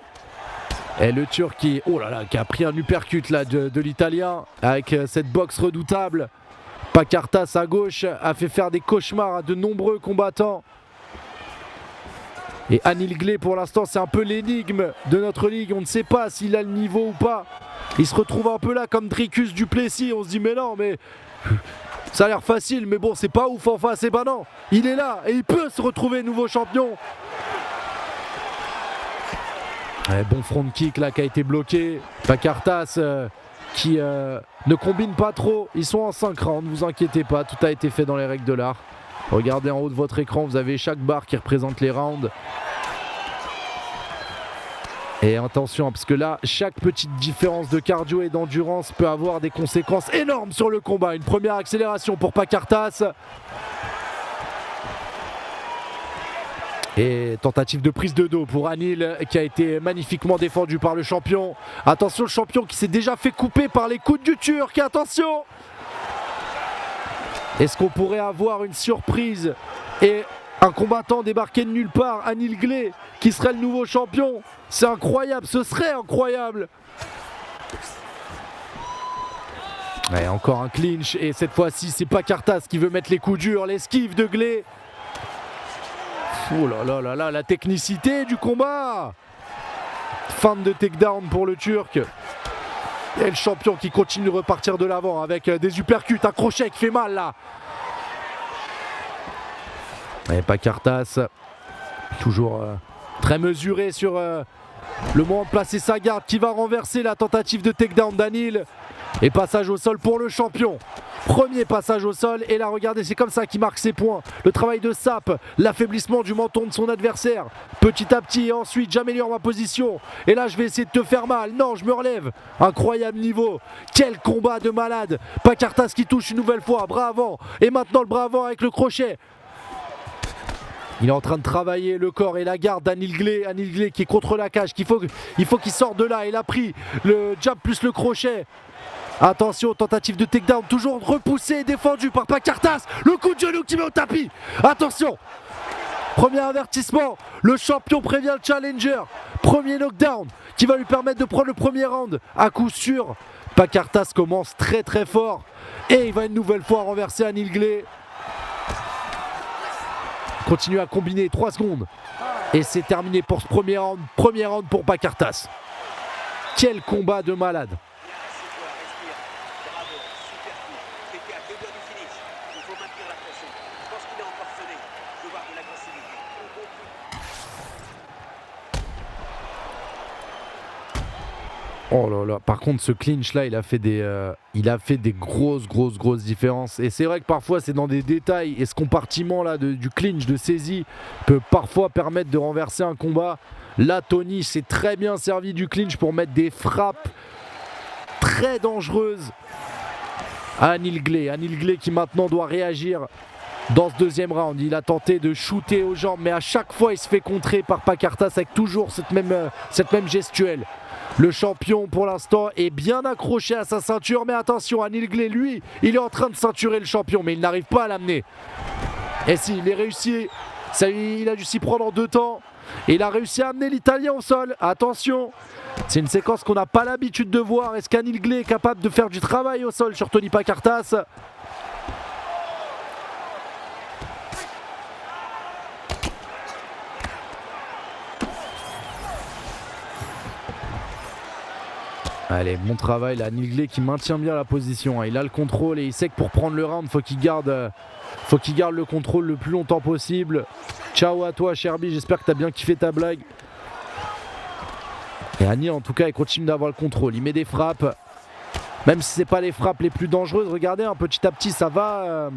A: Et le Turc qui, oh là là, qui a pris un uppercut là, de l'Italien avec cette boxe redoutable. Pakartas à gauche a fait faire des cauchemars à de nombreux combattants. Et Anil Gley pour l'instant c'est un peu l'énigme de notre ligue. On ne sait pas s'il a le niveau ou pas. Il se retrouve un peu là comme Dricus du Plessis. On se dit mais non mais... Ça a l'air facile, mais bon, c'est pas ouf en face. Et ben non, il est là et il peut se retrouver nouveau champion. Ouais, bon front kick là qui a été bloqué. Pakartas qui ne combine pas trop. Ils sont en 5 rounds, ne vous inquiétez pas. Tout a été fait dans les règles de l'art. Regardez en haut de votre écran, vous avez chaque barre qui représente les rounds. Et attention, parce que là, chaque petite différence de cardio et d'endurance peut avoir des conséquences énormes sur le combat. Une première accélération pour Pakartas. Et tentative de prise de dos pour Anil qui a été magnifiquement défendu par le champion. Attention, le champion qui s'est déjà fait couper par les coudes du Turc. Attention! Est-ce qu'on pourrait avoir une surprise et un combattant débarqué de nulle part, Anil Gley, qui serait le nouveau champion? C'est incroyable, ce serait incroyable. Ouais, encore un clinch et cette fois-ci c'est Pakartas qui veut mettre les coups durs, l'esquive de Gley. Oh là là là là, la technicité du combat. Fin de takedown pour le Turc. Et le champion qui continue de repartir de l'avant avec des uppercuts, un crochet qui fait mal là. Et Pakartas, toujours très mesuré sur le moment de placer sa garde, qui va renverser la tentative de takedown d'Anil. Et passage au sol pour le champion. Premier passage au sol, et là regardez, c'est comme ça qu'il marque ses points. Le travail de sape, l'affaiblissement du menton de son adversaire. Petit à petit, et ensuite j'améliore ma position. Et là je vais essayer de te faire mal. Non, je me relève. Incroyable niveau. Quel combat de malade. Pakartas qui touche une nouvelle fois, bras avant. Et maintenant le bras avant avec le crochet. Il est en train de travailler le corps et la garde d'Anil Gley. Anil Gley qui est contre la cage. Il faut qu'il sorte de là. Il a pris le jab plus le crochet. Attention, tentative de takedown, toujours repoussé et défendu par Pakartas. Le coup de genou qui met au tapis. Attention. Premier avertissement. Le champion prévient le challenger. Premier knockdown qui va lui permettre de prendre le premier round. À coup sûr, Pakartas commence très très fort. Et il va une nouvelle fois renverser Anil Gley. Continue à combiner 3 secondes. Et c'est terminé pour ce premier round. Premier round pour Pakartas. Quel combat de malade. Oh là là, par contre ce clinch là il a fait des grosses différences. Et c'est vrai que parfois c'est dans des détails. Et ce compartiment là du clinch, de saisie, peut parfois permettre de renverser un combat. Là Tony s'est très bien servi du clinch pour mettre des frappes très dangereuses à Anil Gley. Anil Gley qui maintenant doit réagir dans ce deuxième round. Il a tenté de shooter aux jambes, mais à chaque fois il se fait contrer par Pakartas avec toujours cette même gestuelle. Le champion pour l'instant est bien accroché à sa ceinture, mais attention, Anil Gley, lui, il est en train de ceinturer le champion, mais il n'arrive pas à l'amener. Et si, il est réussi, il a dû s'y prendre en 2 temps, et il a réussi à amener l'Italien au sol. Attention, c'est une séquence qu'on n'a pas l'habitude de voir. Est-ce qu'Anil Gley est capable de faire du travail au sol sur Tony Pakartas ? Allez, bon travail là, Anil qui maintient bien la position, hein. Il a le contrôle et il sait que pour prendre le round, faut qu'il garde le contrôle le plus longtemps possible. Ciao à toi Sherby, j'espère que t'as bien kiffé ta blague. Et Anil en tout cas il continue d'avoir le contrôle, il met des frappes. Même si c'est pas les frappes les plus dangereuses, regardez, hein, petit à petit ça va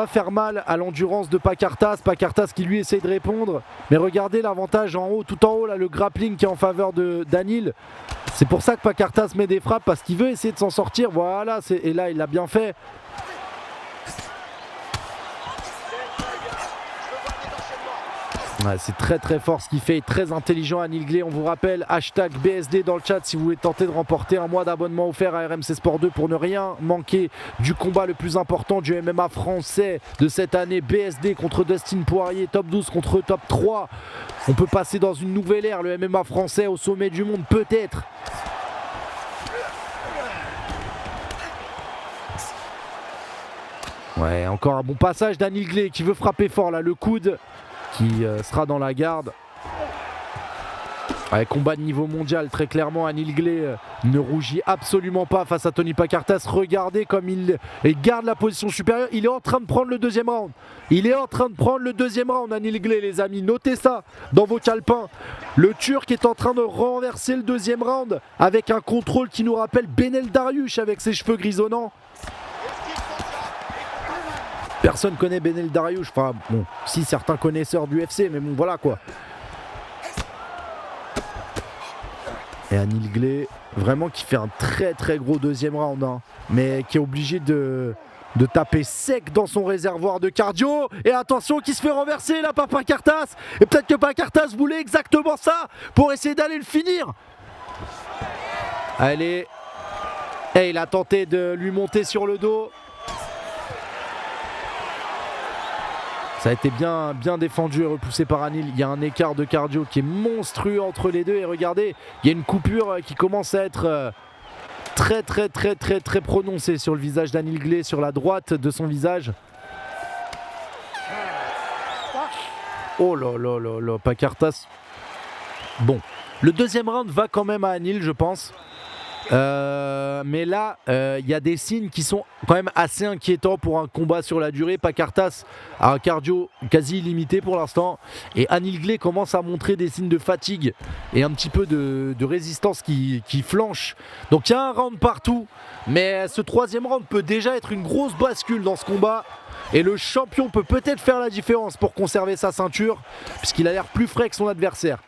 A: faire mal à l'endurance de Pakartas. Pakartas qui lui essaye de répondre. Mais regardez l'avantage en haut, tout en haut, là, le grappling qui est en faveur d'Anil. C'est pour ça que Pakartas met des frappes, parce qu'il veut essayer de s'en sortir. Voilà, et là il l'a bien fait. Ouais, c'est très très fort ce qu'il fait, très intelligent Anil Gley. On vous rappelle, hashtag BSD dans le chat si vous voulez tenter de remporter un mois d'abonnement offert à RMC Sport 2 pour ne rien manquer du combat le plus important du MMA français de cette année. BSD contre Dustin Poirier, top 12 contre top 3. On peut passer dans une nouvelle ère, le MMA français au sommet du monde peut-être. Ouais, encore un bon passage d'Anil Gley qui veut frapper fort là, le coude qui sera dans la garde. Ouais, combat de niveau mondial, très clairement Anil Gley ne rougit absolument pas face à Tony Pakartas. Regardez comme il garde la position supérieure. Il est en train de prendre le deuxième round. Il est en train de prendre le deuxième round, Anil Gley, les amis. Notez ça dans vos calepins. Le Turc est en train de renverser le deuxième round avec un contrôle qui nous rappelle Benel Dariush avec ses cheveux grisonnants. Personne connaît Benel Dariush, enfin bon, si certains connaisseurs du UFC, mais bon voilà quoi. Et Anil Gley, vraiment qui fait un très très gros deuxième round, hein, mais qui est obligé de taper sec dans son réservoir de cardio. Et attention, qui se fait renverser là par Pakartas. Et peut-être que Pakartas voulait exactement ça pour essayer d'aller le finir. Allez, et il a tenté de lui monter sur le dos. Ça a été bien défendu et repoussé par Anil. Il y a un écart de cardio qui est monstrueux entre les deux. Et regardez, il y a une coupure qui commence à être très prononcée sur le visage d'Anil Gley, sur la droite de son visage. Oh là là là là, Pakartas. Bon, le deuxième round va quand même à Anil, je pense. Mais là, il y a des signes qui sont quand même assez inquiétants pour un combat sur la durée. Pakartas a un cardio quasi illimité pour l'instant. Et Anil Gley commence à montrer des signes de fatigue et un petit peu de résistance qui flanche. Donc il y a un round partout. Mais ce troisième round peut déjà être une grosse bascule dans ce combat. Et le champion peut peut-être faire la différence pour conserver sa ceinture, puisqu'il a l'air plus frais que son adversaire.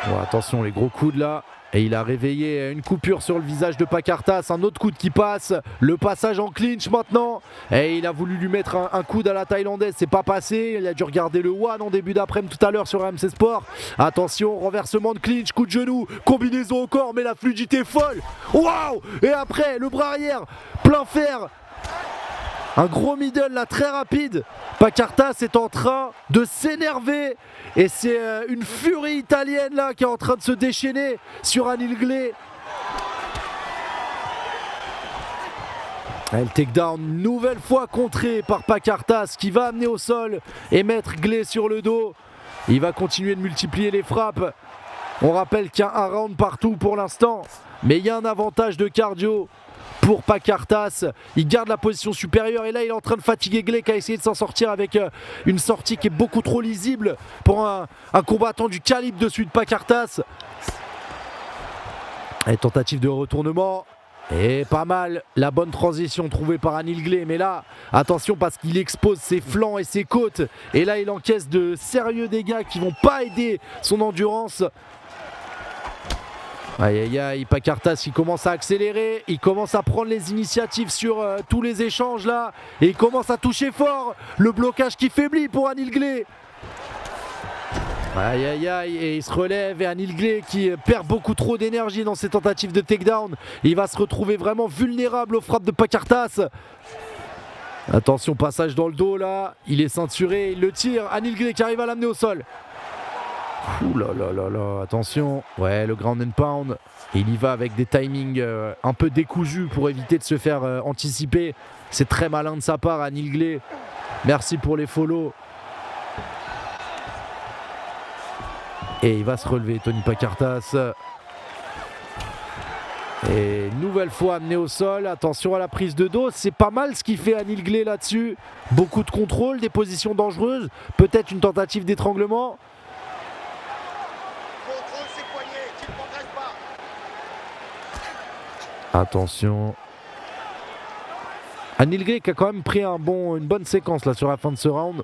A: Bon, attention les gros coudes là. Et il a réveillé une coupure sur le visage de Pakartas. Un autre coude qui passe. Le passage en clinch maintenant. Et il a voulu lui mettre un coude à la thaïlandaise. C'est pas passé. Il a dû regarder le One en début d'après-midi tout à l'heure sur RMC Sport. Attention, renversement de clinch, coup de genou, combinaison au corps, mais la fluidité est folle. Waouh! Et après, le bras arrière, plein fer. Un gros middle là très rapide. Pakartas est en train de s'énerver. Et c'est une furie italienne là qui est en train de se déchaîner sur Anil Gley. Le takedown une nouvelle fois contré par Pakartas qui va amener au sol et mettre Gley sur le dos. Il va continuer de multiplier les frappes. On rappelle qu'il y a un round partout pour l'instant. Mais il y a un avantage de cardio pour Pakartas. Il garde la position supérieure et là il est en train de fatiguer Gley qui a essayé de s'en sortir avec une sortie qui est beaucoup trop lisible pour un combattant du calibre de celui de Pakartas. Et tentative de retournement. Et pas mal la bonne transition trouvée par Anil Gley. Mais là, attention parce qu'il expose ses flancs et ses côtes. Et là il encaisse de sérieux dégâts qui vont pas aider son endurance. Aïe aïe aïe, Pakartas il commence à accélérer, il commence à prendre les initiatives sur tous les échanges là, et il commence à toucher fort, le blocage qui faiblit pour Anil Gley. Aïe aïe aïe, et il se relève et Anil Gley qui perd beaucoup trop d'énergie dans ses tentatives de takedown, il va se retrouver vraiment vulnérable aux frappes de Pakartas. Attention, passage dans le dos là, il est ceinturé, il le tire, Anil Gley qui arrive à l'amener au sol. Ouh là là là là, attention. Ouais, le ground and pound. Et il y va avec des timings un peu décousus pour éviter de se faire anticiper. C'est très malin de sa part, Anil Gley. Merci pour les follow. Et il va se relever, Tony Pakartas. Et nouvelle fois amené au sol. Attention à la prise de dos. C'est pas mal ce qu'il fait Anil Glé là-dessus. Beaucoup de contrôle, des positions dangereuses. Peut-être une tentative d'étranglement.
B: Contrôle ses poignets, tu ne progresses pas.
A: Attention. Anil Glé qui a quand même pris une bonne séquence là sur la fin de ce round.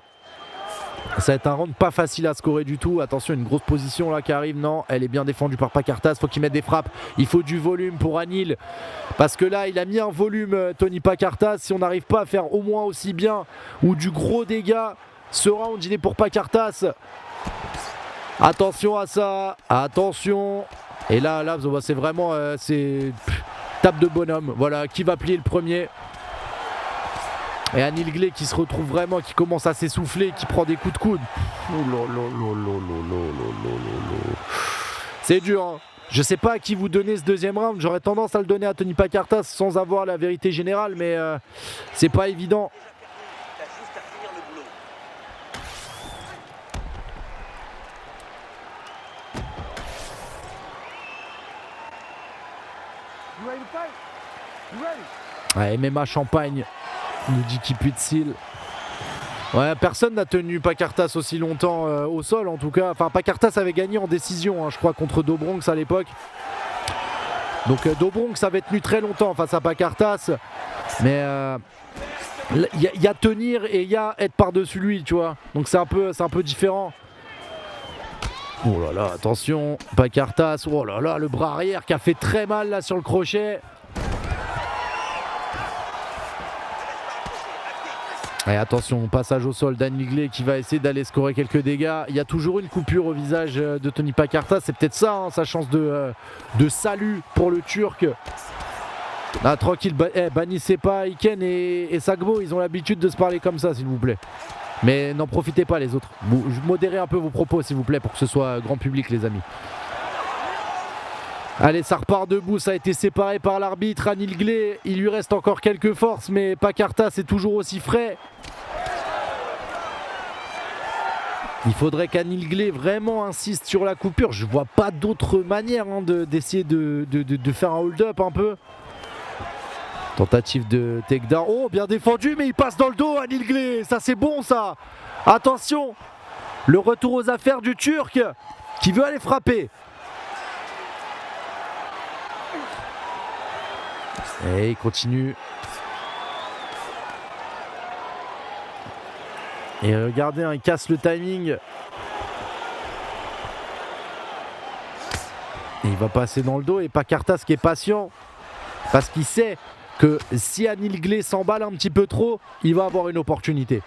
A: Ça va être un round pas facile à scorer du tout. Attention, une grosse position là qui arrive. Non, elle est bien défendue par Pakartas. Faut qu'il mette des frappes. Il faut du volume pour Anil. Parce que là, il a mis un volume, Tony Pakartas. Si on n'arrive pas à faire au moins aussi bien ou du gros dégât, ce round, il est pour Pakartas. Attention à ça. Attention. Et là c'est vraiment tape de bonhomme. Voilà, qui va plier le premier. Et Anil Glé qui se retrouve vraiment, qui commence à s'essouffler, qui prend des coups de coude. C'est dur, hein. Je sais pas à qui vous donnez ce deuxième round. J'aurais tendance à le donner à Tony Pakartas sans avoir la vérité générale, mais c'est pas évident. Ouais, MMA Champagne nous dit qui pue de cils. Ouais, personne n'a tenu Pakartas aussi longtemps au sol en tout cas. Enfin, Pakartas avait gagné en décision, hein, je crois, contre Do Bronx à l'époque. Donc Do Bronx avait tenu très longtemps face à Pakartas. Mais il y a tenir et il y a être par-dessus lui, tu vois. Donc c'est un peu différent. Oh là là, attention, Pakartas. Oh là là, le bras arrière qui a fait très mal là sur le crochet. Et attention, passage au sol d'Anil Glé qui va essayer d'aller scorer quelques dégâts. Il y a toujours une coupure au visage de Tony Pakartas. C'est peut-être ça, hein, sa chance de salut pour le Turc. Là, tranquille, bannissez pas Iken et Sagbo. Ils ont l'habitude de se parler comme ça, s'il vous plaît. Mais n'en profitez pas, les autres. Modérez un peu vos propos, s'il vous plaît, pour que ce soit grand public, les amis. Allez, ça repart debout, ça a été séparé par l'arbitre. Anil Glé, il lui reste encore quelques forces, mais Pakartas est toujours aussi frais. Il faudrait qu'Anil Glé vraiment insiste sur la coupure. Je vois pas d'autre manière hein, d'essayer de faire un hold-up un peu. Tentative de takedown. Oh, bien défendu, mais il passe dans le dos, Anil Glé. Ça, c'est bon, ça. Attention. Le retour aux affaires du Turc qui veut aller frapper. Et il continue. Et regardez, hein, il casse le timing. Et il va passer dans le dos. Et Pakartas qui est patient. Parce qu'il sait que si Anil Glé s'emballe un petit peu trop, il va avoir une opportunité.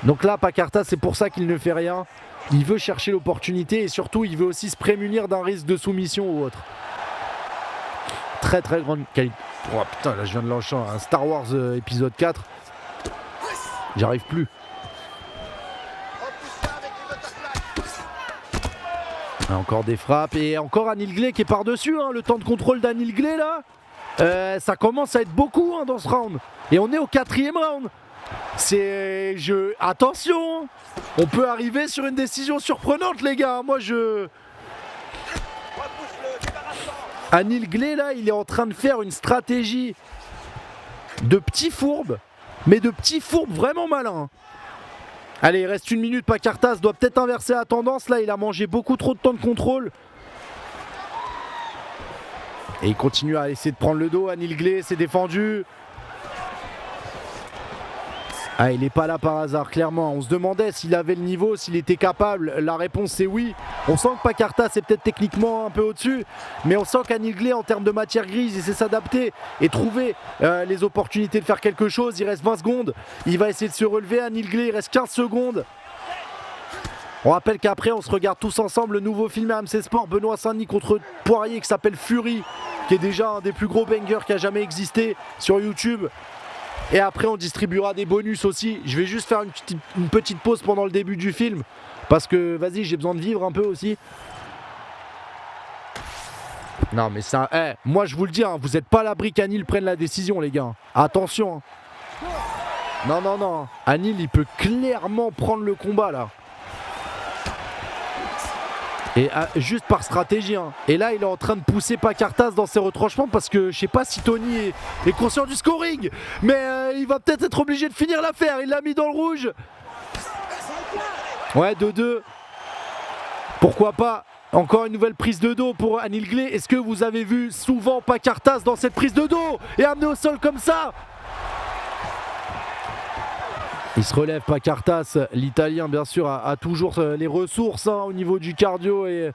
A: Donc là, Pakartas, c'est pour ça qu'il ne fait rien. Il veut chercher l'opportunité. Et surtout, il veut aussi se prémunir d'un risque de soumission ou autre. Très très grande qualité. Oh putain, là je viens de l'enchaîner. Un Star Wars épisode 4. J'arrive plus. Encore des frappes. Et encore Anil Glé qui est par-dessus. Hein. Le temps de contrôle d'Anil Glé là. Ça commence à être beaucoup hein, dans ce round. Et on est au 4e round. Attention. On peut arriver sur une décision surprenante les gars. Moi Anil Glé là, il est en train de faire une stratégie de petits fourbes, mais de petits fourbes vraiment malins. Allez, il reste 1 minute, Pakartas doit peut-être inverser la tendance. Là, il a mangé beaucoup trop de temps de contrôle. Et il continue à essayer de prendre le dos. Anil Glé s'est défendu. Ah, il n'est pas là par hasard, clairement. On se demandait s'il avait le niveau, s'il était capable. La réponse, c'est oui. On sent que Pakartas est peut-être techniquement un peu au-dessus, mais on sent qu'Anil Glé, en termes de matière grise, il sait s'adapter et trouver les opportunités de faire quelque chose. Il reste 20 secondes. Il va essayer de se relever. Anil Glé, il reste 15 secondes. On rappelle qu'après, on se regarde tous ensemble le nouveau film RMC Sport, Benoît Saint-Denis contre Poirier, qui s'appelle Fury, qui est déjà un des plus gros bangers qui a jamais existé sur YouTube. Et après on distribuera des bonus aussi. Je vais juste faire une petite pause pendant le début du film. Parce que vas-y, j'ai besoin de vivre un peu aussi. Non mais ça... moi je vous le dis, hein, vous n'êtes pas à l'abri qu'Anil prenne la décision les gars. Attention. Hein. Non. Anil il peut clairement prendre le combat là. Et juste par stratégie. Hein. Et là, il est en train de pousser Pacartas dans ses retranchements parce que je sais pas si Tony est conscient du scoring. Mais il va peut-être être obligé de finir l'affaire. Il l'a mis dans le rouge. Ouais, 2-2. Pourquoi pas? Encore une nouvelle prise de dos pour Anil Glé. Est-ce que vous avez vu souvent Pacartas dans cette prise de dos et amené au sol comme ça? Il se relève Pacartas, l'Italien bien sûr a toujours les ressources hein, au niveau du cardio et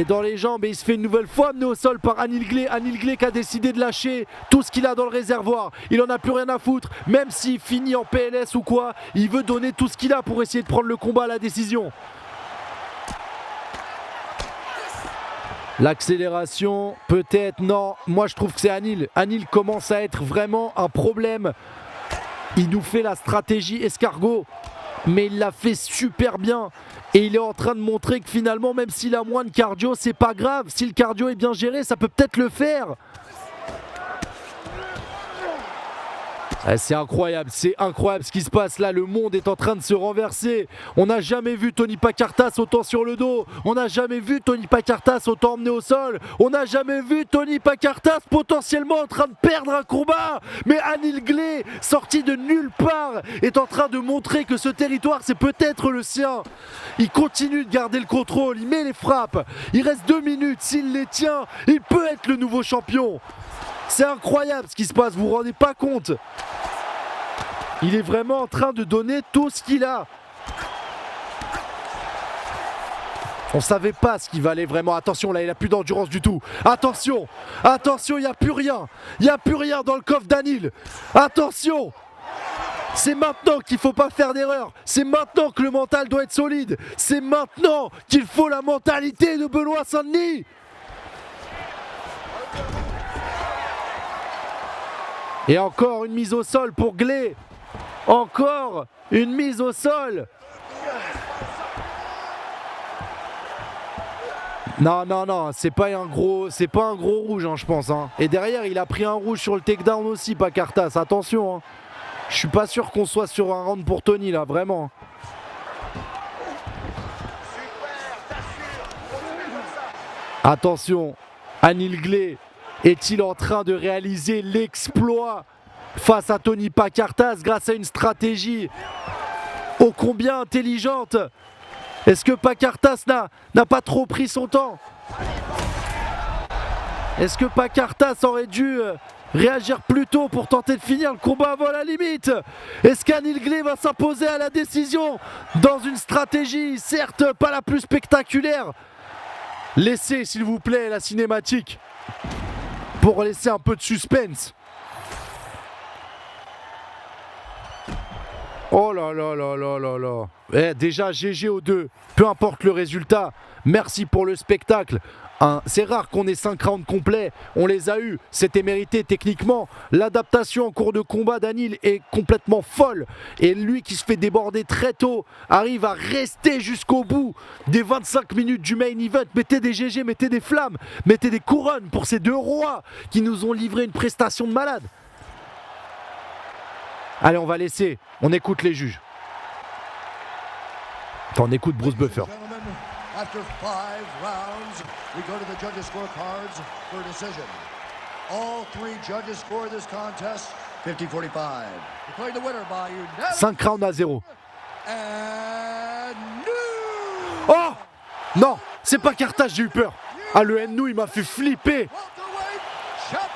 A: dans les jambes. Et il se fait une nouvelle fois amené au sol par Anil Glé. Anil Glé qui a décidé de lâcher tout ce qu'il a dans le réservoir. Il en a plus rien à foutre, même s'il finit en PLS ou quoi. Il veut donner tout ce qu'il a pour essayer de prendre le combat à la décision. L'accélération, peut-être, non. Moi je trouve que c'est Anil. Anil commence à être vraiment un problème. Il nous fait la stratégie escargot, mais il l'a fait super bien. Et il est en train de montrer que finalement, même s'il a moins de cardio, c'est pas grave. Si le cardio est bien géré, ça peut peut-être le faire. C'est incroyable ce qui se passe là, le monde est en train de se renverser. On n'a jamais vu Tony Pacartas autant sur le dos, on n'a jamais vu Tony Pacartas autant emmené au sol, on n'a jamais vu Tony Pacartas potentiellement en train de perdre un combat. Mais Anil Glé, sorti de nulle part, est en train de montrer que ce territoire c'est peut-être le sien. Il continue de garder le contrôle, il met les frappes, il reste 2 minutes, s'il les tient, il peut être le nouveau champion. C'est incroyable ce qui se passe, vous vous rendez pas compte? Il est vraiment en train de donner tout ce qu'il a. On savait pas ce qu'il valait vraiment. Attention, là, il a plus d'endurance du tout. Attention, attention, il n'y a plus rien. Il n'y a plus rien dans le coffre d'Anil. Attention. C'est maintenant qu'il ne faut pas faire d'erreur. C'est maintenant que le mental doit être solide. C'est maintenant qu'il faut la mentalité de Benoît Saint-Denis. Et encore une mise au sol pour Glé. Encore une mise au sol. Non, c'est pas un gros rouge, hein, je pense. Hein. Et derrière, il a pris un rouge sur le takedown aussi, Pacartas. Attention. Hein. Je suis pas sûr qu'on soit sur un round pour Tony là, vraiment. Attention, Anil Glé est-il en train de réaliser l'exploit face à Tony Pacartas grâce à une stratégie ô combien intelligente? Est-ce que Pacartas n'a pas trop pris son temps? Est-ce que Pacartas aurait dû réagir plus tôt pour tenter de finir le combat avant la limite? Est-ce qu'Anil Glé va s'imposer à la décision dans une stratégie certes pas la plus spectaculaire? Laissez s'il vous plaît la cinématique pour laisser un peu de suspense. Oh là là là là là là. Déjà GG aux deux, peu importe le résultat, merci pour le spectacle. C'est rare qu'on ait 5 rounds complets, on les a eus, c'était mérité techniquement. L'adaptation en cours de combat d'Anil est complètement folle. Et lui qui se fait déborder très tôt, arrive à rester jusqu'au bout des 25 minutes du main event. Mettez des GG, mettez des flammes, mettez des couronnes pour ces deux rois qui nous ont livré une prestation de malade. Allez, on va laisser, on écoute les juges. Enfin, on écoute Bruce Buffer.
D: After 5 rounds, we go to the judges' scorecards for a decision. All 3 judges score this contest 50-45. Declared the winner by unanimous
A: 5 rounds à 0.
D: and
A: Oh non, c'est pas Carthage, j'ai eu peur. Ah, le Nnou, il m'a fait flipper.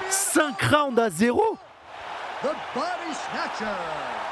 A: 5 rounds à 0.
D: the Body Snatcher.